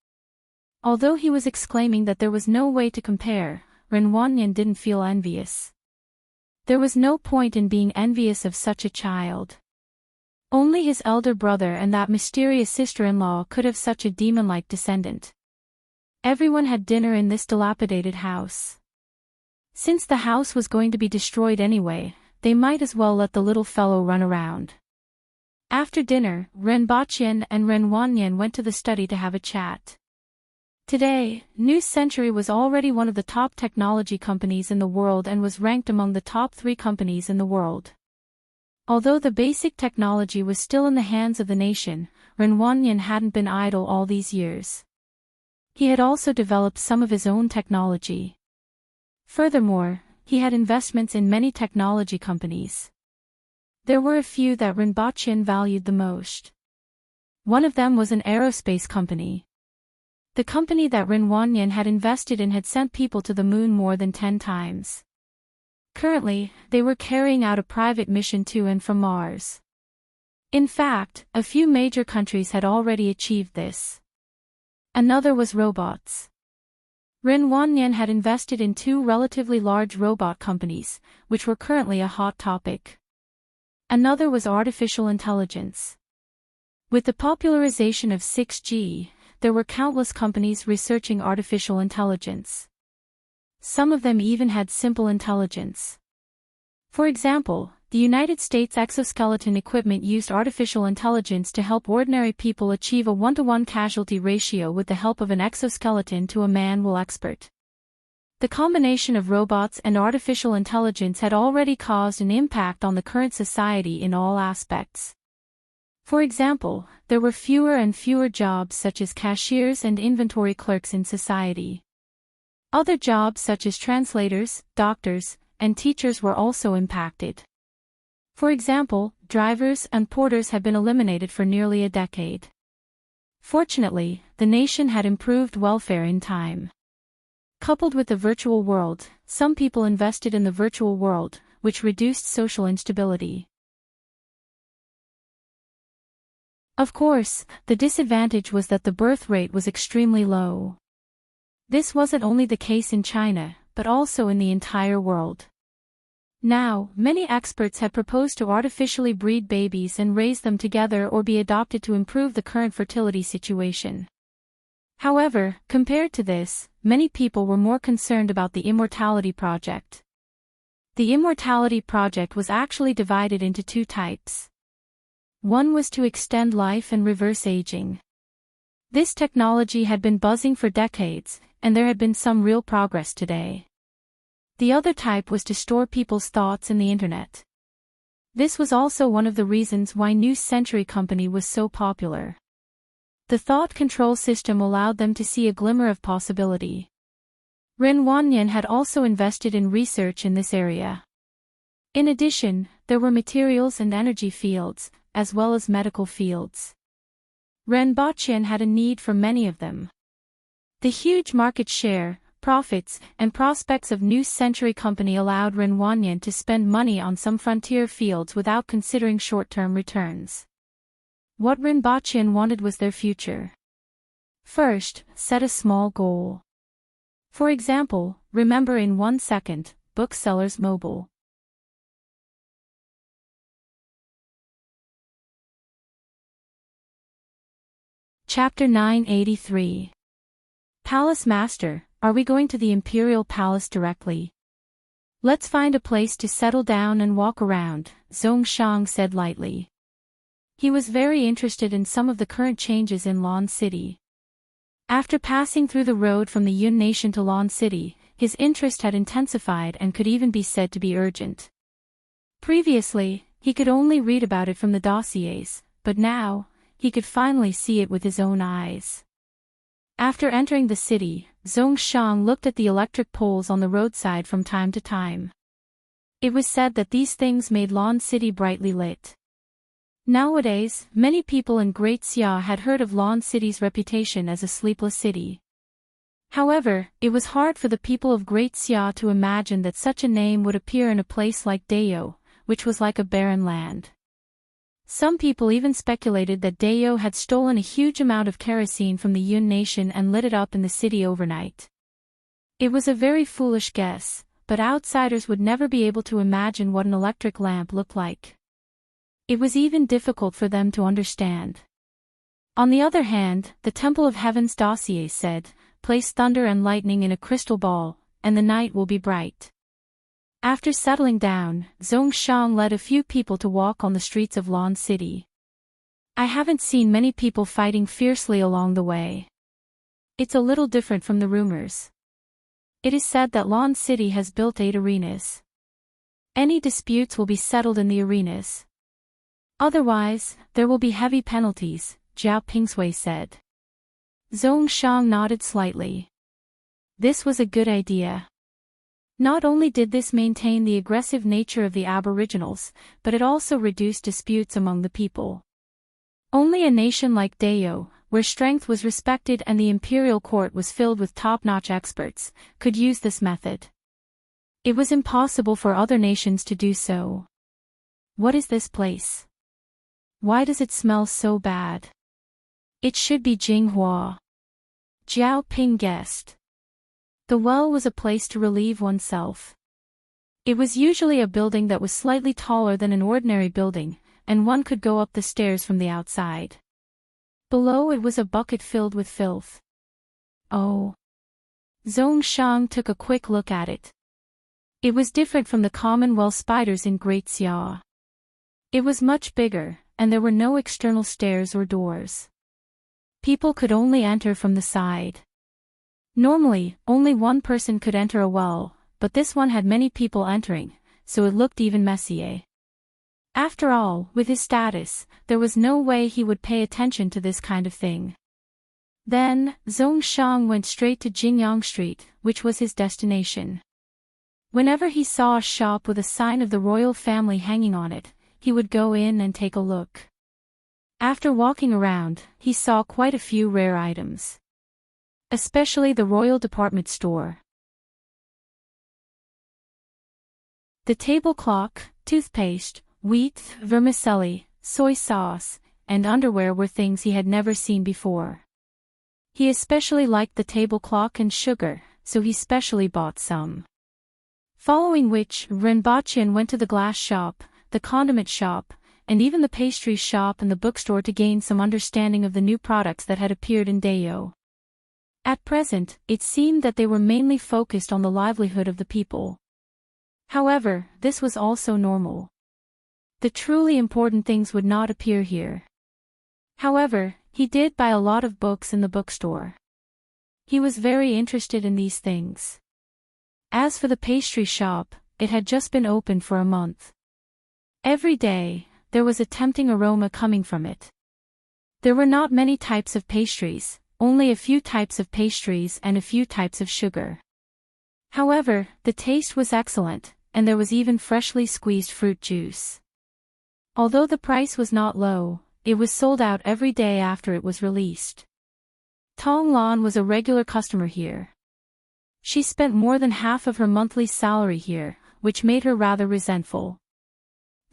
Although he was exclaiming that there was no way to compare, Ren Wanyan didn't feel envious. There was no point in being envious of such a child. Only his elder brother and that mysterious sister-in-law could have such a demon-like descendant. Everyone had dinner in this dilapidated house. Since the house was going to be destroyed anyway, they might as well let the little fellow run around. After dinner, Ren Baqian and Ren Wanyan went to the study to have a chat. Today, New Century was already one of the top technology companies in the world and was ranked among the top 3 companies in the world. Although the basic technology was still in the hands of the nation, Ren Wanyan hadn't been idle all these years. He had also developed some of his own technology. Furthermore, he had investments in many technology companies. There were a few that Ren Baqian valued the most. One of them was an aerospace company. The company that Ren Wanyan had invested in had sent people to the moon more than 10 times. Currently, they were carrying out a private mission to and from Mars. In fact, a few major countries had already achieved this. Another was robots. Ren Wanyan had invested in 2 relatively large robot companies, which were currently a hot topic. Another was artificial intelligence. With the popularization of 6G, there were countless companies researching artificial intelligence. Some of them even had simple intelligence. For example, the United States exoskeleton equipment used artificial intelligence to help ordinary people achieve a 1-to-1 casualty ratio with the help of an exoskeleton to a man-will expert. The combination of robots and artificial intelligence had already caused an impact on the current society in all aspects. For example, there were fewer and fewer jobs such as cashiers and inventory clerks in society. Other jobs such as translators, doctors, and teachers were also impacted. For example, drivers and porters had been eliminated for nearly a decade. Fortunately, the nation had improved welfare in time. Coupled with the virtual world, some people invested in the virtual world, which reduced social instability. Of course, the disadvantage was that the birth rate was extremely low. This wasn't only the case in China, but also in the entire world. Now, many experts had proposed to artificially breed babies and raise them together or be adopted to improve the current fertility situation. However, compared to this, many people were more concerned about the Immortality Project. The Immortality Project was actually divided into 2 types. One was to extend life and reverse aging. This technology had been buzzing for decades, and there had been some real progress today. The other type was to store people's thoughts in the internet. This was also one of the reasons why New Century Company was so popular. The thought control system allowed them to see a glimmer of possibility. Ren Wanyan had also invested in research in this area. In addition, there were materials and energy fields, as well as medical fields. Ren Baqian had a need for many of them. The huge market share, profits, and prospects of New Century Company allowed Ren Wanyan to spend money on some frontier fields without considering short-term returns. What Ren Baqian wanted was their future. First, set a small goal. For example, remember in 1 second, Booksellers Mobile. Chapter 983. Palace Master, are we going to the Imperial Palace directly? Let's find a place to settle down and walk around, Zhongshang said lightly. He was very interested in some of the current changes in Lan City. After passing through the road from the Yun Nation to Lan City, his interest had intensified and could even be said to be urgent. Previously, he could only read about it from the dossiers, but now, he could finally see it with his own eyes. After entering the city, Zhongshang looked at the electric poles on the roadside from time to time. It was said that these things made Lan City brightly lit. Nowadays, many people in Great Xia had heard of Lan City's reputation as a sleepless city. However, it was hard for the people of Great Xia to imagine that such a name would appear in a place like Dayo, which was like a barren land. Some people even speculated that Dayo had stolen a huge amount of kerosene from the Yun Nation and lit it up in the city overnight. It was a very foolish guess, but outsiders would never be able to imagine what an electric lamp looked like. It was even difficult for them to understand. On the other hand, the Temple of Heaven's dossier said, "Place thunder and lightning in a crystal ball, and the night will be bright." After settling down, Zhongshang led a few people to walk on the streets of Lan City. I haven't seen many people fighting fiercely along the way. It's a little different from the rumors. It is said that Lan City has built 8 arenas. Any disputes will be settled in the arenas. Otherwise, there will be heavy penalties, Zhao Pingsui said. Zhongshang nodded slightly. This was a good idea. Not only did this maintain the aggressive nature of the aboriginals, but it also reduced disputes among the people. Only a nation like Dayo, where strength was respected and the imperial court was filled with top-notch experts, could use this method. It was impossible for other nations to do so. What is this place? Why does it smell so bad? It should be Jinghua. Jiao Ping guessed. The well was a place to relieve oneself. It was usually a building that was slightly taller than an ordinary building, and one could go up the stairs from the outside. Below it was a bucket filled with filth. Oh. Zhongshang took a quick look at it. It was different from the common well spiders in Great Xia. It was much bigger, and there were no external stairs or doors. People could only enter from the side. Normally, only one person could enter a well, but this one had many people entering, so it looked even messier. After all, with his status, there was no way he would pay attention to this kind of thing. Then, Zhongshang went straight to Jingyang Street, which was his destination. Whenever he saw a shop with a sign of the royal family hanging on it, he would go in and take a look. After walking around, he saw quite a few rare items. Especially the royal department store. The table clock, toothpaste, wheat, vermicelli, soy sauce, and underwear were things he had never seen before. He especially liked the table clock and sugar, so he specially bought some. Following which, Renbaqian went to the glass shop, the condiment shop, and even the pastry shop and the bookstore to gain some understanding of the new products that had appeared in Dayo. At present, it seemed that they were mainly focused on the livelihood of the people. However, this was also normal. The truly important things would not appear here. However, he did buy a lot of books in the bookstore. He was very interested in these things. As for the pastry shop, it had just been opened for a month. Every day, there was a tempting aroma coming from it. There were not many types of pastries, only a few types of pastries and a few types of sugar. However, the taste was excellent, and there was even freshly squeezed fruit juice. Although the price was not low, it was sold out every day after it was released. Tong Lan was a regular customer here. She spent more than half of her monthly salary here, which made her rather resentful.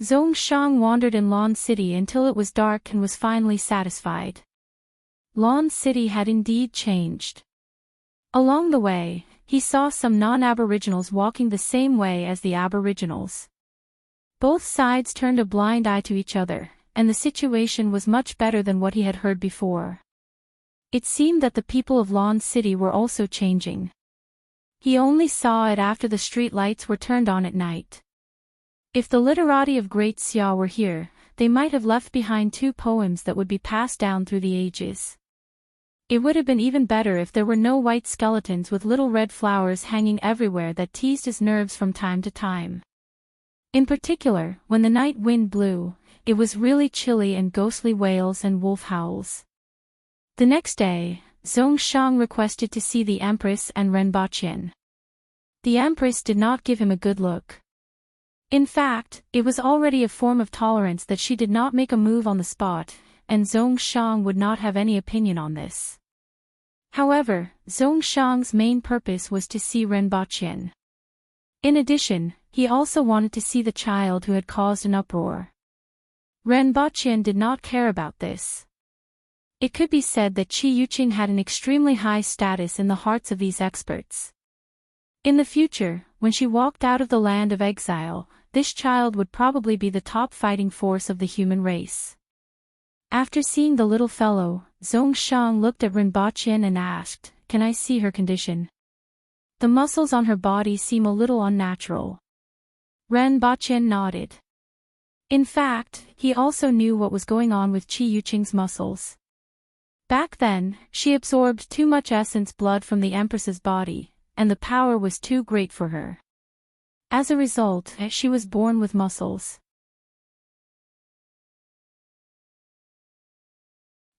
Zhongshang wandered in Lan City until it was dark and was finally satisfied. Lan City had indeed changed. Along the way, he saw some non-Aboriginals walking the same way as the Aboriginals. Both sides turned a blind eye to each other, and the situation was much better than what he had heard before. It seemed that the people of Lawn City were also changing. He only saw it after the street lights were turned on at night. If the literati of Great Xia were here, they might have left behind 2 poems that would be passed down through the ages. It would have been even better if there were no white skeletons with little red flowers hanging everywhere that teased his nerves from time to time. In particular, when the night wind blew, it was really chilly and ghostly wails and wolf howls. The next day, Zhongshan requested to see the Empress and Renbaqian. The Empress did not give him a good look. In fact, it was already a form of tolerance that she did not make a move on the spot, and Zhongshan would not have any opinion on this. However, Zhongshan's main purpose was to see Renbaqian. In addition, he also wanted to see the child who had caused an uproar. Renbaqian did not care about this. It could be said that Qi Yuqing had an extremely high status in the hearts of these experts. In the future, when she walked out of the land of exile, this child would probably be the top fighting force of the human race. After seeing the little fellow, Zhongshan looked at Renbaqian and asked, "Can I see her condition? The muscles on her body seem a little unnatural." Renbaqian nodded. In fact, he also knew what was going on with Qi Yuqing's muscles. Back then, she absorbed too much essence blood from the Empress's body, and the power was too great for her. As a result, she was born with muscles.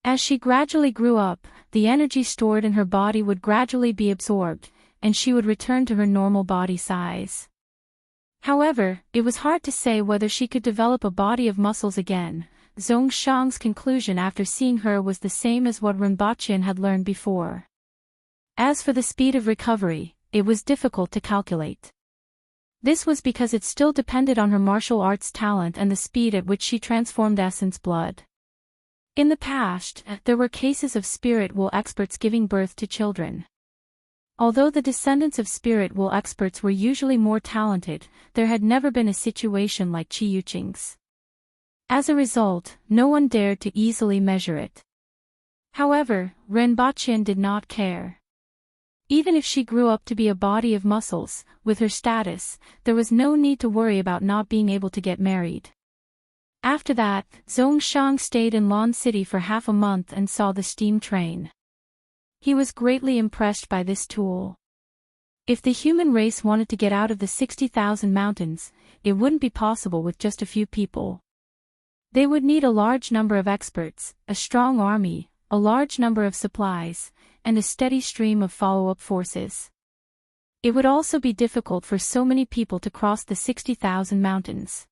As she gradually grew up, the energy stored in her body would gradually be absorbed, and she would return to her normal body size. However, it was hard to say whether she could develop a body of muscles again. Zhongshan's conclusion after seeing her was the same as what Renbaqian had learned before. As for the speed of recovery, it was difficult to calculate. This was because it still depended on her martial arts talent and the speed at which she transformed essence blood. In the past, there were cases of spirit will experts giving birth to children. Although the descendants of spirit will experts were usually more talented, there had never been a situation like Qi Yuqing's. As a result, no one dared to easily measure it. However, Renbaqian did not care. Even if she grew up to be a body of muscles, with her status, there was no need to worry about not being able to get married. After that, Zhongshan stayed in Lawn City for half a month and saw the steam train. He was greatly impressed by this tool. If the human race wanted to get out of the 60,000 mountains, it wouldn't be possible with just a few people. They would need a large number of experts, a strong army, a large number of supplies, and a steady stream of follow-up forces. It would also be difficult for so many people to cross the 60,000 mountains.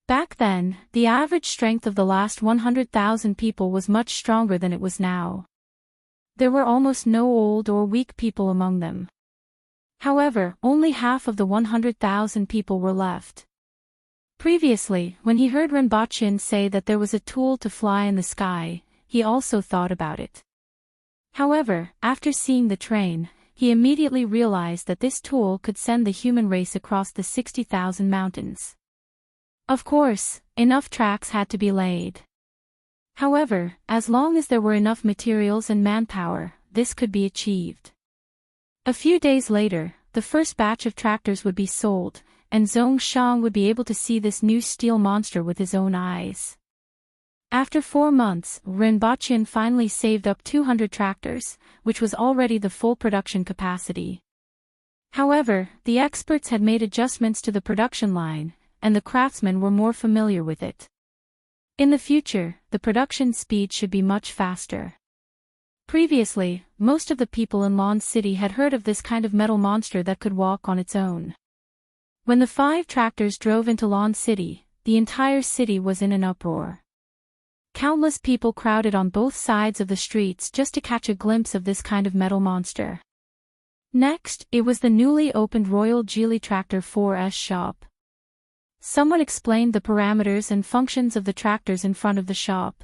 Back then, the average strength of the last 100,000 people was much stronger than it was now. There were almost no old or weak people among them. However, only half of the 100,000 people were left. Previously, when he heard Renbaqian say that there was a tool to fly in the sky, he also thought about it. However, after seeing the train, he immediately realized that this tool could send the human race across the 60,000 mountains. Of course, enough tracks had to be laid. However, as long as there were enough materials and manpower, this could be achieved. A few days later, the first batch of tractors would be sold, and Zhongshan would be able to see this new steel monster with his own eyes. After 4 months, Renbaqian finally saved up 200 tractors, which was already the full production capacity. However, the experts had made adjustments to the production line, and the craftsmen were more familiar with it. In the future, the production speed should be much faster. Previously, most of the people in Lawn City had heard of this kind of metal monster that could walk on its own. When the 5 tractors drove into Lawn City, the entire city was in an uproar. Countless people crowded on both sides of the streets just to catch a glimpse of this kind of metal monster. Next, it was the newly opened Royal Geely Tractor 4S shop. Someone explained the parameters and functions of the tractors in front of the shop.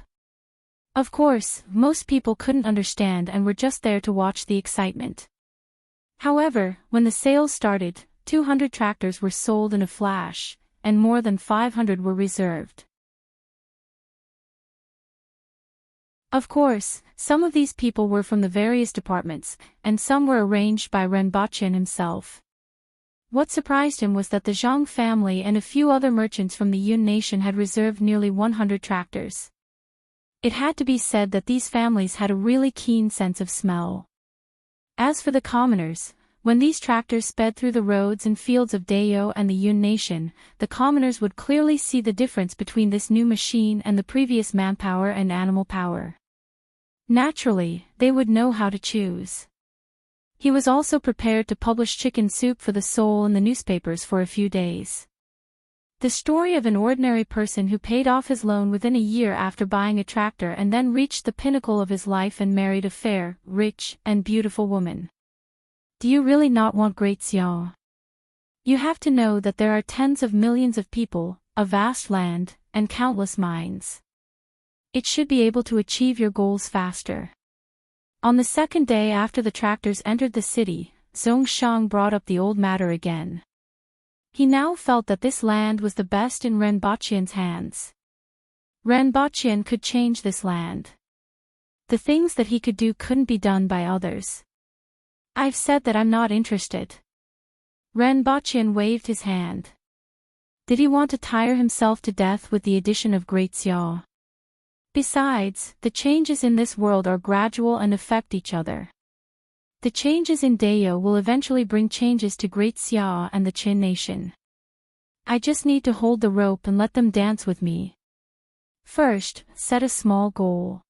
Of course, most people couldn't understand and were just there to watch the excitement. However, when the sales started, 200 tractors were sold in a flash, and more than 500 were reserved. Of course, some of these people were from the various departments, and some were arranged by Renbochin himself. What surprised him was that the Zhang family and a few other merchants from the Yun nation had reserved nearly 100 tractors. It had to be said that these families had a really keen sense of smell. As for the commoners, when these tractors sped through the roads and fields of Dao and the Yun nation, the commoners would clearly see the difference between this new machine and the previous manpower and animal power. Naturally, they would know how to choose. He was also prepared to publish chicken soup for the soul in the newspapers for a few days. The story of an ordinary person who paid off his loan within a year after buying a tractor and then reached the pinnacle of his life and married a fair, rich, and beautiful woman. Do you really not want great Xiao? You have to know that there are tens of millions of people, a vast land, and countless mines. It should be able to achieve your goals faster. On the second day after the tractors entered the city, Zhongshang brought up the old matter again. He now felt that this land was the best in Renbochin's hands. Renbochin could change this land. The things that he could do couldn't be done by others. I've said that I'm not interested. Renbochin waved his hand. Did he want to tire himself to death with the addition of Great Xiao? Besides, the changes in this world are gradual and affect each other. The changes in Dao will eventually bring changes to Great Xiao and the Qin nation. I just need to hold the rope and let them dance with me. First, set a small goal.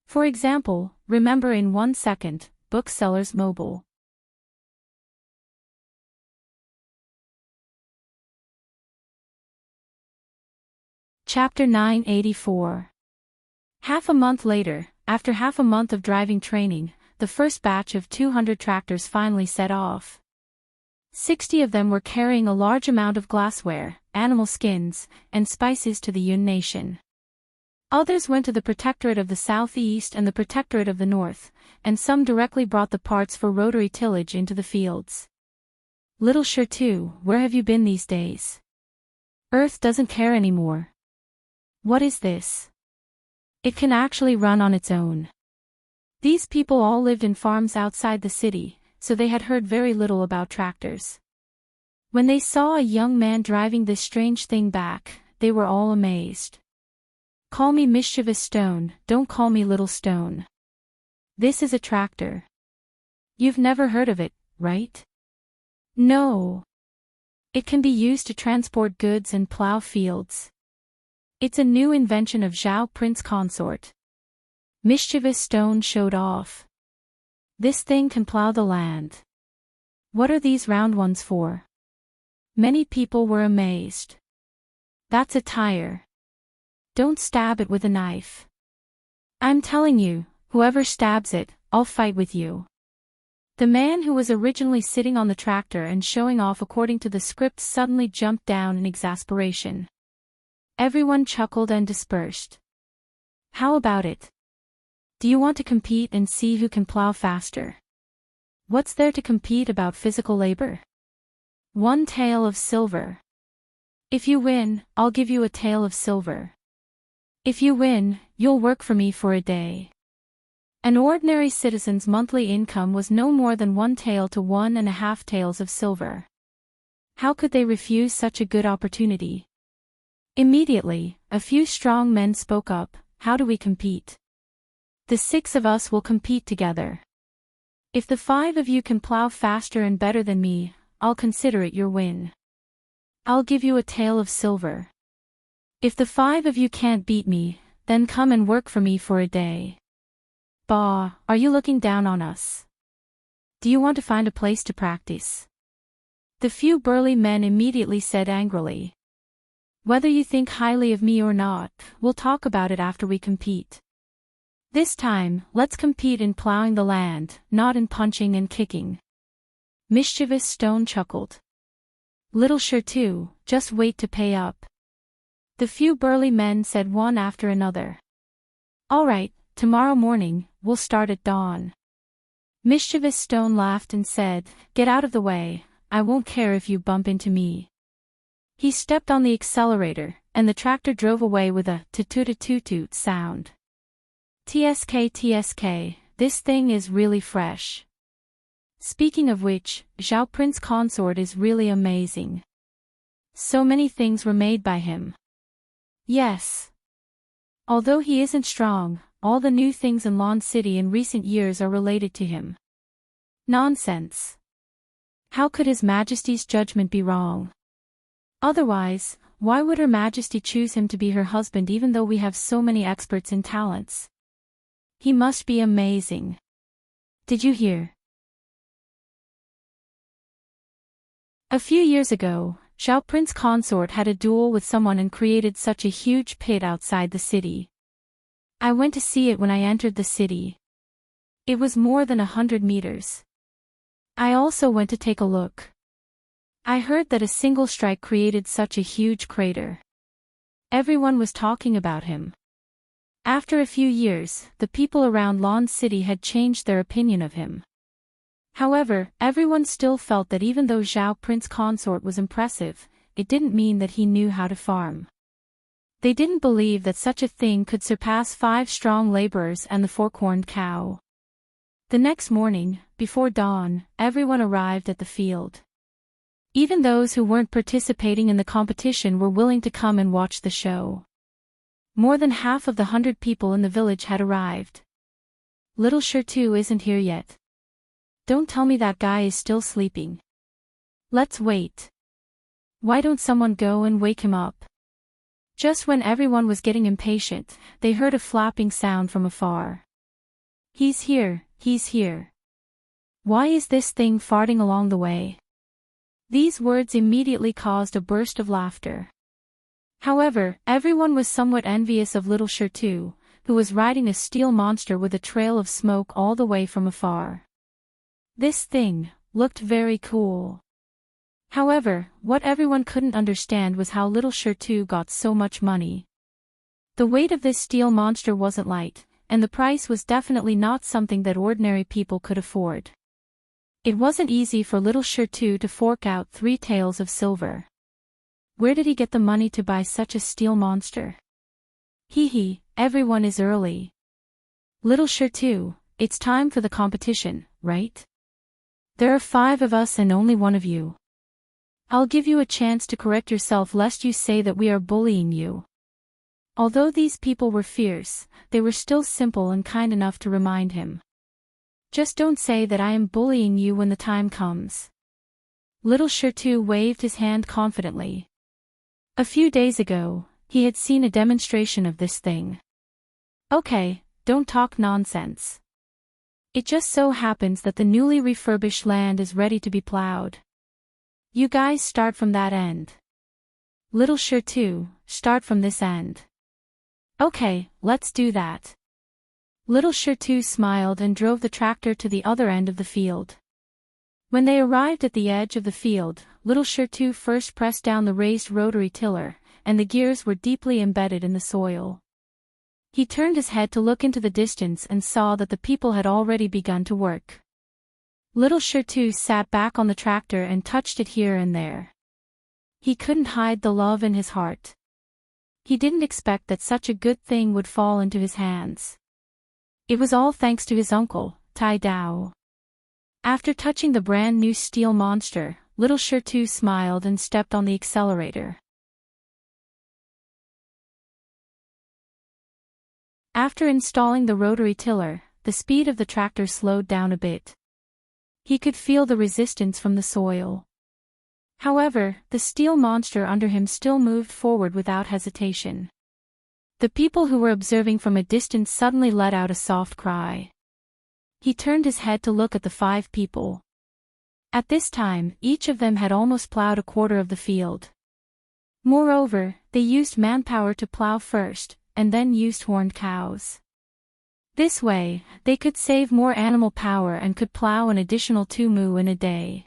For example, remember in 1 second, Booksellers Mobile. Chapter 984. Half a month later, after half a month of driving training, the first batch of 200 tractors finally set off. 60 of them were carrying a large amount of glassware, animal skins, and spices to the Yun nation. Others went to the Protectorate of the Southeast and the Protectorate of the North, and some directly brought the parts for rotary tillage into the fields. Little Shirtu, where have you been these days? Earth doesn't care anymore. What is this? It can actually run on its own. These people all lived in farms outside the city, so they had heard very little about tractors. When they saw a young man driving this strange thing back, they were all amazed. Call me Mischievous Stone, don't call me Little Stone. This is a tractor. You've never heard of it, right? No. It can be used to transport goods and plow fields. It's a new invention of Zhao Prince Consort. Mischievous Stone showed off. This thing can plow the land. What are these round ones for? Many people were amazed. That's a tire. Don't stab it with a knife. I'm telling you, whoever stabs it, I'll fight with you. The man who was originally sitting on the tractor and showing off according to the script suddenly jumped down in exasperation. Everyone chuckled and dispersed. How about it? Do you want to compete and see who can plow faster? What's there to compete about physical labor? 1 tael of silver. If you win, I'll give you a tael of silver. If you win, you'll work for me for a day. An ordinary citizen's monthly income was no more than 1 tael to 1.5 taels of silver. How could they refuse such a good opportunity? Immediately, a few strong men spoke up. How do we compete? The 6 of us will compete together. If the 5 of you can plow faster and better than me, I'll consider it your win. I'll give you a tael of silver. If the 5 of you can't beat me, then come and work for me for a day. Bah, are you looking down on us? Do you want to find a place to practice? The few burly men immediately said angrily. Whether you think highly of me or not, we'll talk about it after we compete. This time, let's compete in plowing the land, not in punching and kicking. Mischievous Stone chuckled. Little Shirtu, just wait to pay up. The few burly men said one after another. All right, tomorrow morning, we'll start at dawn. Mischievous Stone laughed and said, "Get out of the way, I won't care if you bump into me." He stepped on the accelerator, and the tractor drove away with a toot-toot-toot sound. TSK TSK, this thing is really fresh. Speaking of which, Zhao Prince Consort is really amazing. So many things were made by him. Yes. Although he isn't strong, all the new things in Lawn City in recent years are related to him. Nonsense. How could His Majesty's judgment be wrong? Otherwise, why would Her Majesty choose him to be her husband even though we have so many experts in talents? He must be amazing. Did you hear? A few years ago, Zhao Prince Consort had a duel with someone and created such a huge pit outside the city. I went to see it when I entered the city. It was more than 100 meters. I also went to take a look. I heard that a single strike created such a huge crater. Everyone was talking about him. After a few years, the people around Lawn City had changed their opinion of him. However, everyone still felt that even though Zhao Prince Consort was impressive, it didn't mean that he knew how to farm. They didn't believe that such a thing could surpass 5 strong laborers and the 4-corned cow. The next morning, before dawn, everyone arrived at the field. Even those who weren't participating in the competition were willing to come and watch the show. More than half of the 100 people in the village had arrived. Little Shirtu isn't here yet. Don't tell me that guy is still sleeping. Let's wait. Why don't someone go and wake him up? Just when everyone was getting impatient, they heard a flapping sound from afar. He's here, he's here. Why is this thing farting along the way? These words immediately caused a burst of laughter. However, everyone was somewhat envious of little Shirtu, who was riding a steel monster with a trail of smoke all the way from afar. This thing looked very cool. However, what everyone couldn't understand was how little Shirtu got so much money. The weight of this steel monster wasn't light, and the price was definitely not something that ordinary people could afford. It wasn't easy for little Shirtu to fork out 3 taels of silver. Where did he get the money to buy such a steel monster? Hee, everyone is early. Little Shirtu, it's time for the competition, right? There are 5 of us and only 1 of you. I'll give you a chance to correct yourself lest you say that we are bullying you. Although these people were fierce, they were still simple and kind enough to remind him. Just don't say that I am bullying you when the time comes. Little Shirtu waved his hand confidently. A few days ago, he had seen a demonstration of this thing. Okay, don't talk nonsense. It just so happens that the newly refurbished land is ready to be plowed. You guys start from that end. Little Shirtu, start from this end. Okay, let's do that. Little Shirtu smiled and drove the tractor to the other end of the field. When they arrived at the edge of the field, little Shirtu first pressed down the raised rotary tiller, and the gears were deeply embedded in the soil. He turned his head to look into the distance and saw that the people had already begun to work. Little Shirtu sat back on the tractor and touched it here and there. He couldn't hide the love in his heart. He didn't expect that such a good thing would fall into his hands. It was all thanks to his uncle, Tai Dao. After touching the brand new steel monster, little Shirtu smiled and stepped on the accelerator. After installing the rotary tiller, the speed of the tractor slowed down a bit. He could feel the resistance from the soil. However, the steel monster under him still moved forward without hesitation. The people who were observing from a distance suddenly let out a soft cry. He turned his head to look at the 5 people. At this time, each of them had almost plowed a quarter of the field. Moreover, they used manpower to plow first, and then used horned cows. This way, they could save more animal power and could plow an additional 2 mu in a day.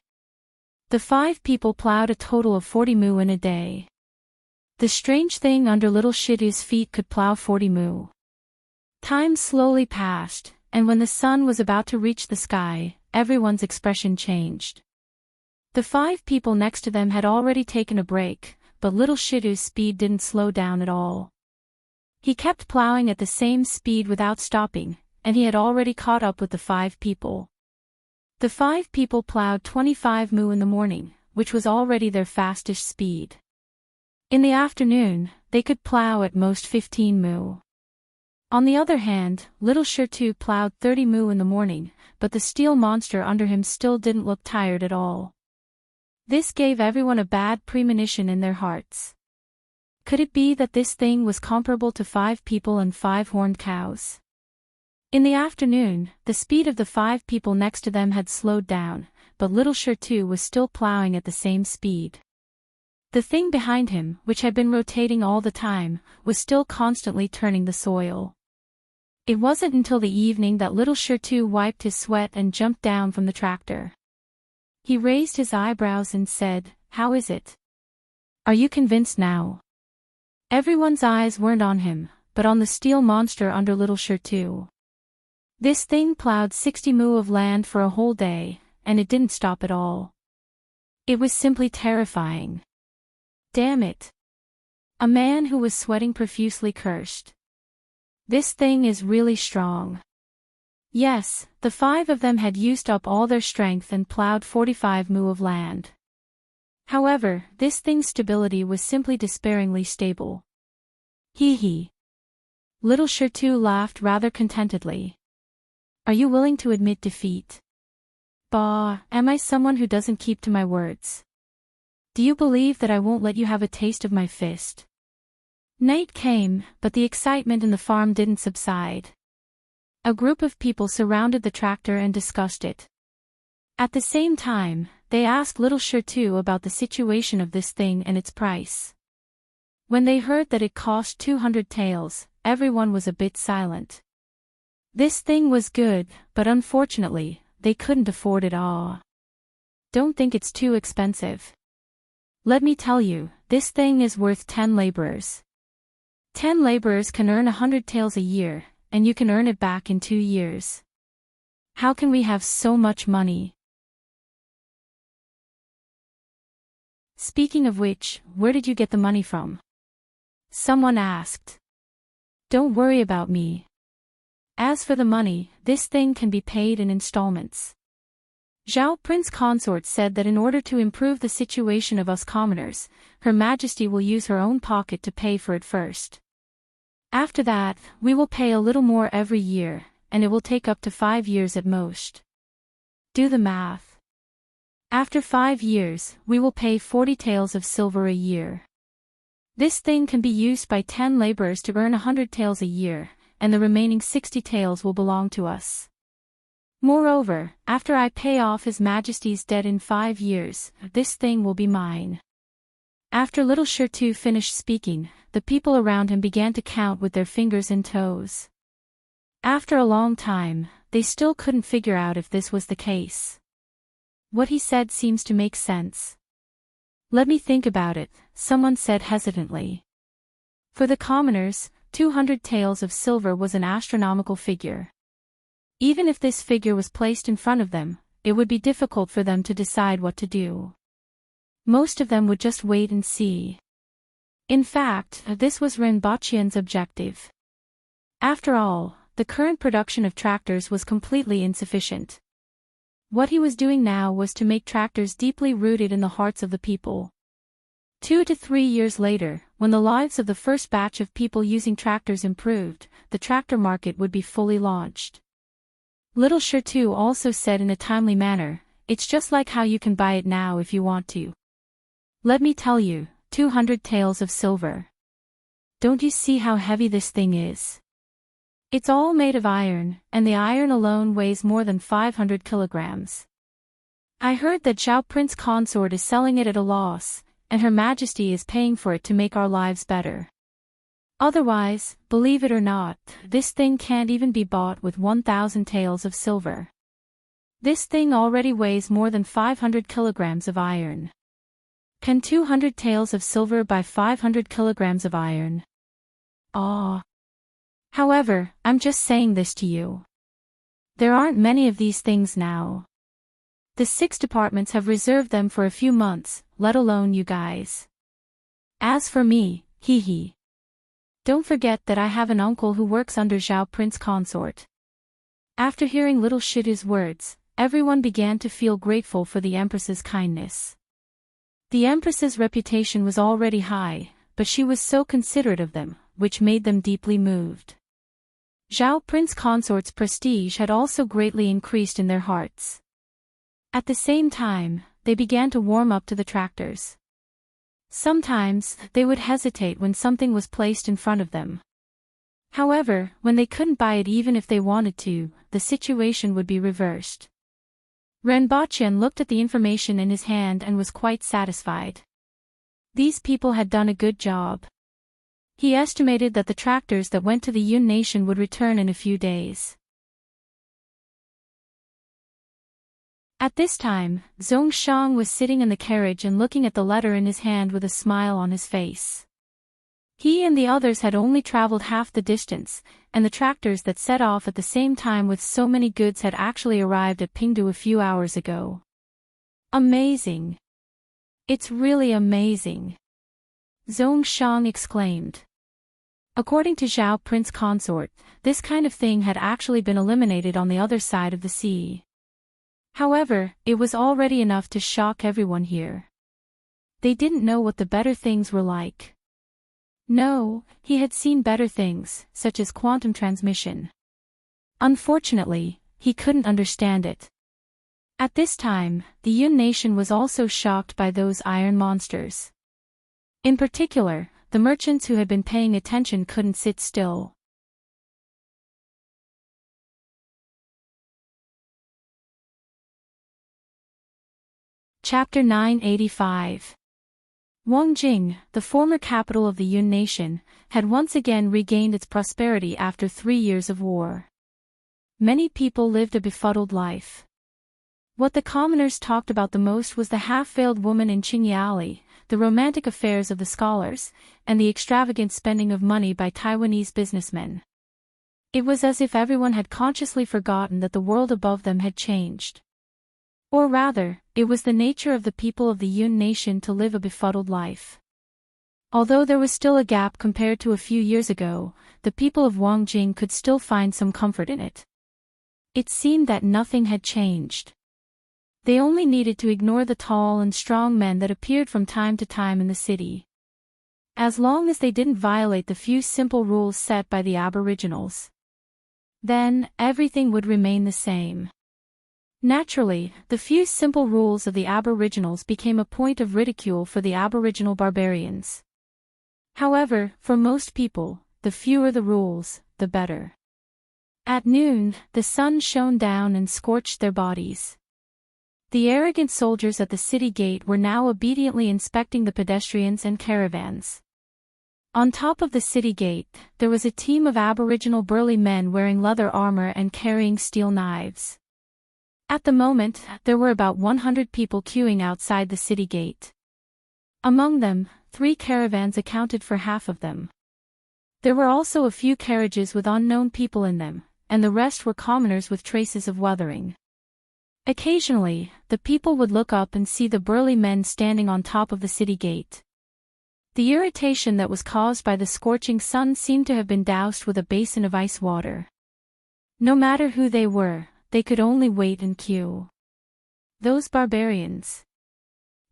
The 5 people plowed a total of 40 mu in a day. The strange thing under little Shirtu's feet could plow 40 mu. Time slowly passed, and when the sun was about to reach the sky, everyone's expression changed. The 5 people next to them had already taken a break, but little Shitu's speed didn't slow down at all. He kept plowing at the same speed without stopping, and he had already caught up with the 5 people. The 5 people plowed 25 mu in the morning, which was already their fastest speed. In the afternoon, they could plow at most 15 mu. On the other hand, little Shitu plowed 30 mu in the morning, but the steel monster under him still didn't look tired at all. This gave everyone a bad premonition in their hearts. Could it be that this thing was comparable to 5 people and 5 horned cows? In the afternoon, the speed of the 5 people next to them had slowed down, but little Shitu was still plowing at the same speed. The thing behind him, which had been rotating all the time, was still constantly turning the soil. It wasn't until the evening that little Shitu wiped his sweat and jumped down from the tractor. He raised his eyebrows and said, "How is it? Are you convinced now?" Everyone's eyes weren't on him, but on the steel monster under little Shitu. This thing plowed 60 mu of land for a whole day, and it didn't stop at all. It was simply terrifying. Damn it! A man who was sweating profusely cursed. This thing is really strong. Yes, the 5 of them had used up all their strength and plowed 45 mu of land. However, this thing's stability was simply despairingly stable. Hee hee. Little Shitu laughed rather contentedly. Are you willing to admit defeat? Bah, am I someone who doesn't keep to my words? Do you believe that I won't let you have a taste of my fist? Night came, but the excitement in the farm didn't subside. A group of people surrounded the tractor and discussed it. At the same time, they asked little Shitu about the situation of this thing and its price. When they heard that it cost 200 taels, everyone was a bit silent. This thing was good, but unfortunately, they couldn't afford it all. Don't think it's too expensive. Let me tell you, this thing is worth 10 laborers. 10 laborers can earn 100 taels a year, and you can earn it back in 2 years. How can we have so much money? Speaking of which, where did you get the money from? Someone asked. Don't worry about me. As for the money, this thing can be paid in installments. Zhao Prince Consort said that in order to improve the situation of us commoners, Her Majesty will use her own pocket to pay for it first. After that, we will pay a little more every year, and it will take up to 5 years at most. Do the math. After 5 years, we will pay 40 taels of silver a year. This thing can be used by 10 laborers to earn 100 taels a year, and the remaining 60 taels will belong to us. Moreover, after I pay off His Majesty's debt in 5 years, this thing will be mine. After little Shitu finished speaking, the people around him began to count with their fingers and toes. After a long time, they still couldn't figure out if this was the case. What he said seems to make sense. Let me think about it, someone said hesitantly. For the commoners, 200 taels of silver was an astronomical figure. Even if this figure was placed in front of them, it would be difficult for them to decide what to do. Most of them would just wait and see. In fact, this was Rinpoche's objective. After all, the current production of tractors was completely insufficient. What he was doing now was to make tractors deeply rooted in the hearts of the people. 2 to 3 years later, when the lives of the first batch of people using tractors improved, the tractor market would be fully launched. Little Shitu also said in a timely manner, it's just like how you can buy it now if you want to. Let me tell you, 200 taels of silver. Don't you see how heavy this thing is? It's all made of iron, and the iron alone weighs more than 500 kilograms. I heard that Zhao Prince Consort is selling it at a loss, and Her Majesty is paying for it to make our lives better. Otherwise, believe it or not, this thing can't even be bought with 1,000 taels of silver. This thing already weighs more than 500 kilograms of iron. Can 200 taels of silver buy 500 kilograms of iron? Ah. However, I'm just saying this to you. There aren't many of these things now. The 6 departments have reserved them for a few months, let alone you guys. As for me, hee hee. Don't forget that I have an uncle who works under Zhao Prince Consort. After hearing little Shidu's words, everyone began to feel grateful for the Empress's kindness. The Empress's reputation was already high, but she was so considerate of them, which made them deeply moved. Zhao Prince Consort's prestige had also greatly increased in their hearts. At the same time, they began to warm up to the tractors. Sometimes, they would hesitate when something was placed in front of them. However, when they couldn't buy it even if they wanted to, the situation would be reversed. Renbaqian looked at the information in his hand and was quite satisfied. These people had done a good job. He estimated that the tractors that went to the Yun Nation would return in a few days. At this time, Zhongshang was sitting in the carriage and looking at the letter in his hand with a smile on his face. He and the others had only traveled half the distance, and the tractors that set off at the same time with so many goods had actually arrived at Pingdu a few hours ago. Amazing! It's really amazing! Zhongshang exclaimed. According to Zhao Prince Consort, this kind of thing had actually been eliminated on the other side of the sea. However, it was already enough to shock everyone here. They didn't know what the better things were like. No, he had seen better things, such as quantum transmission. Unfortunately, he couldn't understand it. At this time, the Yun Nation was also shocked by those iron monsters. In particular, the merchants who had been paying attention couldn't sit still. Chapter 985. Wangjing, the former capital of the Yun Nation, had once again regained its prosperity after 3 years of war. Many people lived a befuddled life. What the commoners talked about the most was the half-veiled woman in Qingyali, the romantic affairs of the scholars, and the extravagant spending of money by Taiwanese businessmen. It was as if everyone had consciously forgotten that the world above them had changed. Or rather, it was the nature of the people of the Yun Nation to live a befuddled life. Although there was still a gap compared to a few years ago, the people of Wangjing could still find some comfort in it. It seemed that nothing had changed. They only needed to ignore the tall and strong men that appeared from time to time in the city. As long as they didn't violate the few simple rules set by the Aboriginals, then everything would remain the same. Naturally, the few simple rules of the Aboriginals became a point of ridicule for the Aboriginal barbarians. However, for most people, the fewer the rules, the better. At noon, the sun shone down and scorched their bodies. The arrogant soldiers at the city gate were now obediently inspecting the pedestrians and caravans. On top of the city gate, there was a team of Aboriginal burly men wearing leather armor and carrying steel knives. At the moment, there were about 100 people queuing outside the city gate. Among them, 3 caravans accounted for half of them. There were also a few carriages with unknown people in them, and the rest were commoners with traces of weathering. Occasionally, the people would look up and see the burly men standing on top of the city gate. The irritation that was caused by the scorching sun seemed to have been doused with a basin of ice water. No matter who they were, they could only wait and queue. Those barbarians.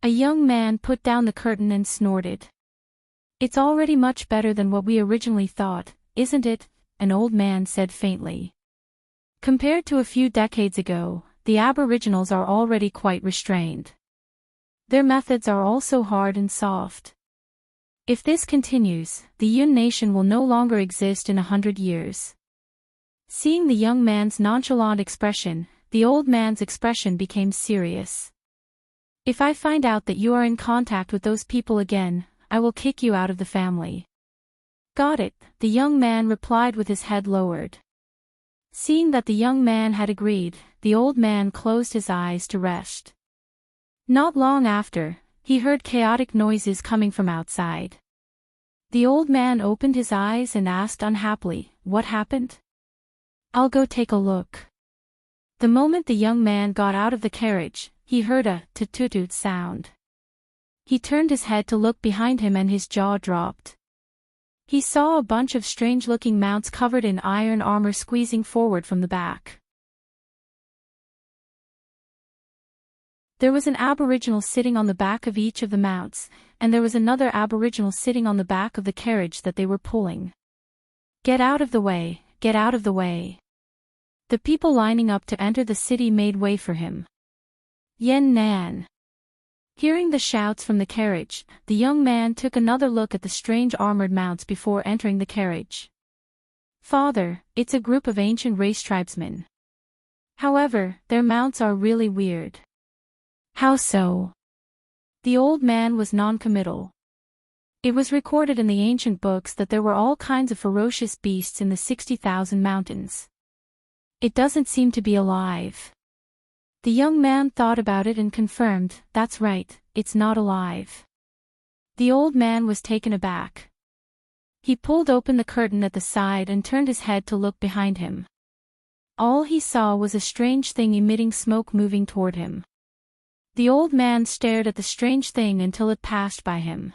A young man put down the curtain and snorted. "It's already much better than what we originally thought, isn't it?" an old man said faintly. Compared to a few decades ago, the Aboriginals are already quite restrained. Their methods are also hard and soft. If this continues, the Yun Nation will no longer exist in 100 years. Seeing the young man's nonchalant expression, the old man's expression became serious. "If I find out that you are in contact with those people again, I will kick you out of the family." "Got it," the young man replied with his head lowered. Seeing that the young man had agreed, the old man closed his eyes to rest. Not long after, he heard chaotic noises coming from outside. The old man opened his eyes and asked unhappily, "What happened?" "I'll go take a look." The moment the young man got out of the carriage, he heard a toot-toot sound. He turned his head to look behind him and his jaw dropped. He saw a bunch of strange-looking mounts covered in iron armor squeezing forward from the back. There was an aboriginal sitting on the back of each of the mounts, and there was another aboriginal sitting on the back of the carriage that they were pulling. "Get out of the way, get out of the way." The people lining up to enter the city made way for him. "Yen Nan." Hearing the shouts from the carriage, the young man took another look at the strange armored mounts before entering the carriage. "Father, it's a group of ancient race tribesmen. However, their mounts are really weird." "How so?" The old man was non-committal. It was recorded in the ancient books that there were all kinds of ferocious beasts in the 60,000 mountains. "It doesn't seem to be alive." The young man thought about it and confirmed, "That's right, it's not alive." The old man was taken aback. He pulled open the curtain at the side and turned his head to look behind him. All he saw was a strange thing emitting smoke moving toward him. The old man stared at the strange thing until it passed by him.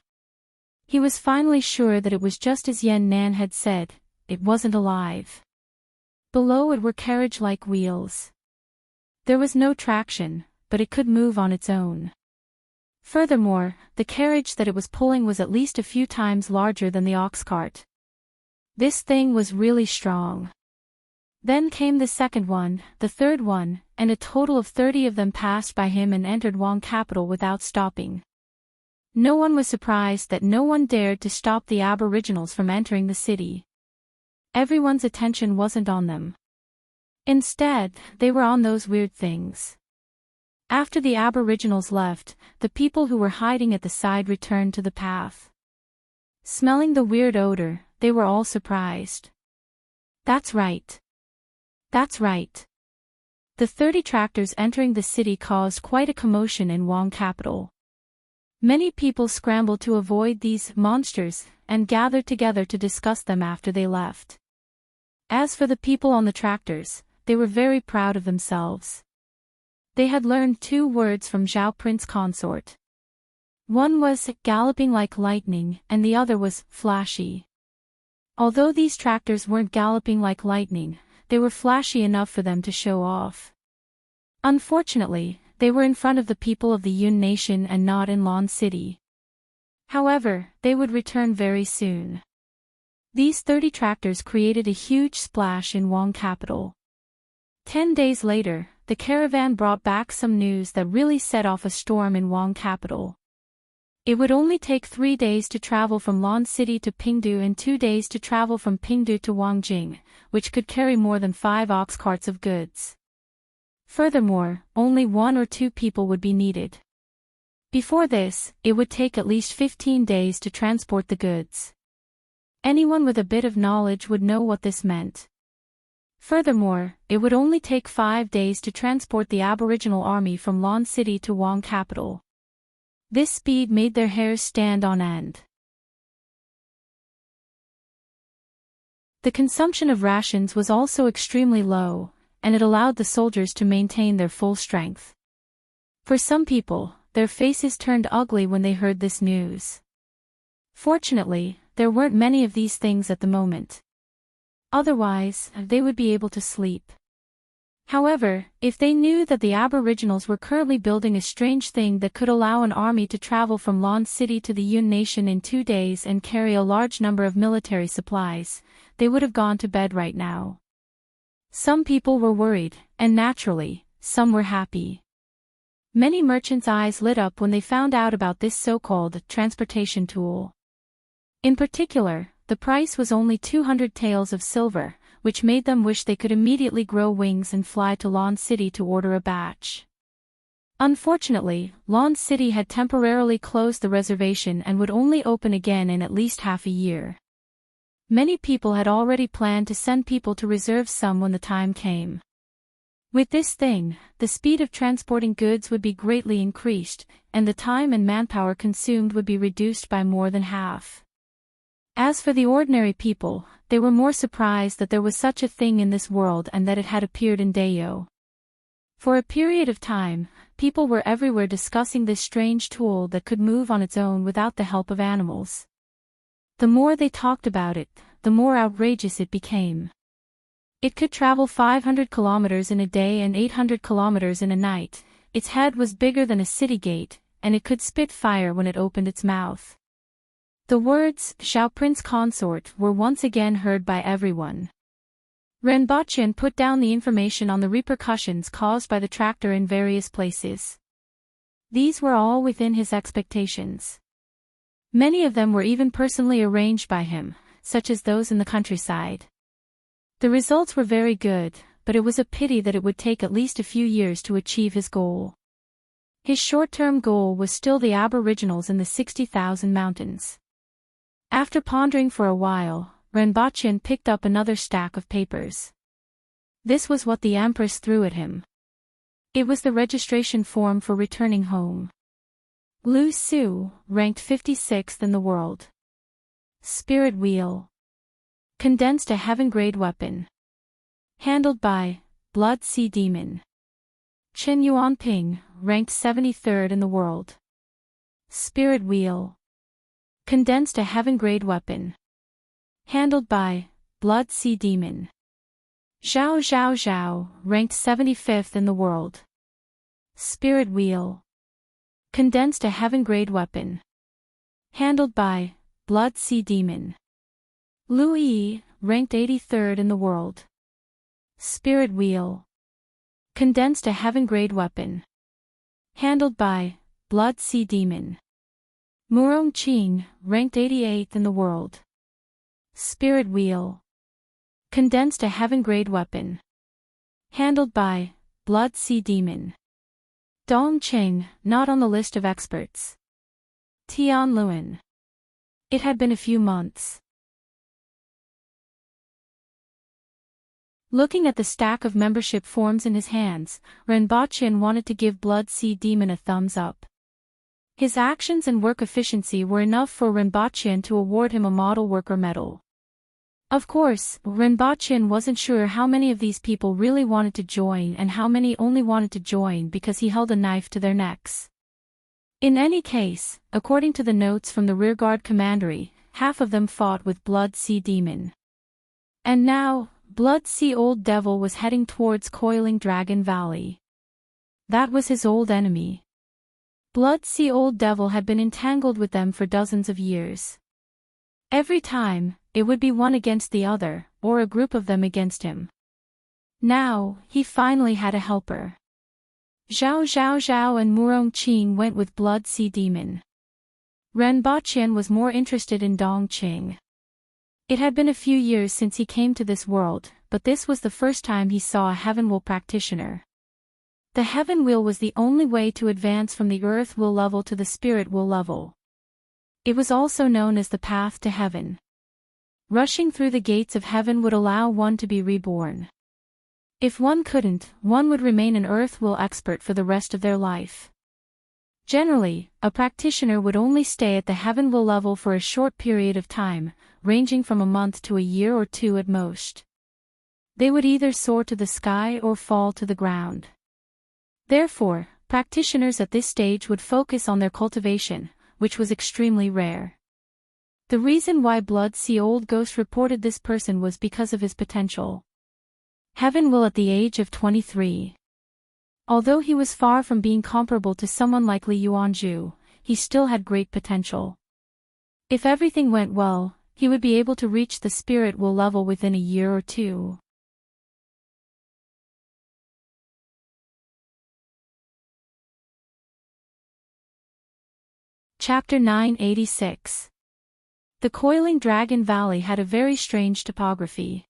He was finally sure that it was just as Yen Nan had said, it wasn't alive. Below it were carriage-like wheels. There was no traction, but it could move on its own. Furthermore, the carriage that it was pulling was at least a few times larger than the ox cart. This thing was really strong. Then came the second one, the third one, and a total of 30 of them passed by him and entered Wong capital without stopping. No one was surprised that no one dared to stop the aboriginals from entering the city. Everyone's attention wasn't on them. Instead, they were on those weird things. After the aboriginals left, the people who were hiding at the side returned to the path. Smelling the weird odor, they were all surprised. "That's right. That's right." The 30 tractors entering the city caused quite a commotion in Wong capital. Many people scrambled to avoid these monsters and gathered together to discuss them after they left. As for the people on the tractors, they were very proud of themselves. They had learned 2 words from Zhao Prince Consort. One was galloping like lightning and the other was flashy. Although these tractors weren't galloping like lightning, they were flashy enough for them to show off. Unfortunately, they were in front of the people of the Yun Nation and not in Lon City. However, they would return very soon. These 30 tractors created a huge splash in Wong capital. 10 days later, the caravan brought back some news that really set off a storm in Wong capital. It would only take 3 days to travel from Lon City to Pingdu and 2 days to travel from Pingdu to Wangjing, which could carry more than 5 ox carts of goods. Furthermore, only 1 or 2 people would be needed. Before this, it would take at least 15 days to transport the goods. Anyone with a bit of knowledge would know what this meant. Furthermore, it would only take 5 days to transport the Aboriginal army from Lon City to Wong capital. This speed made their hairs stand on end. The consumption of rations was also extremely low, and it allowed the soldiers to maintain their full strength. For some people, their faces turned ugly when they heard this news. Fortunately, there weren't many of these things at the moment. Otherwise, they would be able to sleep. However, if they knew that the Aboriginals were currently building a strange thing that could allow an army to travel from Lon City to the Yun Nation in 2 days and carry a large number of military supplies, they would have gone to bed right now. Some people were worried, and naturally, some were happy. Many merchants' eyes lit up when they found out about this so-called transportation tool. In particular, the price was only 200 taels of silver, which made them wish they could immediately grow wings and fly to Lon City to order a batch. Unfortunately, Lon City had temporarily closed the reservation and would only open again in at least half a year. Many people had already planned to send people to reserve some when the time came. With this thing, the speed of transporting goods would be greatly increased, and the time and manpower consumed would be reduced by more than half. As for the ordinary people, they were more surprised that there was such a thing in this world and that it had appeared in Dayo. For a period of time, people were everywhere discussing this strange tool that could move on its own without the help of animals. The more they talked about it, the more outrageous it became. It could travel 500 kilometers in a day and 800 kilometers in a night, its head was bigger than a city gate, and it could spit fire when it opened its mouth. The words, "Shao Prince Consort," were once again heard by everyone. Renbochin put down the information on the repercussions caused by the tractor in various places. These were all within his expectations. Many of them were even personally arranged by him, such as those in the countryside. The results were very good, but it was a pity that it would take at least a few years to achieve his goal. His short-term goal was still the aboriginals in the 60,000 mountains. After pondering for a while, Renbochin picked up another stack of papers. This was what the Empress threw at him. It was the registration form for returning home. Lu Su, ranked 56th in the world. Spirit Wheel. Condensed a heaven-grade weapon. Handled by Blood Sea Demon. Chen Yuanping, ranked 73rd in the world. Spirit Wheel. Condensed a heaven-grade weapon. Handled by Blood Sea Demon. Zhao Zhao Zhao, ranked 75th in the world. Spirit Wheel. Condensed a heaven-grade weapon. Handled by Blood Sea Demon. Lu Yi, ranked 83rd in the world. Spirit Wheel. Condensed a heaven-grade weapon. Handled by Blood Sea Demon. Murong Qing, ranked 88th in the world. Spirit Wheel. Condensed a heaven-grade weapon. Handled by Blood Sea Demon. Dong Qing, not on the list of experts. Tian Luan. It had been a few months. Looking at the stack of membership forms in his hands, Renbochin wanted to give Blood Sea Demon a thumbs up. His actions and work efficiency were enough for Renbochin to award him a model worker medal. Of course, Renbochin wasn't sure how many of these people really wanted to join and how many only wanted to join because he held a knife to their necks. In any case, according to the notes from the rearguard commandery, half of them fought with Blood Sea Demon. And now, Blood Sea Old Devil was heading towards Coiling Dragon Valley. That was his old enemy. Blood Sea Old Devil had been entangled with them for dozens of years. Every time, it would be one against the other, or a group of them against him. Now, he finally had a helper. Zhao Zhao Zhao and Murong Qing went with Blood Sea Demon. Renbochin was more interested in Dong Qing. It had been a few years since he came to this world, but this was the first time he saw a Heaven Wheel practitioner. The Heaven Wheel was the only way to advance from the Earth Wheel level to the Spirit Wheel level. It was also known as the Path to Heaven. Rushing through the gates of heaven would allow one to be reborn. If one couldn't, one would remain an Earth Wheel expert for the rest of their life. Generally, a practitioner would only stay at the Heaven Wheel level for a short period of time, ranging from a month to a year or two at most. They would either soar to the sky or fall to the ground. Therefore, practitioners at this stage would focus on their cultivation, which was extremely rare. The reason why Blood Sea Old Ghost reported this person was because of his potential. Heaven Wheel at the age of 23. Although he was far from being comparable to someone like Li Yuanzhu, he still had great potential. If everything went well, he would be able to reach the Spirit Wheel level within a year or two. Chapter 986. The Coiling Dragon Valley had a very strange topography.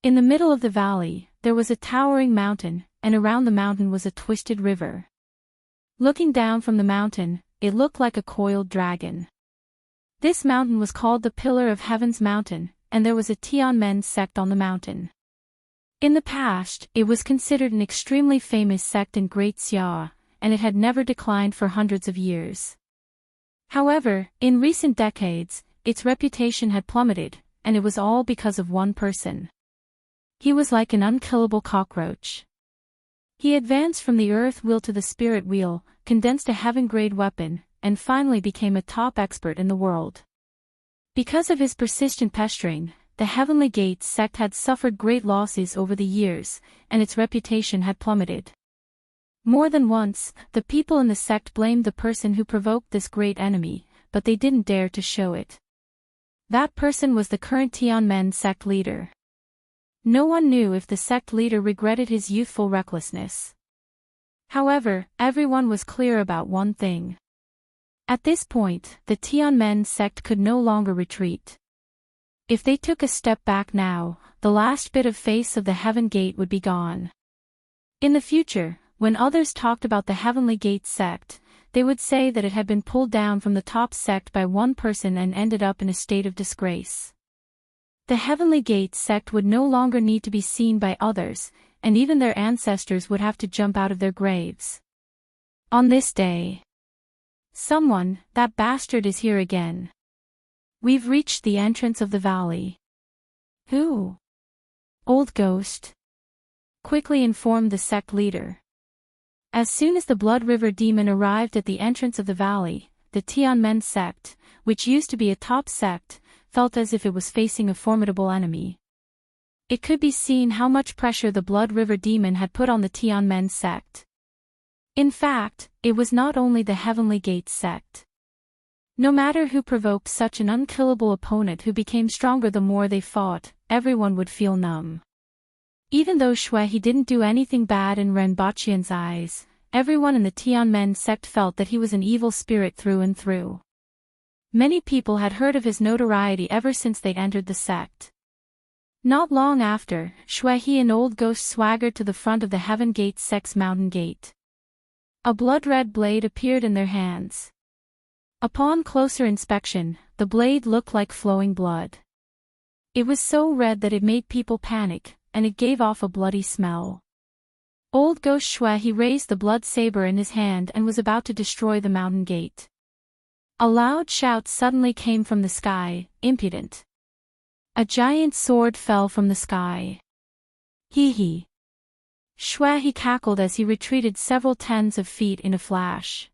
In the middle of the valley, there was a towering mountain, and around the mountain was a twisted river. Looking down from the mountain, it looked like a coiled dragon. This mountain was called the Pillar of Heaven's Mountain, and there was a Tianmen sect on the mountain. In the past, it was considered an extremely famous sect in Great Xia, and it had never declined for hundreds of years. However, in recent decades, its reputation had plummeted, and it was all because of one person. He was like an unkillable cockroach. He advanced from the earth wheel to the spirit wheel, condensed a heaven-grade weapon, and finally became a top expert in the world. Because of his persistent pestering, the Heavenly Gates sect had suffered great losses over the years, and its reputation had plummeted. More than once, the people in the sect blamed the person who provoked this great enemy, but they didn't dare to show it. That person was the current Tianmen sect leader. No one knew if the sect leader regretted his youthful recklessness. However, everyone was clear about one thing. At this point, the Tianmen sect could no longer retreat. If they took a step back now, the last bit of face of the Heaven Gate would be gone. In the future, when others talked about the Heavenly Gate sect, they would say that it had been pulled down from the top sect by one person and ended up in a state of disgrace. The Heavenly Gate sect would no longer need to be seen by others, and even their ancestors would have to jump out of their graves. On this day, someone, that bastard is here again. We've reached the entrance of the valley. Who? Old Ghost. Quickly informed the sect leader. As soon as the Blood River demon arrived at the entrance of the valley, the Tianmen sect, which used to be a top sect, felt as if it was facing a formidable enemy. It could be seen how much pressure the Blood River demon had put on the Tianmen sect. In fact, it was not only the Heavenly Gate sect. No matter who provoked such an unkillable opponent who became stronger the more they fought, everyone would feel numb. Even though He didn't do anything bad in Renbachian's eyes, everyone in the Tianmen sect felt that he was an evil spirit through and through. Many people had heard of his notoriety ever since they entered the sect. Not long after, He and Old Ghost swaggered to the front of the Heaven Gate sect's mountain gate. A blood-red blade appeared in their hands. Upon closer inspection, the blade looked like flowing blood. It was so red that it made people panic, and it gave off a bloody smell. Old Ghost he raised the blood saber in his hand and was about to destroy the mountain gate. A loud shout suddenly came from the sky, impudent. A giant sword fell from the sky. Hee. He cackled as he retreated several tens of feet in a flash.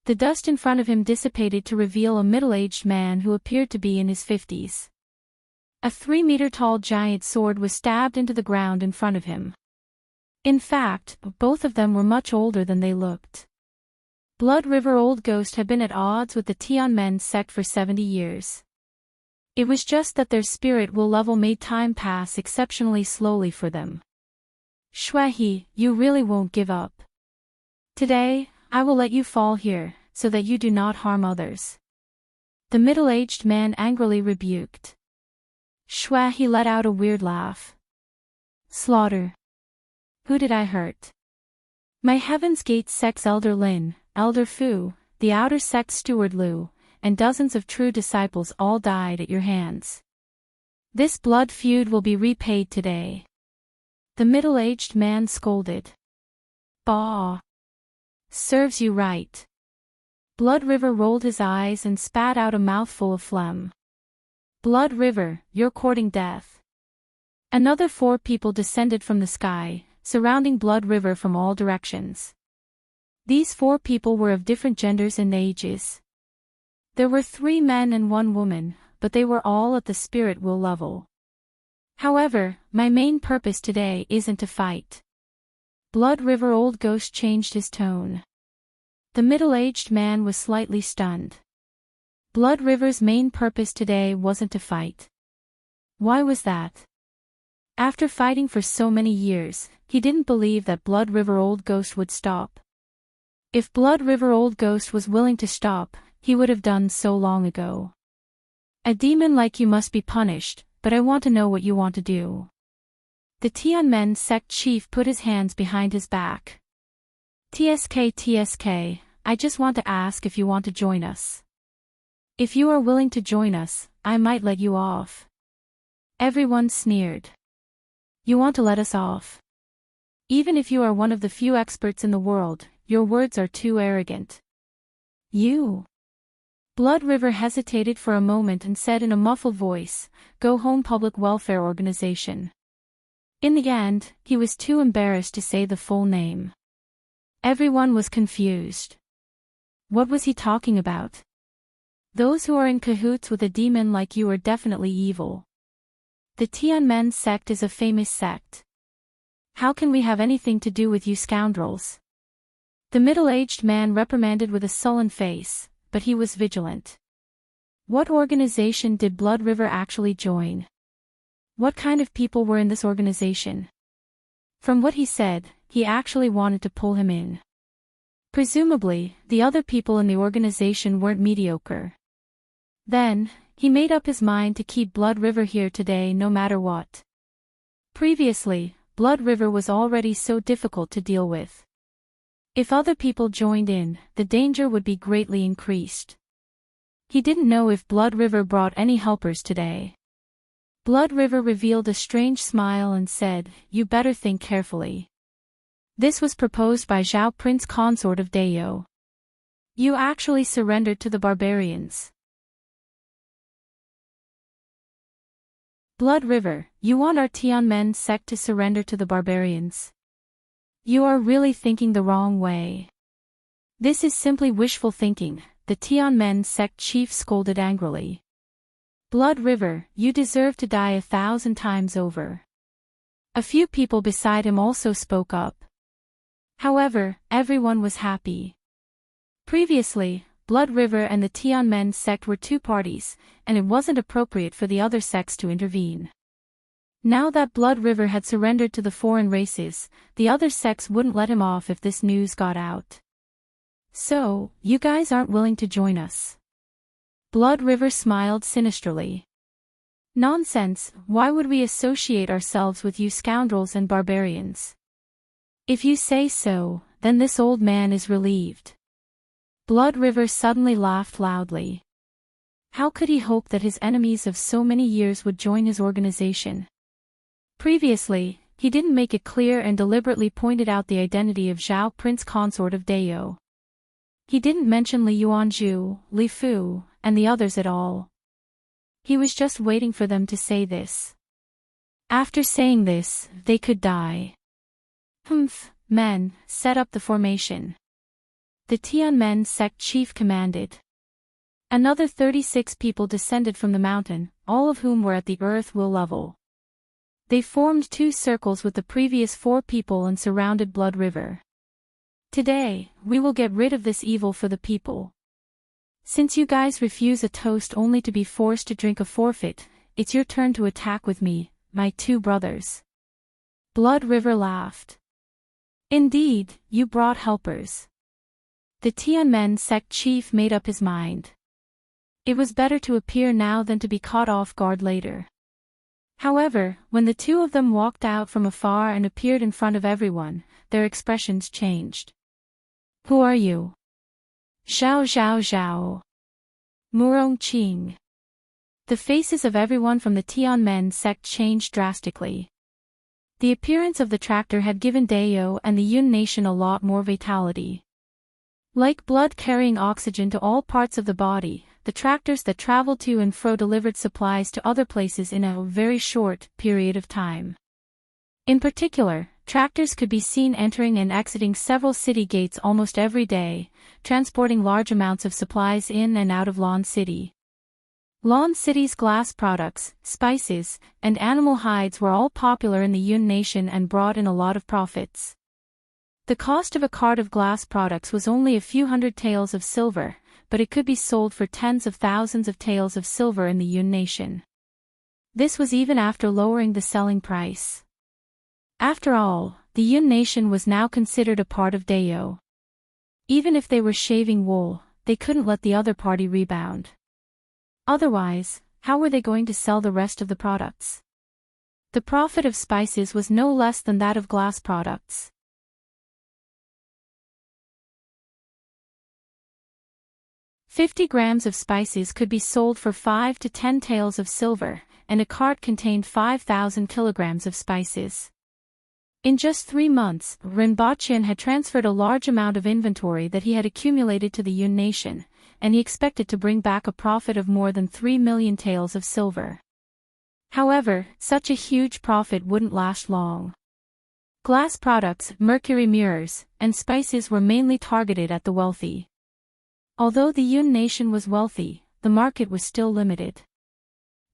The dust in front of him dissipated to reveal a middle-aged man who appeared to be in his 50s. A 3-meter-tall giant sword was stabbed into the ground in front of him. In fact, both of them were much older than they looked. Blood River Old Ghost had been at odds with the Tianmen sect for 70 years. It was just that their spirit will level made time pass exceptionally slowly for them. You really won't give up. Today, I will let you fall here, so that you do not harm others. The middle-aged man angrily rebuked. He let out a weird laugh. Slaughter. Who did I hurt? My Heaven's Gate sect's Elder Lin, Elder Fu, the Outer Sect Steward Lu, and dozens of true disciples all died at your hands. This blood feud will be repaid today. The middle-aged man scolded. Bah! Serves you right. Blood River rolled his eyes and spat out a mouthful of phlegm. Blood River, you're courting death. Another 4 people descended from the sky, surrounding Blood River from all directions. These 4 people were of different genders and ages. There were 3 men and 1 woman, but they were all at the spirit will level. However, my main purpose today isn't to fight. Blood River Old Ghost changed his tone. The middle-aged man was slightly stunned. Blood River's main purpose today wasn't to fight. Why was that? After fighting for so many years, he didn't believe that Blood River Old Ghost would stop. If Blood River Old Ghost was willing to stop, he would have done so long ago. A demon like you must be punished, but I want to know what you want to do. The Tianmen sect chief put his hands behind his back. TSK, I just want to ask if you want to join us. If you are willing to join us, I might let you off. Everyone sneered. You want to let us off? Even if you are one of the few experts in the world, your words are too arrogant. You? Blood River hesitated for a moment and said in a muffled voice, Go Home Public Welfare Organization. In the end, he was too embarrassed to say the full name. Everyone was confused. What was he talking about? Those who are in cahoots with a demon like you are definitely evil. The Tianmen sect is a famous sect. How can we have anything to do with you scoundrels? The middle-aged man reprimanded with a sullen face, but he was vigilant. What organization did Blood River actually join? What kind of people were in this organization? From what he said, he actually wanted to pull him in. Presumably, the other people in the organization weren't mediocre. Then, he made up his mind to keep Blood River here today no matter what. Previously, Blood River was already so difficult to deal with. If other people joined in, the danger would be greatly increased. He didn't know if Blood River brought any helpers today. Blood River revealed a strange smile and said, "You better think carefully." This was proposed by Zhao, Prince Consort of Dayo. You actually surrendered to the barbarians. Blood River, you want our Tianmen sect to surrender to the barbarians? You are really thinking the wrong way. This is simply wishful thinking, the Tianmen sect chief scolded angrily. Blood River, you deserve to die 1,000 times over. A few people beside him also spoke up. However, everyone was happy. Previously, Blood River and the Tianmen sect were two parties, and it wasn't appropriate for the other sects to intervene. Now that Blood River had surrendered to the foreign races, the other sects wouldn't let him off if this news got out. So, you guys aren't willing to join us? Blood River smiled sinisterly. Nonsense, why would we associate ourselves with you scoundrels and barbarians? If you say so, then this old man is relieved. Blood River suddenly laughed loudly. How could he hope that his enemies of so many years would join his organization? Previously, he didn't make it clear and deliberately pointed out the identity of Zhao, Prince Consort of Dayo. He didn't mention Li Yuanzhu, Li Fu, and the others at all. He was just waiting for them to say this. After saying this, they could die. Men, set up the formation. The Tianmen sect chief commanded. Another 36 people descended from the mountain, all of whom were at the earth will level. They formed two circles with the previous 4 people and surrounded Blood River. Today, we will get rid of this evil for the people. Since you guys refuse a toast only to be forced to drink a forfeit, it's your turn to attack with me, my 2 brothers. Blood River laughed. Indeed, you brought helpers. The Tianmen sect chief made up his mind. It was better to appear now than to be caught off guard later. However, when the 2 of them walked out from afar and appeared in front of everyone, their expressions changed. Who are you? Zhao Zhao Zhao. Murong Qing. The faces of everyone from the Tianmen sect changed drastically. The appearance of the tractor had given Dayo and the Yun nation a lot more vitality. Like blood carrying oxygen to all parts of the body, the tractors that traveled to and fro delivered supplies to other places in a very short period of time. In particular, tractors could be seen entering and exiting several city gates almost every day, transporting large amounts of supplies in and out of Lan City. Lan City's glass products, spices, and animal hides were all popular in the Yun nation and brought in a lot of profits. The cost of a cart of glass products was only a few hundred taels of silver, but it could be sold for tens of thousands of taels of silver in the Yun nation. This was even after lowering the selling price. After all, the Yun nation was now considered a part of Dayo. Even if they were shaving wool, they couldn't let the other party rebound. Otherwise, how were they going to sell the rest of the products? The profit of spices was no less than that of glass products. 50 grams of spices could be sold for 5 to 10 taels of silver, and a cart contained 5,000 kilograms of spices. In just 3 months, Rinpochen had transferred a large amount of inventory that he had accumulated to the Yun nation, and he expected to bring back a profit of more than 3 million taels of silver. However, such a huge profit wouldn't last long. Glass products, mercury mirrors, and spices were mainly targeted at the wealthy. Although the Yun nation was wealthy, the market was still limited.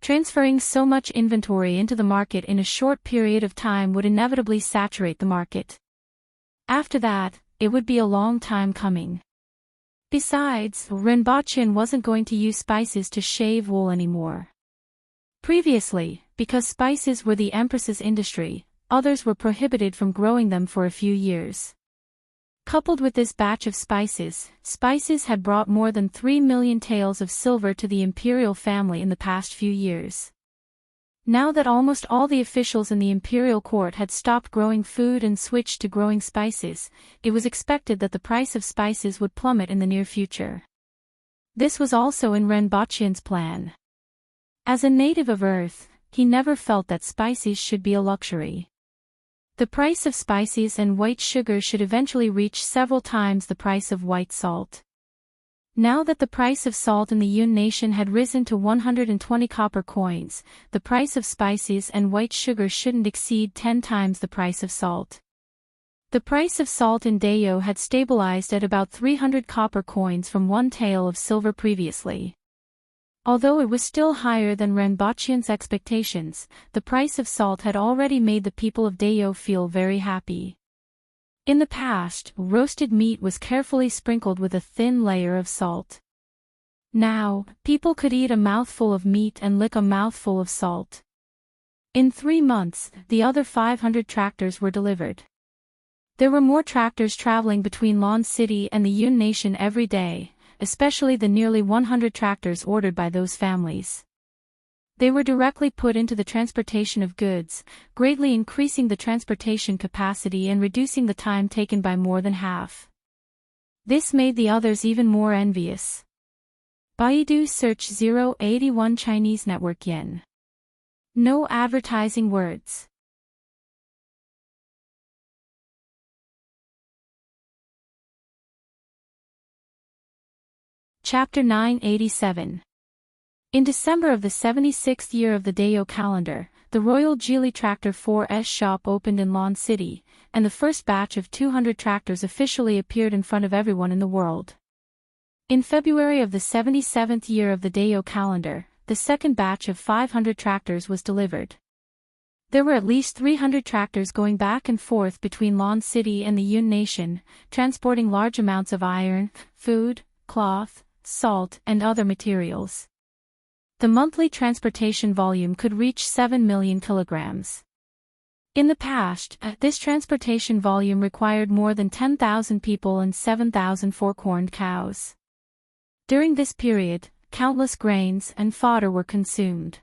Transferring so much inventory into the market in a short period of time would inevitably saturate the market. After that, it would be a long time coming. Besides, Renbochin wasn't going to use spices to shave wool anymore. Previously, because spices were the Empress's industry, others were prohibited from growing them for a few years. Coupled with this batch of spices had brought more than 3 million taels of silver to the imperial family in the past few years. Now that almost all the officials in the imperial court had stopped growing food and switched to growing spices, it was expected that the price of spices would plummet in the near future. This was also in Renbochin's plan. As a native of Earth, he never felt that spices should be a luxury. The price of spices and white sugar should eventually reach several times the price of white salt. Now that the price of salt in the Yun nation had risen to 120 copper coins, the price of spices and white sugar shouldn't exceed 10 times the price of salt. The price of salt in Dayo had stabilized at about 300 copper coins from 1 tael of silver previously. Although it was still higher than Renbochin's expectations, the price of salt had already made the people of Dayo feel very happy. In the past, roasted meat was carefully sprinkled with a thin layer of salt. Now, people could eat a mouthful of meat and lick a mouthful of salt. In 3 months, the other 500 tractors were delivered. There were more tractors traveling between Lon City and the Yun nation every day, especially the nearly 100 tractors ordered by those families. They were directly put into the transportation of goods, greatly increasing the transportation capacity and reducing the time taken by more than half. This made the others even more envious. Baidu search 081 Chinese network yen. No advertising words. Chapter 987. In December of the 76th year of the Dayo calendar, the Royal Geely Tractor 4S shop opened in Lon City, and the first batch of 200 tractors officially appeared in front of everyone in the world. In February of the 77th year of the Dayo calendar, the second batch of 500 tractors was delivered. There were at least 300 tractors going back and forth between Lon City and the Yun nation, transporting large amounts of iron, food, cloth, salt, and other materials. The monthly transportation volume could reach 7 million kilograms. In the past, this transportation volume required more than 10,000 people and 7,000 four-corned cows. During this period, countless grains and fodder were consumed.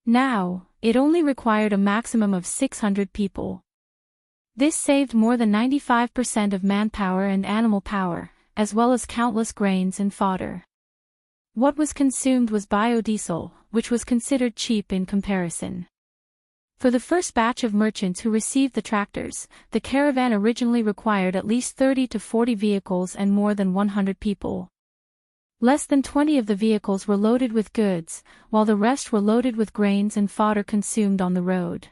Now, it only required a maximum of 600 people. This saved more than 95% of manpower and animal power, as well as countless grains and fodder. What was consumed was biodiesel, which was considered cheap in comparison. For the first batch of merchants who received the tractors, the caravan originally required at least 30 to 40 vehicles and more than 100 people. Less than 20 of the vehicles were loaded with goods, while the rest were loaded with grains and fodder consumed on the road.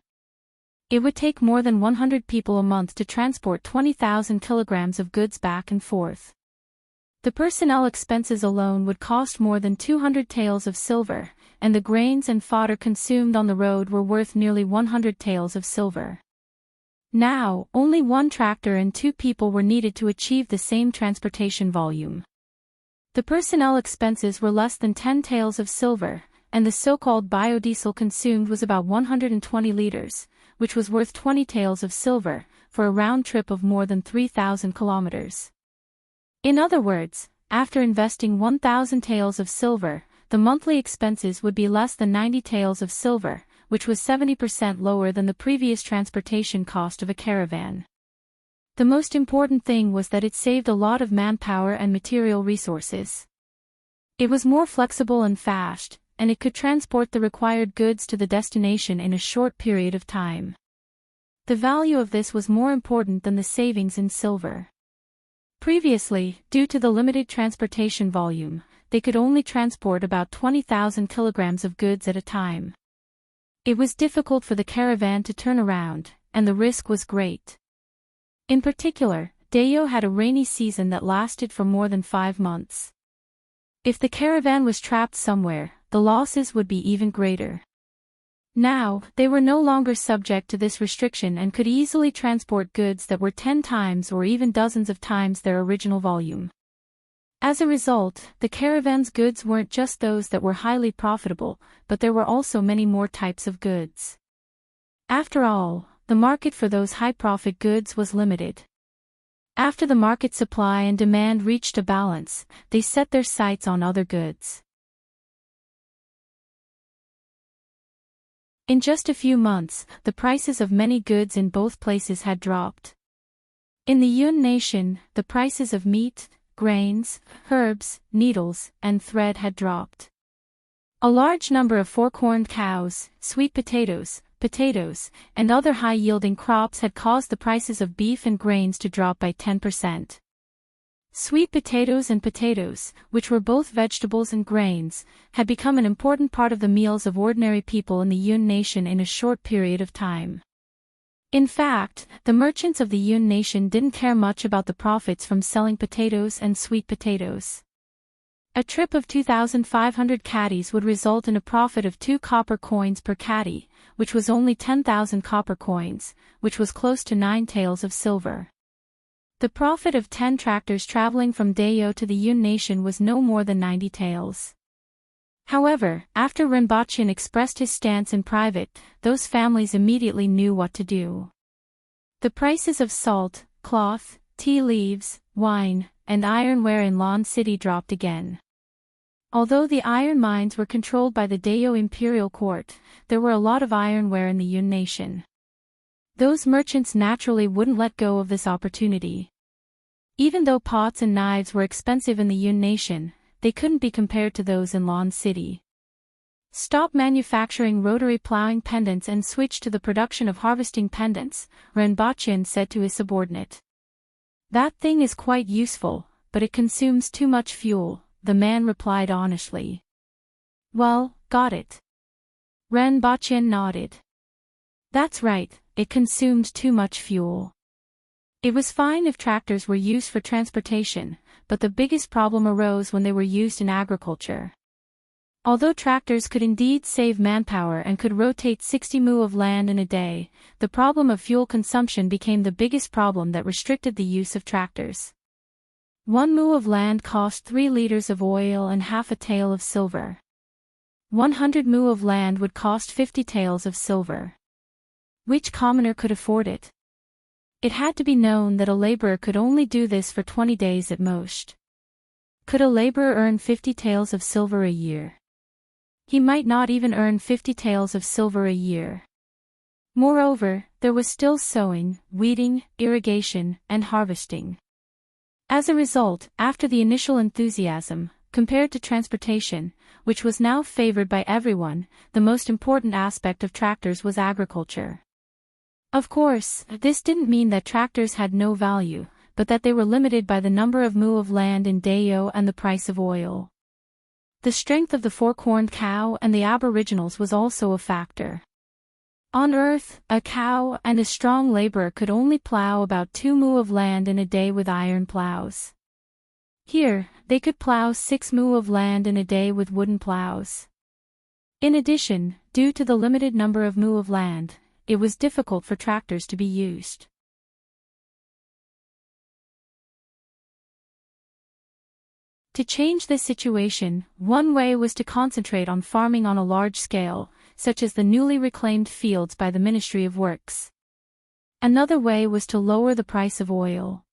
It would take more than 100 people a month to transport 20,000 kilograms of goods back and forth. The personnel expenses alone would cost more than 200 taels of silver, and the grains and fodder consumed on the road were worth nearly 100 taels of silver. Now, only 1 tractor and 2 people were needed to achieve the same transportation volume. The personnel expenses were less than 10 taels of silver, and the so-called biodiesel consumed was about 120 liters, which was worth 20 taels of silver, for a round trip of more than 3,000 kilometers. In other words, after investing 1,000 taels of silver, the monthly expenses would be less than 90 taels of silver, which was 70% lower than the previous transportation cost of a caravan. The most important thing was that it saved a lot of manpower and material resources. It was more flexible and fast, and it could transport the required goods to the destination in a short period of time. The value of this was more important than the savings in silver. Previously, due to the limited transportation volume, they could only transport about 20,000 kilograms of goods at a time. It was difficult for the caravan to turn around, and the risk was great. In particular, Dayo had a rainy season that lasted for more than 5 months. If the caravan was trapped somewhere, the losses would be even greater. Now, they were no longer subject to this restriction and could easily transport goods that were 10 times or even dozens of times their original volume. As a result, the caravan's goods weren't just those that were highly profitable, but there were also many more types of goods. After all, the market for those high-profit goods was limited. After the market supply and demand reached a balance, they set their sights on other goods. In just a few months, the prices of many goods in both places had dropped. In the Yun nation, the prices of meat, grains, herbs, needles, and thread had dropped. A large number of four-corned cows, sweet potatoes, and other high-yielding crops had caused the prices of beef and grains to drop by 10%. Sweet potatoes and potatoes, which were both vegetables and grains, had become an important part of the meals of ordinary people in the Yun nation in a short period of time. In fact, the merchants of the Yun nation didn't care much about the profits from selling potatoes and sweet potatoes. A trip of 2,500 caddies would result in a profit of 2 copper coins per caddy, which was only 10,000 copper coins, which was close to 9 taels of silver. The profit of 10 tractors traveling from Dayo to the Yun nation was no more than 90 taels. However, after Rinpochen expressed his stance in private, those families immediately knew what to do. The prices of salt, cloth, tea leaves, wine, and ironware in Lon City dropped again. Although the iron mines were controlled by the Dayo imperial court, there were a lot of ironware in the Yun nation. Those merchants naturally wouldn't let go of this opportunity. Even though pots and knives were expensive in the Yun nation, they couldn't be compared to those in Lon City. Stop manufacturing rotary plowing pendants and switch to the production of harvesting pendants, Rinpochen said to his subordinate. That thing is quite useful, but it consumes too much fuel, the man replied honestly. Well, got it. Rinpochen nodded. That's right, it consumed too much fuel. It was fine if tractors were used for transportation, but the biggest problem arose when they were used in agriculture. Although tractors could indeed save manpower and could rotate 60 mu of land in a day, the problem of fuel consumption became the biggest problem that restricted the use of tractors. 1 mu of land cost 3 liters of oil and half a tael of silver. 100 mu of land would cost 50 taels of silver. Which commoner could afford it? It had to be known that a laborer could only do this for 20 days at most. Could a laborer earn 50 taels of silver a year? He might not even earn 50 taels of silver a year. Moreover, there was still sowing, weeding, irrigation, and harvesting. As a result, after the initial enthusiasm, compared to transportation, which was now favored by everyone, the most important aspect of tractors was agriculture. Of course, this didn't mean that tractors had no value, but that they were limited by the number of mu of land in Dayo and the price of oil. The strength of the four-corned cow and the aboriginals was also a factor. On Earth, a cow and a strong laborer could only plow about 2 mu of land in a day with iron plows. Here, they could plow 6 mu of land in a day with wooden plows. In addition, due to the limited number of mu of land, it was difficult for tractors to be used. To change this situation, one way was to concentrate on farming on a large scale, such as the newly reclaimed fields by the Ministry of Works. Another way was to lower the price of oil.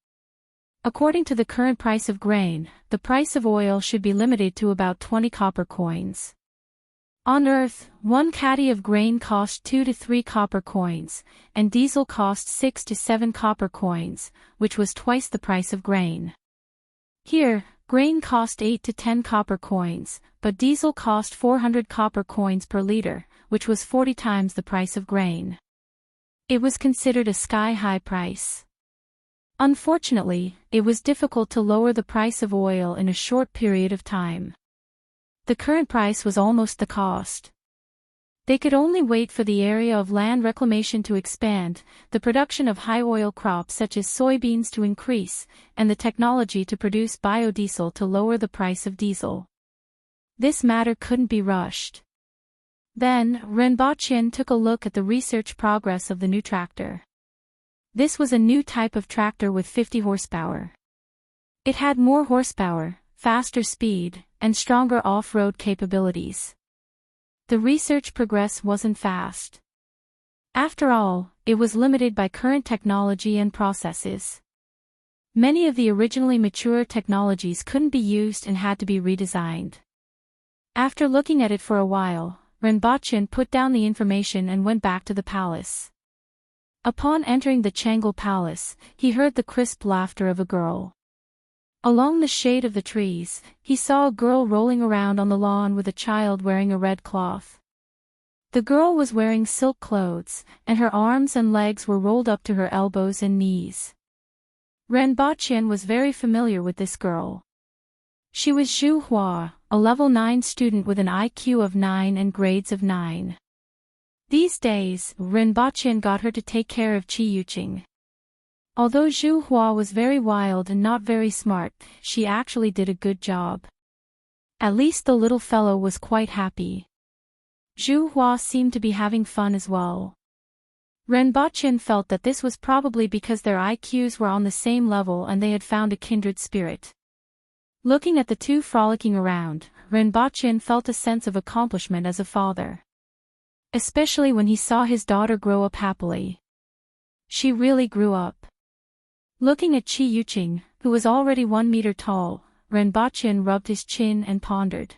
According to the current price of grain, the price of oil should be limited to about 20 copper coins. On Earth, 1 caddy of grain cost 2 to 3 copper coins, and diesel cost 6 to 7 copper coins, which was twice the price of grain. Here, grain cost 8 to 10 copper coins, but diesel cost 400 copper coins per liter, which was 40 times the price of grain. It was considered a sky-high price. Unfortunately, it was difficult to lower the price of oil in a short period of time. The current price was almost the cost. They could only wait for the area of land reclamation to expand, the production of high-oil crops such as soybeans to increase, and the technology to produce biodiesel to lower the price of diesel. This matter couldn't be rushed. Then, Renbachien took a look at the research progress of the new tractor. This was a new type of tractor with 50 horsepower. It had more horsepower, faster speed, and stronger off-road capabilities. The research progress wasn't fast. After all, it was limited by current technology and processes. Many of the originally mature technologies couldn't be used and had to be redesigned. After looking at it for a while, Renbachien put down the information and went back to the palace. Upon entering the Changle Palace, he heard the crisp laughter of a girl. Along the shade of the trees, he saw a girl rolling around on the lawn with a child wearing a red cloth. The girl was wearing silk clothes, and her arms and legs were rolled up to her elbows and knees. Renbachien was very familiar with this girl. She was Zhu Hua, a level 9 student with an IQ of 9 and grades of 9. These days, Renbachien got her to take care of Qi Yuqing. Although Zhu Hua was very wild and not very smart, she actually did a good job. At least the little fellow was quite happy. Zhu Hua seemed to be having fun as well. Renbachien felt that this was probably because their IQs were on the same level and they had found a kindred spirit. Looking at the two frolicking around, Renbachien felt a sense of accomplishment as a father. Especially when he saw his daughter grow up happily. She really grew up. Looking at Qi Yuqing, who was already 1 meter tall, Renbachien rubbed his chin and pondered.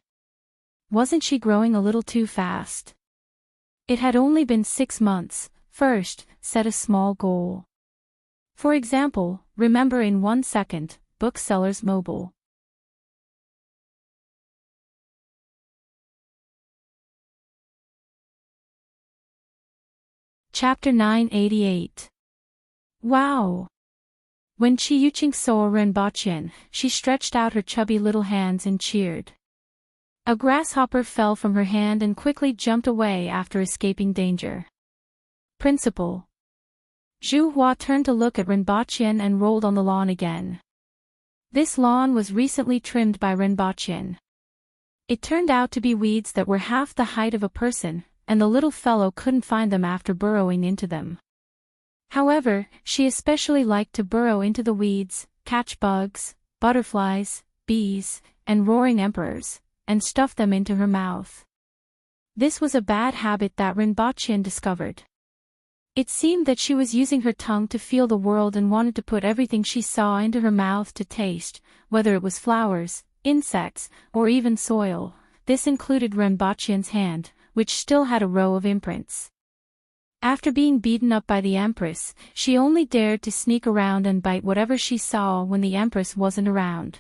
Wasn't she growing a little too fast? It had only been 6 months. First, set a small goal. For example, remember in 1 second, Booksellers Mobile. Chapter 988. Wow! When Qi Yuqing saw Renbachien, she stretched out her chubby little hands and cheered. A grasshopper fell from her hand and quickly jumped away after escaping danger. Principal. Zhu Hua turned to look at Renbachien and rolled on the lawn again. This lawn was recently trimmed by Renbachien. It turned out to be weeds that were half the height of a person, and the little fellow couldn't find them after burrowing into them. However, she especially liked to burrow into the weeds, catch bugs, butterflies, bees, and roaring emperors, and stuff them into her mouth. This was a bad habit that Renbachien discovered. It seemed that she was using her tongue to feel the world and wanted to put everything she saw into her mouth to taste, whether it was flowers, insects, or even soil. This included Renbachien's hand, which still had a row of imprints. After being beaten up by the Empress, she only dared to sneak around and bite whatever she saw when the Empress wasn't around.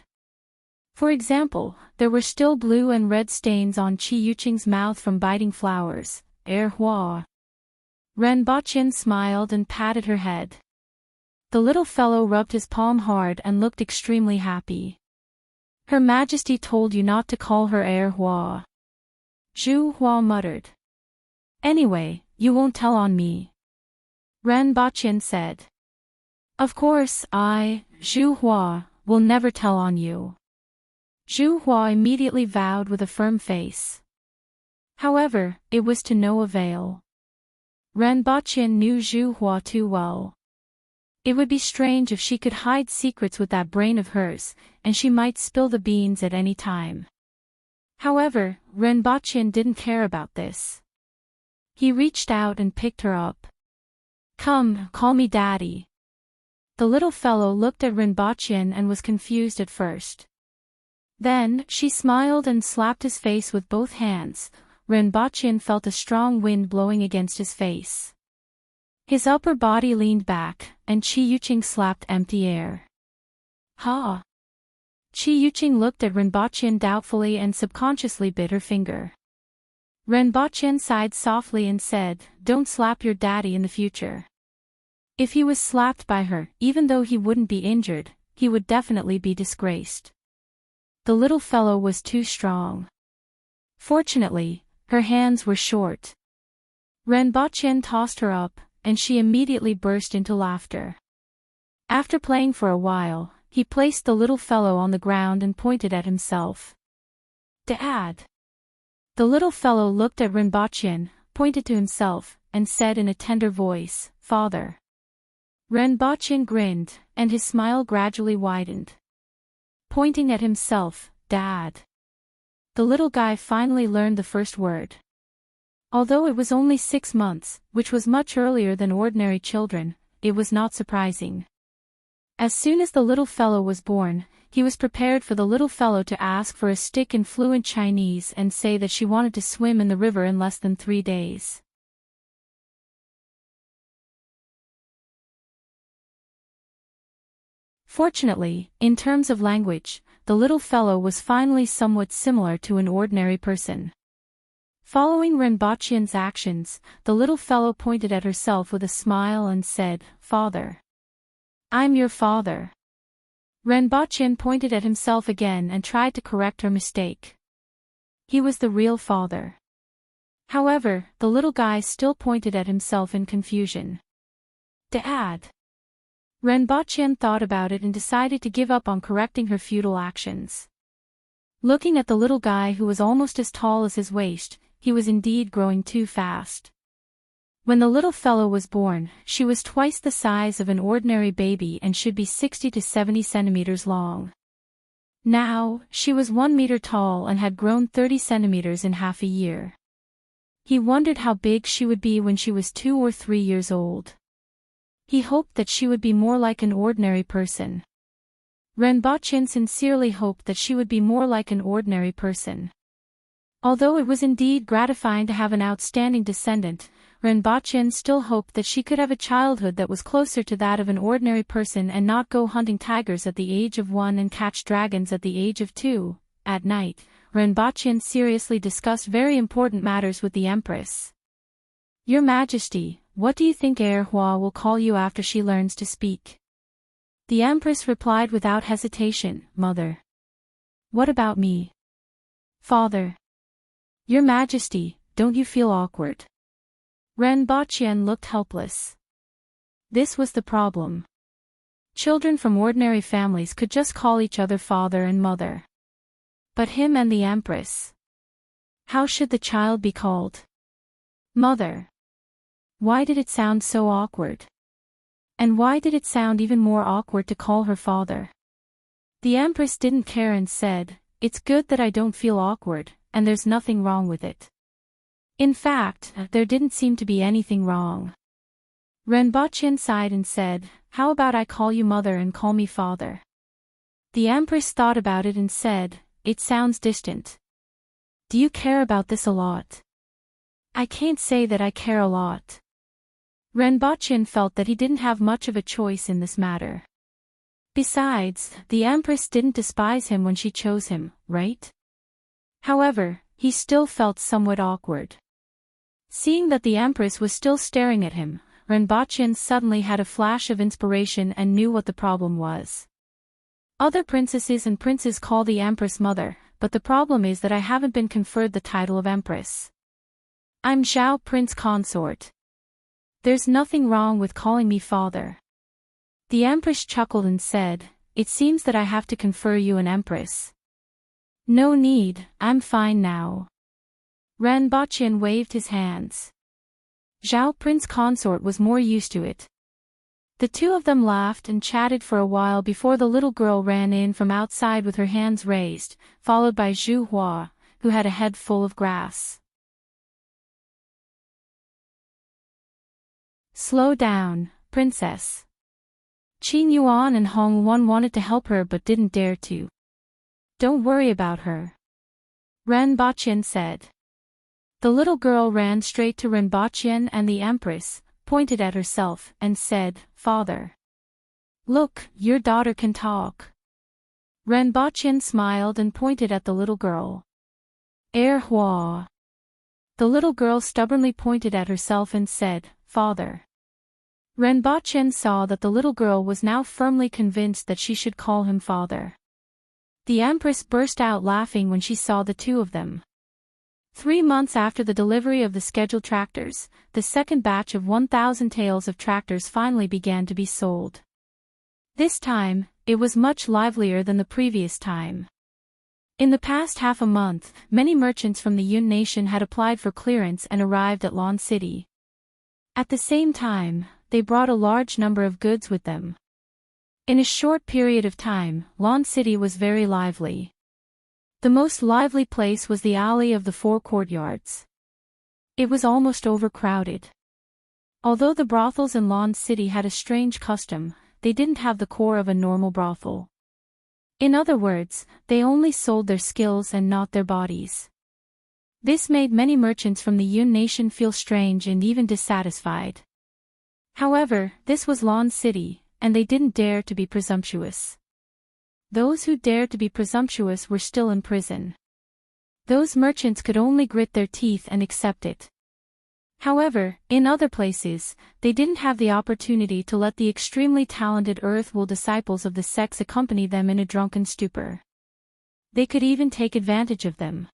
For example, there were still blue and red stains on Qi Yuqing's mouth from biting flowers. Hua. Renbachien smiled and patted her head. The little fellow rubbed his palm hard and looked extremely happy. Her Majesty told you not to call her Hua. Zhu Hua muttered. Anyway, you won't tell on me. Renbachien said. Of course, Zhu Hua, will never tell on you. Zhu Hua immediately vowed with a firm face. However, it was to no avail. Renbachien knew Zhu Hua too well. It would be strange if she could hide secrets with that brain of hers, and she might spill the beans at any time. However, Renbachien didn't care about this. He reached out and picked her up. Come, call me Daddy. The little fellow looked at Renbachien and was confused at first. Then, she smiled and slapped his face with both hands. Renbachien felt a strong wind blowing against his face. His upper body leaned back, and Qi Yuqing slapped empty air. Ha! Qi Yuqing looked at Renbachien doubtfully and subconsciously bit her finger. Renbachien sighed softly and said, Don't slap your daddy in the future. If he was slapped by her, even though he wouldn't be injured, he would definitely be disgraced. The little fellow was too strong. Fortunately, her hands were short. Renbochin tossed her up, and she immediately burst into laughter. After playing for a while, he placed the little fellow on the ground and pointed at himself. Dad! The little fellow looked at Renbochin, pointed to himself, and said in a tender voice, Father. Renbochin grinned, and his smile gradually widened. Pointing at himself, Dad. The little guy finally learned the first word. Although it was only 6 months, which was much earlier than ordinary children, it was not surprising. As soon as the little fellow was born, he was prepared for the little fellow to ask for a stick in fluent Chinese and say that she wanted to swim in the river in less than 3 days. Fortunately, in terms of language, the little fellow was finally somewhat similar to an ordinary person. Following Renbochin's actions, the little fellow pointed at herself with a smile and said, Father. I'm your father. Renbochin pointed at himself again and tried to correct her mistake. He was the real father. However, the little guy still pointed at himself in confusion. Dad. Renbochin thought about it and decided to give up on correcting her futile actions. Looking at the little guy who was almost as tall as his waist, he was indeed growing too fast. When the little fellow was born, she was twice the size of an ordinary baby and should be 60 to 70 centimeters long. Now, she was 1 meter tall and had grown 30 centimeters in half a year. He wondered how big she would be when she was 2 or 3 years old. He hoped that she would be more like an ordinary person. Renbochin sincerely hoped that she would be more like an ordinary person. Although it was indeed gratifying to have an outstanding descendant, Renbochin still hoped that she could have a childhood that was closer to that of an ordinary person and not go hunting tigers at the age of 1 and catch dragons at the age of 2. At night, Renbochin seriously discussed very important matters with the Empress. Your Majesty, what do you think Hua will call you after she learns to speak? The Empress replied without hesitation, Mother. What about me? Father. Your Majesty, don't you feel awkward? Renbochin looked helpless. This was the problem. Children from ordinary families could just call each other father and mother. But him and the Empress. How should the child be called? Mother. Why did it sound so awkward? And why did it sound even more awkward to call her father? The Empress didn't care and said, It's good that I don't feel awkward, and there's nothing wrong with it. In fact, there didn't seem to be anything wrong. Renbochin sighed and said, How about I call you mother and call me father? The Empress thought about it and said, It sounds distant. Do you care about this a lot? I can't say that I care a lot. Renbochin felt that he didn't have much of a choice in this matter. Besides, the Empress didn't despise him when she chose him, right? However, he still felt somewhat awkward. Seeing that the Empress was still staring at him, Renbochin suddenly had a flash of inspiration and knew what the problem was. Other princesses and princes call the Empress mother, but the problem is that I haven't been conferred the title of Empress. I'm Zhao Prince Consort. There's nothing wrong with calling me father. The Empress chuckled and said, It seems that I have to confer you an Empress. No need, I'm fine now. Renbochin waved his hands. Zhao Prince Consort was more used to it. The two of them laughed and chatted for a while before the little girl ran in from outside with her hands raised, followed by Zhu Hua, who had a head full of grass. Slow down, princess. Qin Yuan and Hong Wan wanted to help her but didn't dare to. Don't worry about her. Renbochin said. The little girl ran straight to Renbochin and the Empress, pointed at herself, and said, Father. Look, your daughter can talk. Renbochin smiled and pointed at the little girl. Hua. The little girl stubbornly pointed at herself and said, Father. Renbochin saw that the little girl was now firmly convinced that she should call him father. The Empress burst out laughing when she saw the two of them. 3 months after the delivery of the scheduled tractors, the second batch of 1,000 taels of tractors finally began to be sold. This time, it was much livelier than the previous time. In the past half a month, many merchants from the Yun Nation had applied for clearance and arrived at Lon City. At the same time, they brought a large number of goods with them. In a short period of time, Lon City was very lively. The most lively place was the alley of the 4 courtyards. It was almost overcrowded. Although the brothels in Lon City had a strange custom, they didn't have the core of a normal brothel. In other words, they only sold their skills and not their bodies. This made many merchants from the Yun Nation feel strange and even dissatisfied. However, this was Lon City, and they didn't dare to be presumptuous. Those who dared to be presumptuous were still in prison. Those merchants could only grit their teeth and accept it. However, in other places, they didn't have the opportunity to let the extremely talented Earthwool disciples of the sects accompany them in a drunken stupor. They could even take advantage of them.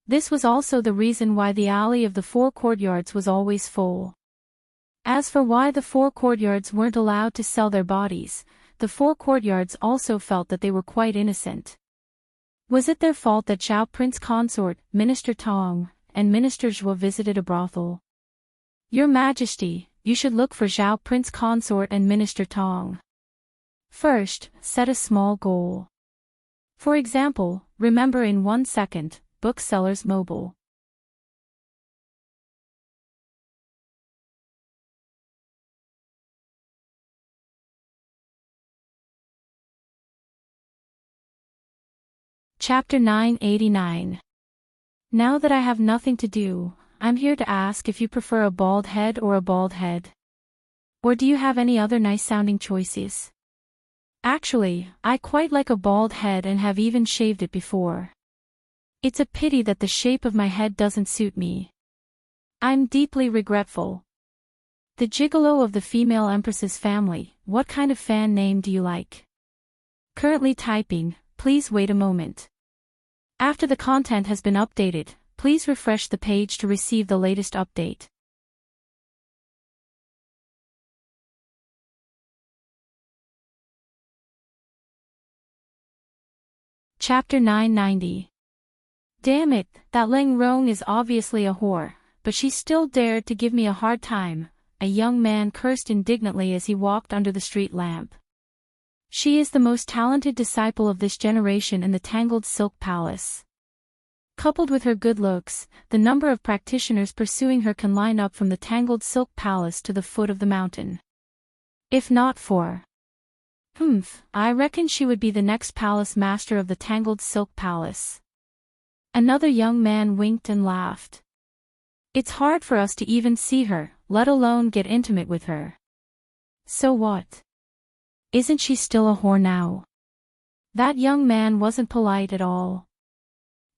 This was also the reason why the alley of the 4 courtyards was always full. As for why the 4 courtyards weren't allowed to sell their bodies, the 4 courtyards also felt that they were quite innocent. Was it their fault that Zhao Prince Consort, Minister Tong, and Minister Zhua visited a brothel? Your Majesty, you should look for Zhao Prince Consort and Minister Tong. First, set a small goal. For example, remember in 1 second, Booksellers Mobile. Chapter 989. Now that I have nothing to do, I'm here to ask if you prefer a bald head or a bald head. Or do you have any other nice-sounding choices? Actually, I quite like a bald head and have even shaved it before. It's a pity that the shape of my head doesn't suit me. I'm deeply regretful. The gigolo of the female Empress's family, what kind of fan name do you like? Currently typing, please wait a moment. After the content has been updated, please refresh the page to receive the latest update. Chapter 990. Damn it, that Leng Rong is obviously a whore, but she still dared to give me a hard time, a young man cursed indignantly as he walked under the street lamp. She is the most talented disciple of this generation in the Tangled Silk Palace. Coupled with her good looks, the number of practitioners pursuing her can line up from the Tangled Silk Palace to the foot of the mountain. If not for... I reckon she would be the next palace master of the Tangled Silk Palace. Another young man winked and laughed. It's hard for us to even see her, let alone get intimate with her. So what? Isn't she still a whore now? That young man wasn't polite at all.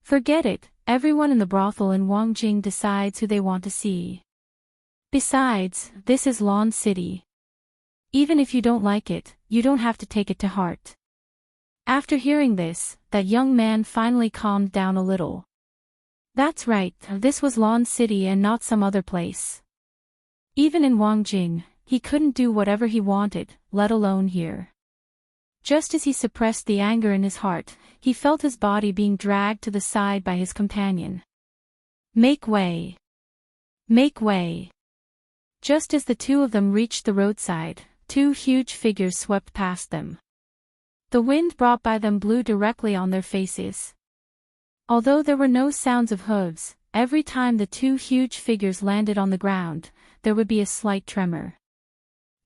Forget it, everyone in the brothel in Wangjing decides who they want to see. Besides, this is Lon City. Even if you don't like it, you don't have to take it to heart. After hearing this, that young man finally calmed down a little. That's right, this was Lon City and not some other place. Even in Wangjing, he couldn't do whatever he wanted, let alone here. Just as he suppressed the anger in his heart, he felt his body being dragged to the side by his companion. Make way! Make way! Just as the two of them reached the roadside, 2 huge figures swept past them. The wind brought by them blew directly on their faces. Although there were no sounds of hooves, every time the 2 huge figures landed on the ground, there would be a slight tremor.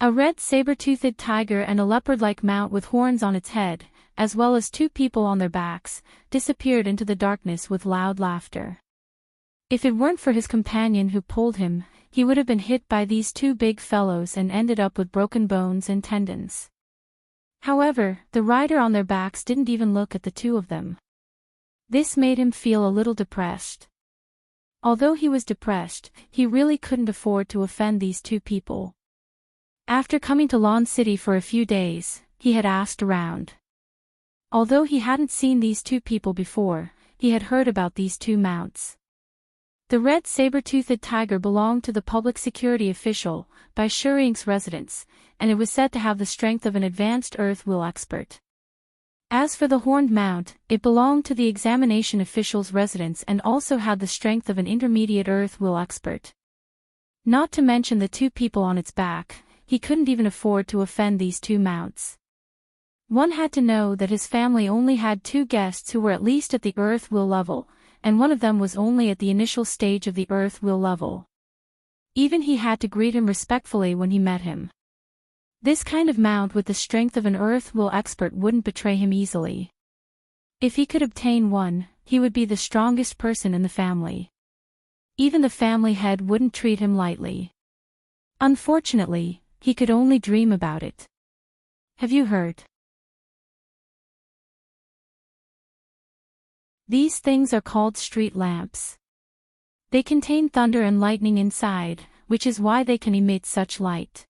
A red saber-toothed tiger and a leopard-like mount with horns on its head, as well as 2 people on their backs, disappeared into the darkness with loud laughter. If it weren't for his companion who pulled him, he would have been hit by these 2 big fellows and ended up with broken bones and tendons. However, the rider on their backs didn't even look at the 2 of them. This made him feel a little depressed. Although he was depressed, he really couldn't afford to offend these 2 people. After coming to Lon City for a few days, he had asked around. Although he hadn't seen these 2 people before, he had heard about these 2 mounts. The red saber-toothed tiger belonged to the public security official, by Shurink's residence, and it was said to have the strength of an advanced earth will expert. As for the horned mount, it belonged to the examination official's residence and also had the strength of an intermediate earth will expert. Not to mention the two people on its back, he couldn't even afford to offend these two mounts. One had to know that his family only had 2 guests who were at least at the earth will level, and one of them was only at the initial stage of the earth will level. Even he had to greet him respectfully when he met him. This kind of mount with the strength of an earth will expert wouldn't betray him easily. If he could obtain one, he would be the strongest person in the family. Even the family head wouldn't treat him lightly. Unfortunately, he could only dream about it. Have you heard? These things are called street lamps. They contain thunder and lightning inside, which is why they can emit such light.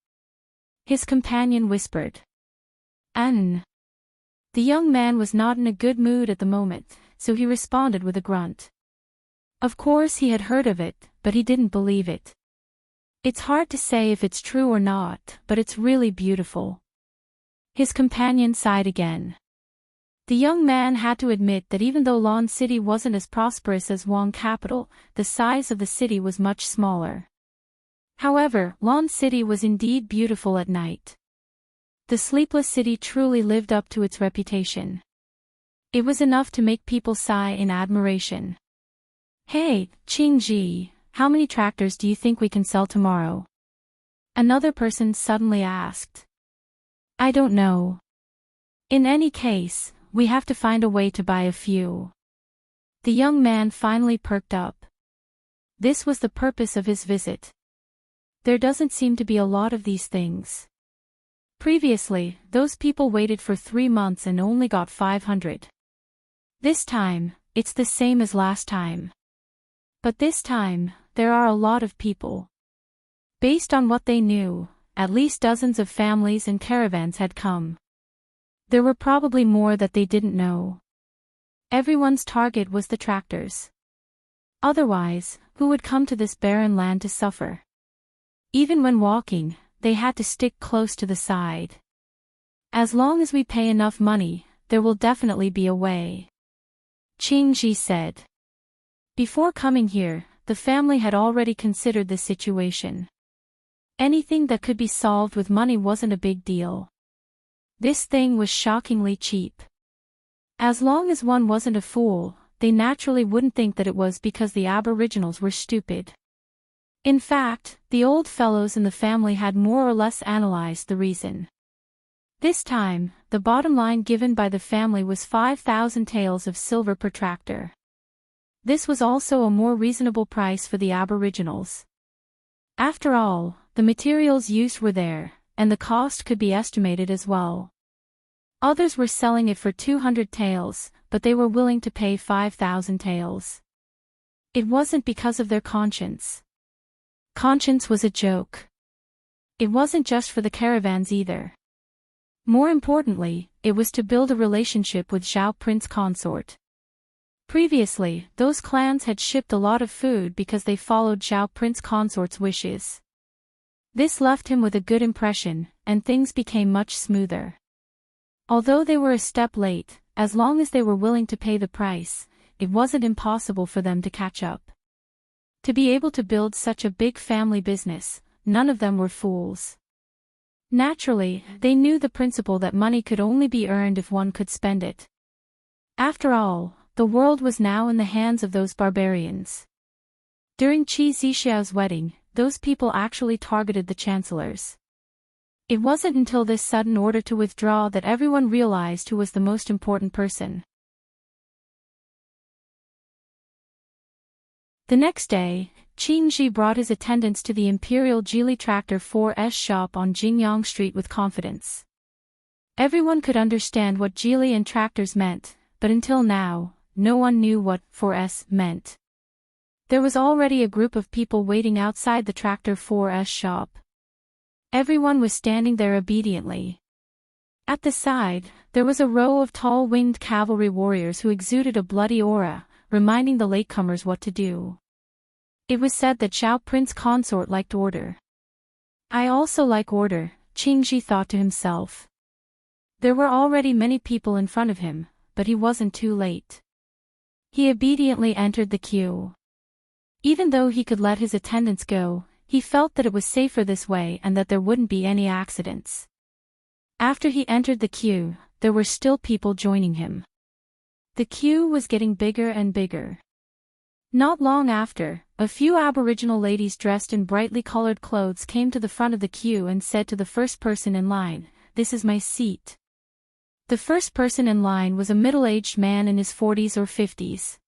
His companion whispered. The young man was not in a good mood at the moment, so he responded with a grunt. Of course he had heard of it, but he didn't believe it. It's hard to say if it's true or not, but it's really beautiful. His companion sighed again. The young man had to admit that even though Lon City wasn't as prosperous as Wong Capital, the size of the city was much smaller. However, Lon City was indeed beautiful at night. The sleepless city truly lived up to its reputation. It was enough to make people sigh in admiration. Hey, Qingji, how many tractors do you think we can sell tomorrow? Another person suddenly asked. I don't know. In any case, we have to find a way to buy a few. The young man finally perked up. This was the purpose of his visit. There doesn't seem to be a lot of these things. Previously, those people waited for 3 months and only got 500. This time, it's the same as last time. But this time, there are a lot of people. Based on what they knew, at least dozens of families and caravans had come. There were probably more that they didn't know. Everyone's target was the tractors. Otherwise, who would come to this barren land to suffer? Even when walking, they had to stick close to the side. As long as we pay enough money, there will definitely be a way. Qingji said. Before coming here, the family had already considered the situation. Anything that could be solved with money wasn't a big deal. This thing was shockingly cheap. As long as one wasn't a fool, they naturally wouldn't think that it was because the aboriginals were stupid. In fact, the old fellows in the family had more or less analyzed the reason. This time, the bottom line given by the family was 5,000 taels of silver per tractor. This was also a more reasonable price for the aboriginals. After all, the materials used were there, and the cost could be estimated as well. Others were selling it for 200 taels, but they were willing to pay 5,000 taels. It wasn't because of their conscience. Conscience was a joke. It wasn't just for the caravans either. More importantly, it was to build a relationship with Zhao Prince Consort. Previously, those clans had shipped a lot of food because they followed Zhao Prince Consort's wishes. This left him with a good impression, and things became much smoother. Although they were a step late, as long as they were willing to pay the price, it wasn't impossible for them to catch up. To be able to build such a big family business, none of them were fools. Naturally, they knew the principle that money could only be earned if one could spend it. After all, the world was now in the hands of those barbarians. During Qi Zixiao's wedding, those people actually targeted the chancellors. It wasn't until this sudden order to withdraw that everyone realized who was the most important person. The next day, Qingji brought his attendants to the Imperial Geely Tractor 4S shop on Jingyang Street with confidence. Everyone could understand what Geely and tractors meant, but until now, no one knew what 4S meant. There was already a group of people waiting outside the Tractor 4S shop. Everyone was standing there obediently. At the side, there was a row of tall winged cavalry warriors who exuded a bloody aura, reminding the latecomers what to do. It was said that Xiao Prince Consort liked order. I also like order, Qingji thought to himself. There were already many people in front of him, but he wasn't too late. He obediently entered the queue. Even though he could let his attendants go, he felt that it was safer this way and that there wouldn't be any accidents. After he entered the queue, there were still people joining him. The queue was getting bigger and bigger. Not long after, a few Aboriginal ladies dressed in brightly colored clothes came to the front of the queue and said to the first person in line, "This is my seat." The first person in line was a middle-aged man in his 40s or 50s.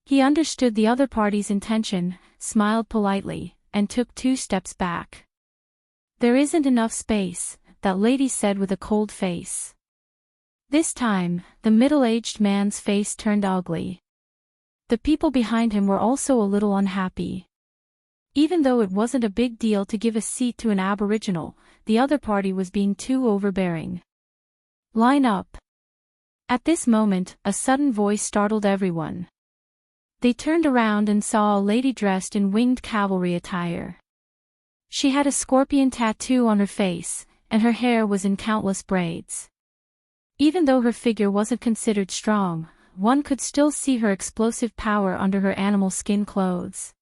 He understood the other party's intention, smiled politely, and took 2 steps back. "There isn't enough space," that lady said with a cold face. This time, the middle-aged man's face turned ugly. The people behind him were also a little unhappy. Even though it wasn't a big deal to give a seat to an Aboriginal, the other party was being too overbearing. "Line up." At this moment, a sudden voice startled everyone. They turned around and saw a lady dressed in winged cavalry attire. She had a scorpion tattoo on her face, and her hair was in countless braids. Even though her figure wasn't considered strong, one could still see her explosive power under her animal skin clothes.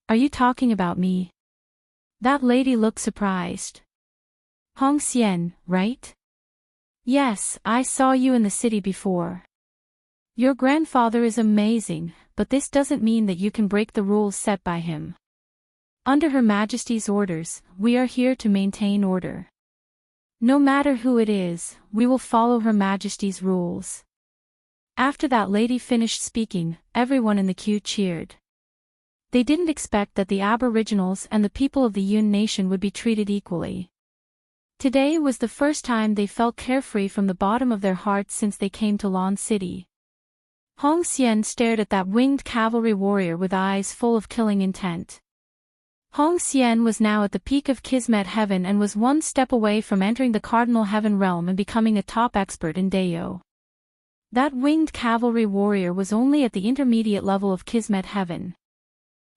"Are you talking about me?" That lady looked surprised. "Hong Xian, right?" "Yes, I saw you in the city before. Your grandfather is amazing, but this doesn't mean that you can break the rules set by him. Under Her Majesty's orders, we are here to maintain order. No matter who it is, we will follow Her Majesty's rules." After that lady finished speaking, everyone in the queue cheered. They didn't expect that the Aboriginals and the people of the Yun Nation would be treated equally. Today was the first time they felt carefree from the bottom of their hearts since they came to Lan City. Hong Xian stared at that winged cavalry warrior with eyes full of killing intent. Hong Xian was now at the peak of Kismet Heaven and was one step away from entering the Cardinal Heaven realm and becoming a top expert in Dayo. That winged cavalry warrior was only at the intermediate level of Kismet Heaven.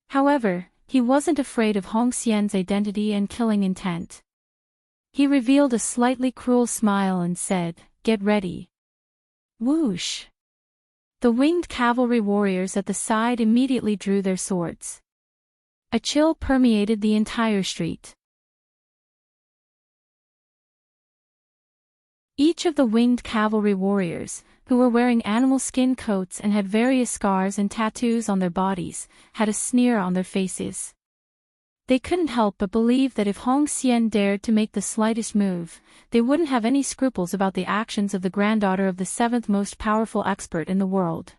However, he wasn't afraid of Hong Xian's identity and killing intent. He revealed a slightly cruel smile and said, "Get ready." Whoosh! The winged cavalry warriors at the side immediately drew their swords. A chill permeated the entire street. Each of the winged cavalry warriors, who were wearing animal skin coats and had various scars and tattoos on their bodies, had a sneer on their faces. They couldn't help but believe that if Hong Xian dared to make the slightest move, they wouldn't have any scruples about the actions of the granddaughter of the 7th most powerful expert in the world.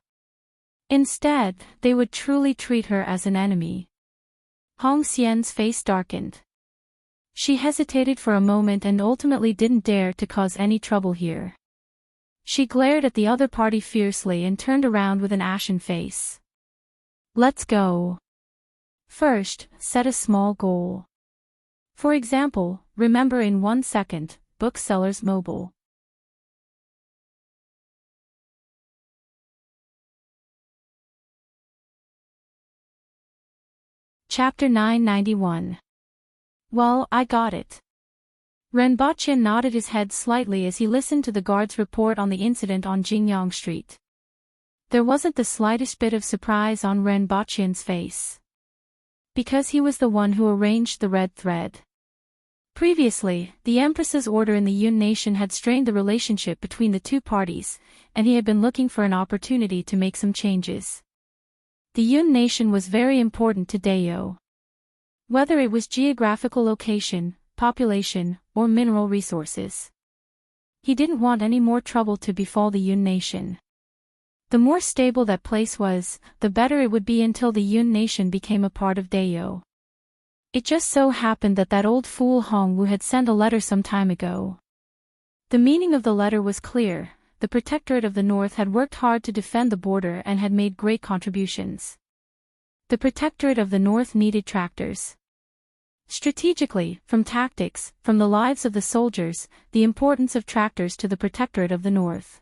Instead, they would truly treat her as an enemy. Hong Xian's face darkened. She hesitated for a moment and ultimately didn't dare to cause any trouble here. She glared at the other party fiercely and turned around with an ashen face. "Let's go. First, set a small goal. For example, remember in 1 second, Booksellers Mobile." Chapter 991. "Well, I got it." Renbochin nodded his head slightly as he listened to the guard's report on the incident on Jingyang Street. There wasn't the slightest bit of surprise on Renbochin's face. Because he was the one who arranged the red thread. Previously, the Empress's order in the Yun Nation had strained the relationship between the two parties, and he had been looking for an opportunity to make some changes. The Yun Nation was very important to Dayo. Whether it was geographical location, population, or mineral resources. He didn't want any more trouble to befall the Yun Nation. The more stable that place was, the better it would be until the Yun Nation became a part of Dayo. It just so happened that old fool Hong Wu had sent a letter some time ago. The meaning of the letter was clear. The Protectorate of the North had worked hard to defend the border and had made great contributions. The Protectorate of the North needed tractors. Strategically, from tactics, from the lives of the soldiers, the importance of tractors to the Protectorate of the North.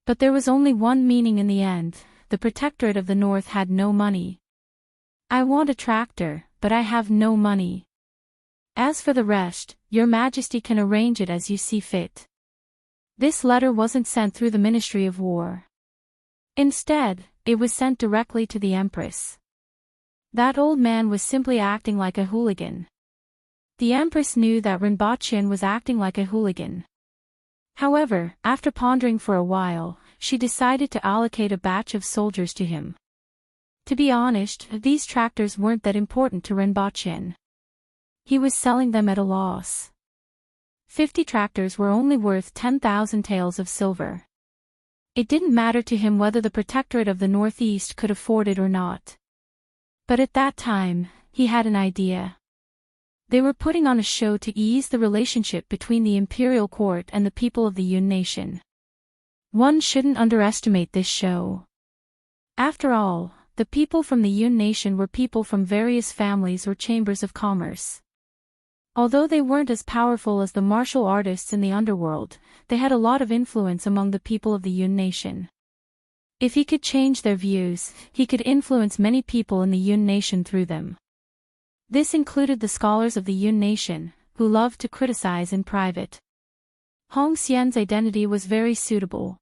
But there was only one meaning in the end: the Protectorate of the North had no money. I want a tractor, but I have no money. As for the rest, your majesty can arrange it as you see fit. This letter wasn't sent through the Ministry of War. Instead, it was sent directly to the Empress. That old man was simply acting like a hooligan. The Empress knew that Rinpoche was acting like a hooligan. However, after pondering for a while, she decided to allocate a batch of soldiers to him. To be honest, these tractors weren't that important to Rinpoche. He was selling them at a loss. 50 tractors were only worth 10,000 taels of silver. It didn't matter to him whether the Protectorate of the Northeast could afford it or not. But at that time, he had an idea. They were putting on a show to ease the relationship between the imperial court and the people of the Yun nation. One shouldn't underestimate this show. After all, the people from the Yun nation were people from various families or chambers of commerce. Although they weren't as powerful as the martial artists in the underworld, they had a lot of influence among the people of the Yun nation. If he could change their views, he could influence many people in the Yun nation through them. This included the scholars of the Yun nation, who loved to criticize in private. Hong Xian's identity was very suitable.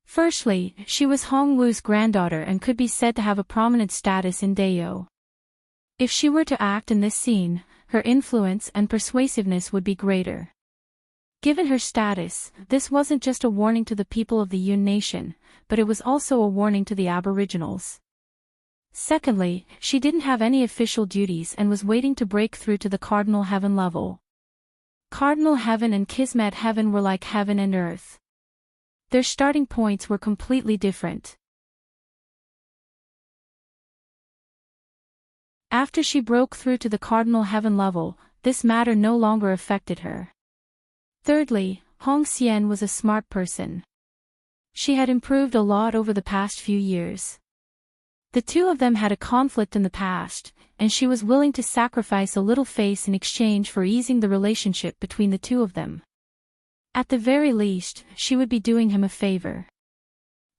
Firstly, she was Hong Wu's granddaughter and could be said to have a prominent status in Dao. If she were to act in this scene, her influence and persuasiveness would be greater. Given her status, this wasn't just a warning to the people of the Yun nation, but it was also a warning to the Aboriginals. Secondly, she didn't have any official duties and was waiting to break through to the Cardinal Heaven level. Cardinal Heaven and Kismet Heaven were like heaven and earth. Their starting points were completely different. After she broke through to the Cardinal Heaven level, this matter no longer affected her. Thirdly, Hong Xian was a smart person. She had improved a lot over the past few years. The two of them had a conflict in the past, and she was willing to sacrifice a little face in exchange for easing the relationship between the two of them. At the very least, she would be doing him a favor.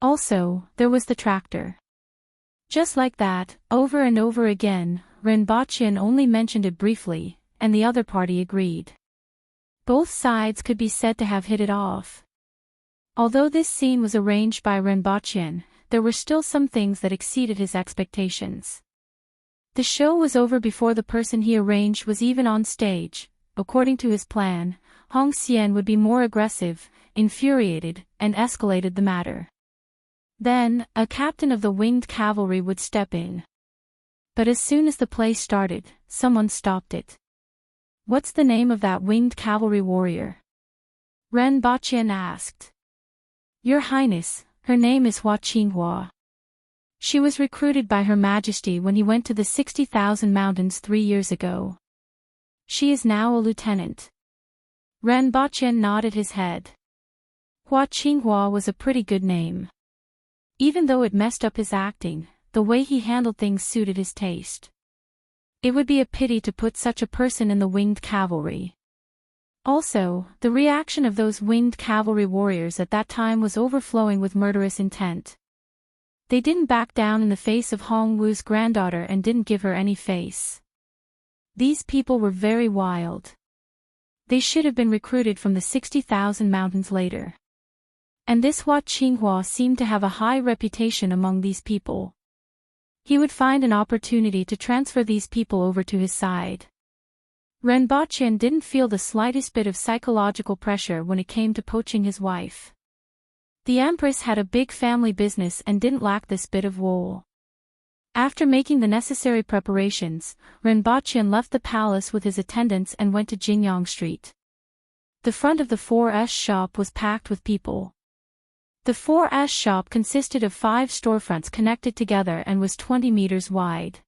Also, there was the tractor. Just like that, over and over again, Rinpoche only mentioned it briefly, and the other party agreed. Both sides could be said to have hit it off. Although this scene was arranged by Rinpoche, there were still some things that exceeded his expectations. The show was over before the person he arranged was even on stage. According to his plan, Hong Xian would be more aggressive, infuriated, and escalated the matter. Then, a captain of the winged cavalry would step in. But as soon as the play started, someone stopped it. "What's the name of that winged cavalry warrior?" Rinpoche asked. "Your Highness, her name is Hua Qinghua. She was recruited by Her Majesty when he went to the 60,000 Mountains 3 years ago. She is now a lieutenant." Rinpoche nodded his head. Hua Qinghua was a pretty good name. Even though it messed up his acting, the way he handled things suited his taste. It would be a pity to put such a person in the winged cavalry. Also, the reaction of those winged cavalry warriors at that time was overflowing with murderous intent. They didn't back down in the face of Hong Wu's granddaughter and didn't give her any face. These people were very wild. They should have been recruited from the 60,000 Mountains later. And this Hua Qinghua seemed to have a high reputation among these people. He would find an opportunity to transfer these people over to his side. Rinpoche didn't feel the slightest bit of psychological pressure when it came to poaching his wife. The Empress had a big family business and didn't lack this bit of wool. After making the necessary preparations, Rinpoche left the palace with his attendants and went to Jingyang Street. The front of the 4S shop was packed with people. The 4S shop consisted of 5 storefronts connected together and was 20 meters wide.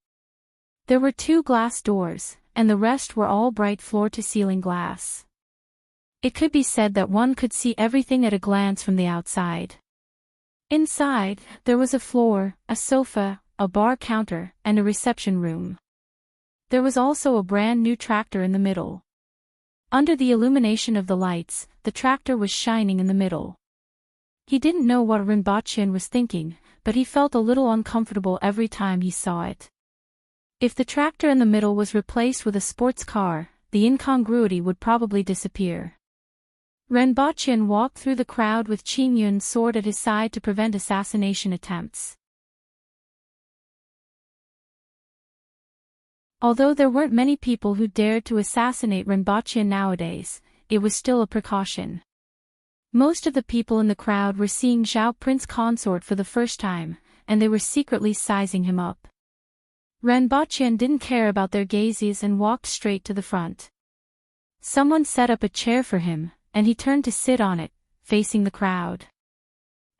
There were 2 glass doors, and the rest were all bright floor-to-ceiling glass. It could be said that one could see everything at a glance from the outside. Inside, there was a floor, a sofa, a bar counter, and a reception room. There was also a brand new tractor in the middle. Under the illumination of the lights, the tractor was shining in the middle. He didn't know what Rinpoche was thinking, but he felt a little uncomfortable every time he saw it. If the tractor in the middle was replaced with a sports car, the incongruity would probably disappear. Renbochin walked through the crowd with Qingyun's sword at his side to prevent assassination attempts. Although there weren't many people who dared to assassinate Renbochin nowadays, it was still a precaution. Most of the people in the crowd were seeing Zhao Prince Consort for the first time, and they were secretly sizing him up. Renbochin didn't care about their gazes and walked straight to the front. Someone set up a chair for him, and he turned to sit on it, facing the crowd.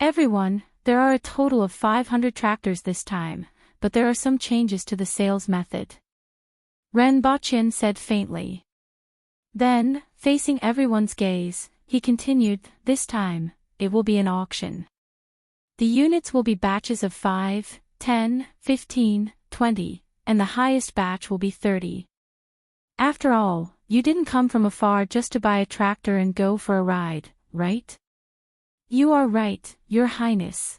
Everyone, there are a total of 500 tractors this time, but there are some changes to the sales method. Renbochin said faintly. Then, facing everyone's gaze, he continued, this time, it will be an auction. The units will be batches of 5, 10, 15, 20, and the highest batch will be 30. After all, you didn't come from afar just to buy a tractor and go for a ride, right? You are right, Your Highness.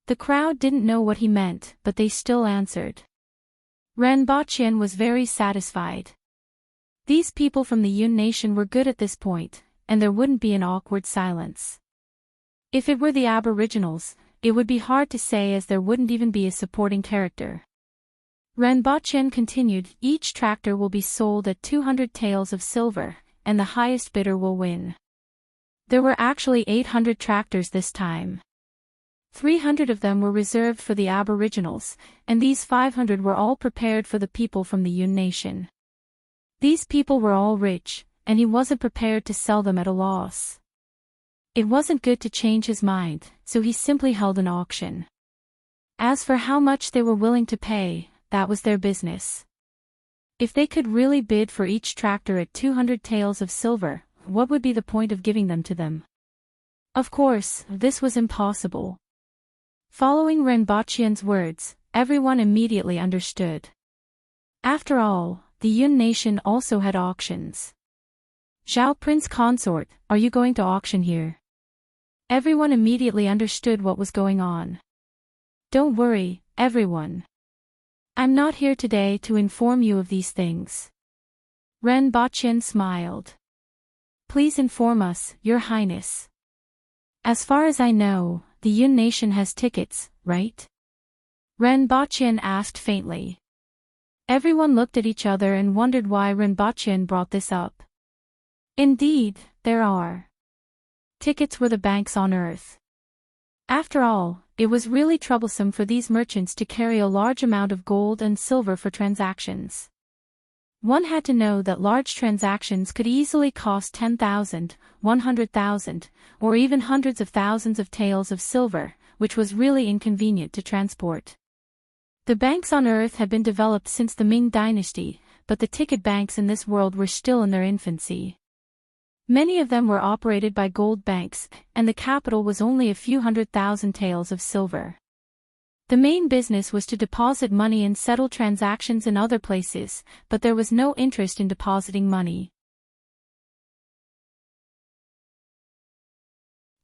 The crowd didn't know what he meant, but they still answered. Renbochin was very satisfied. These people from the Yun nation were good at this point, and there wouldn't be an awkward silence. If it were the Aboriginals, it would be hard to say as there wouldn't even be a supporting character. Renbochin continued, each tractor will be sold at 200 taels of silver, and the highest bidder will win. There were actually 800 tractors this time. 300 of them were reserved for the Aboriginals, and these 500 were all prepared for the people from the Yun nation. These people were all rich, and he wasn't prepared to sell them at a loss. It wasn't good to change his mind, so he simply held an auction. As for how much they were willing to pay, that was their business. If they could really bid for each tractor at 200 taels of silver, what would be the point of giving them to them? Of course, this was impossible. Following Renbochin's words, everyone immediately understood. After all, the Yun nation also had auctions. Zhao Prince Consort, are you going to auction here? Everyone immediately understood what was going on. Don't worry, everyone. I'm not here today to inform you of these things. Renbochin smiled. Please inform us, Your Highness. As far as I know, the Yun nation has tickets, right? Renbochin asked faintly. Everyone looked at each other and wondered why Renbochin brought this up. Indeed, there are. Tickets were the banks on earth. After all, it was really troublesome for these merchants to carry a large amount of gold and silver for transactions. One had to know that large transactions could easily cost 10,000, 100,000, or even hundreds of thousands of taels of silver, which was really inconvenient to transport. The banks on Earth had been developed since the Ming dynasty, but the ticket banks in this world were still in their infancy. Many of them were operated by gold banks, and the capital was only a few 100,000 taels of silver. The main business was to deposit money and settle transactions in other places, but there was no interest in depositing money.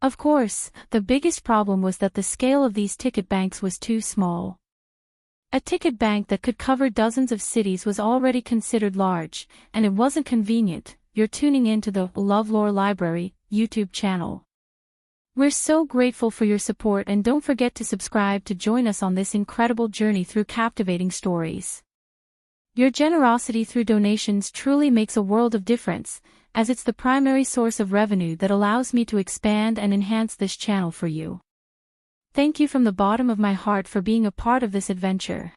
Of course, the biggest problem was that the scale of these ticket banks was too small. A ticket bank that could cover dozens of cities was already considered large, and it wasn't convenient. You're tuning into the LoveLore Library YouTube channel. We're so grateful for your support, and don't forget to subscribe to join us on this incredible journey through captivating stories. Your generosity through donations truly makes a world of difference, as it's the primary source of revenue that allows me to expand and enhance this channel for you. Thank you from the bottom of my heart for being a part of this adventure.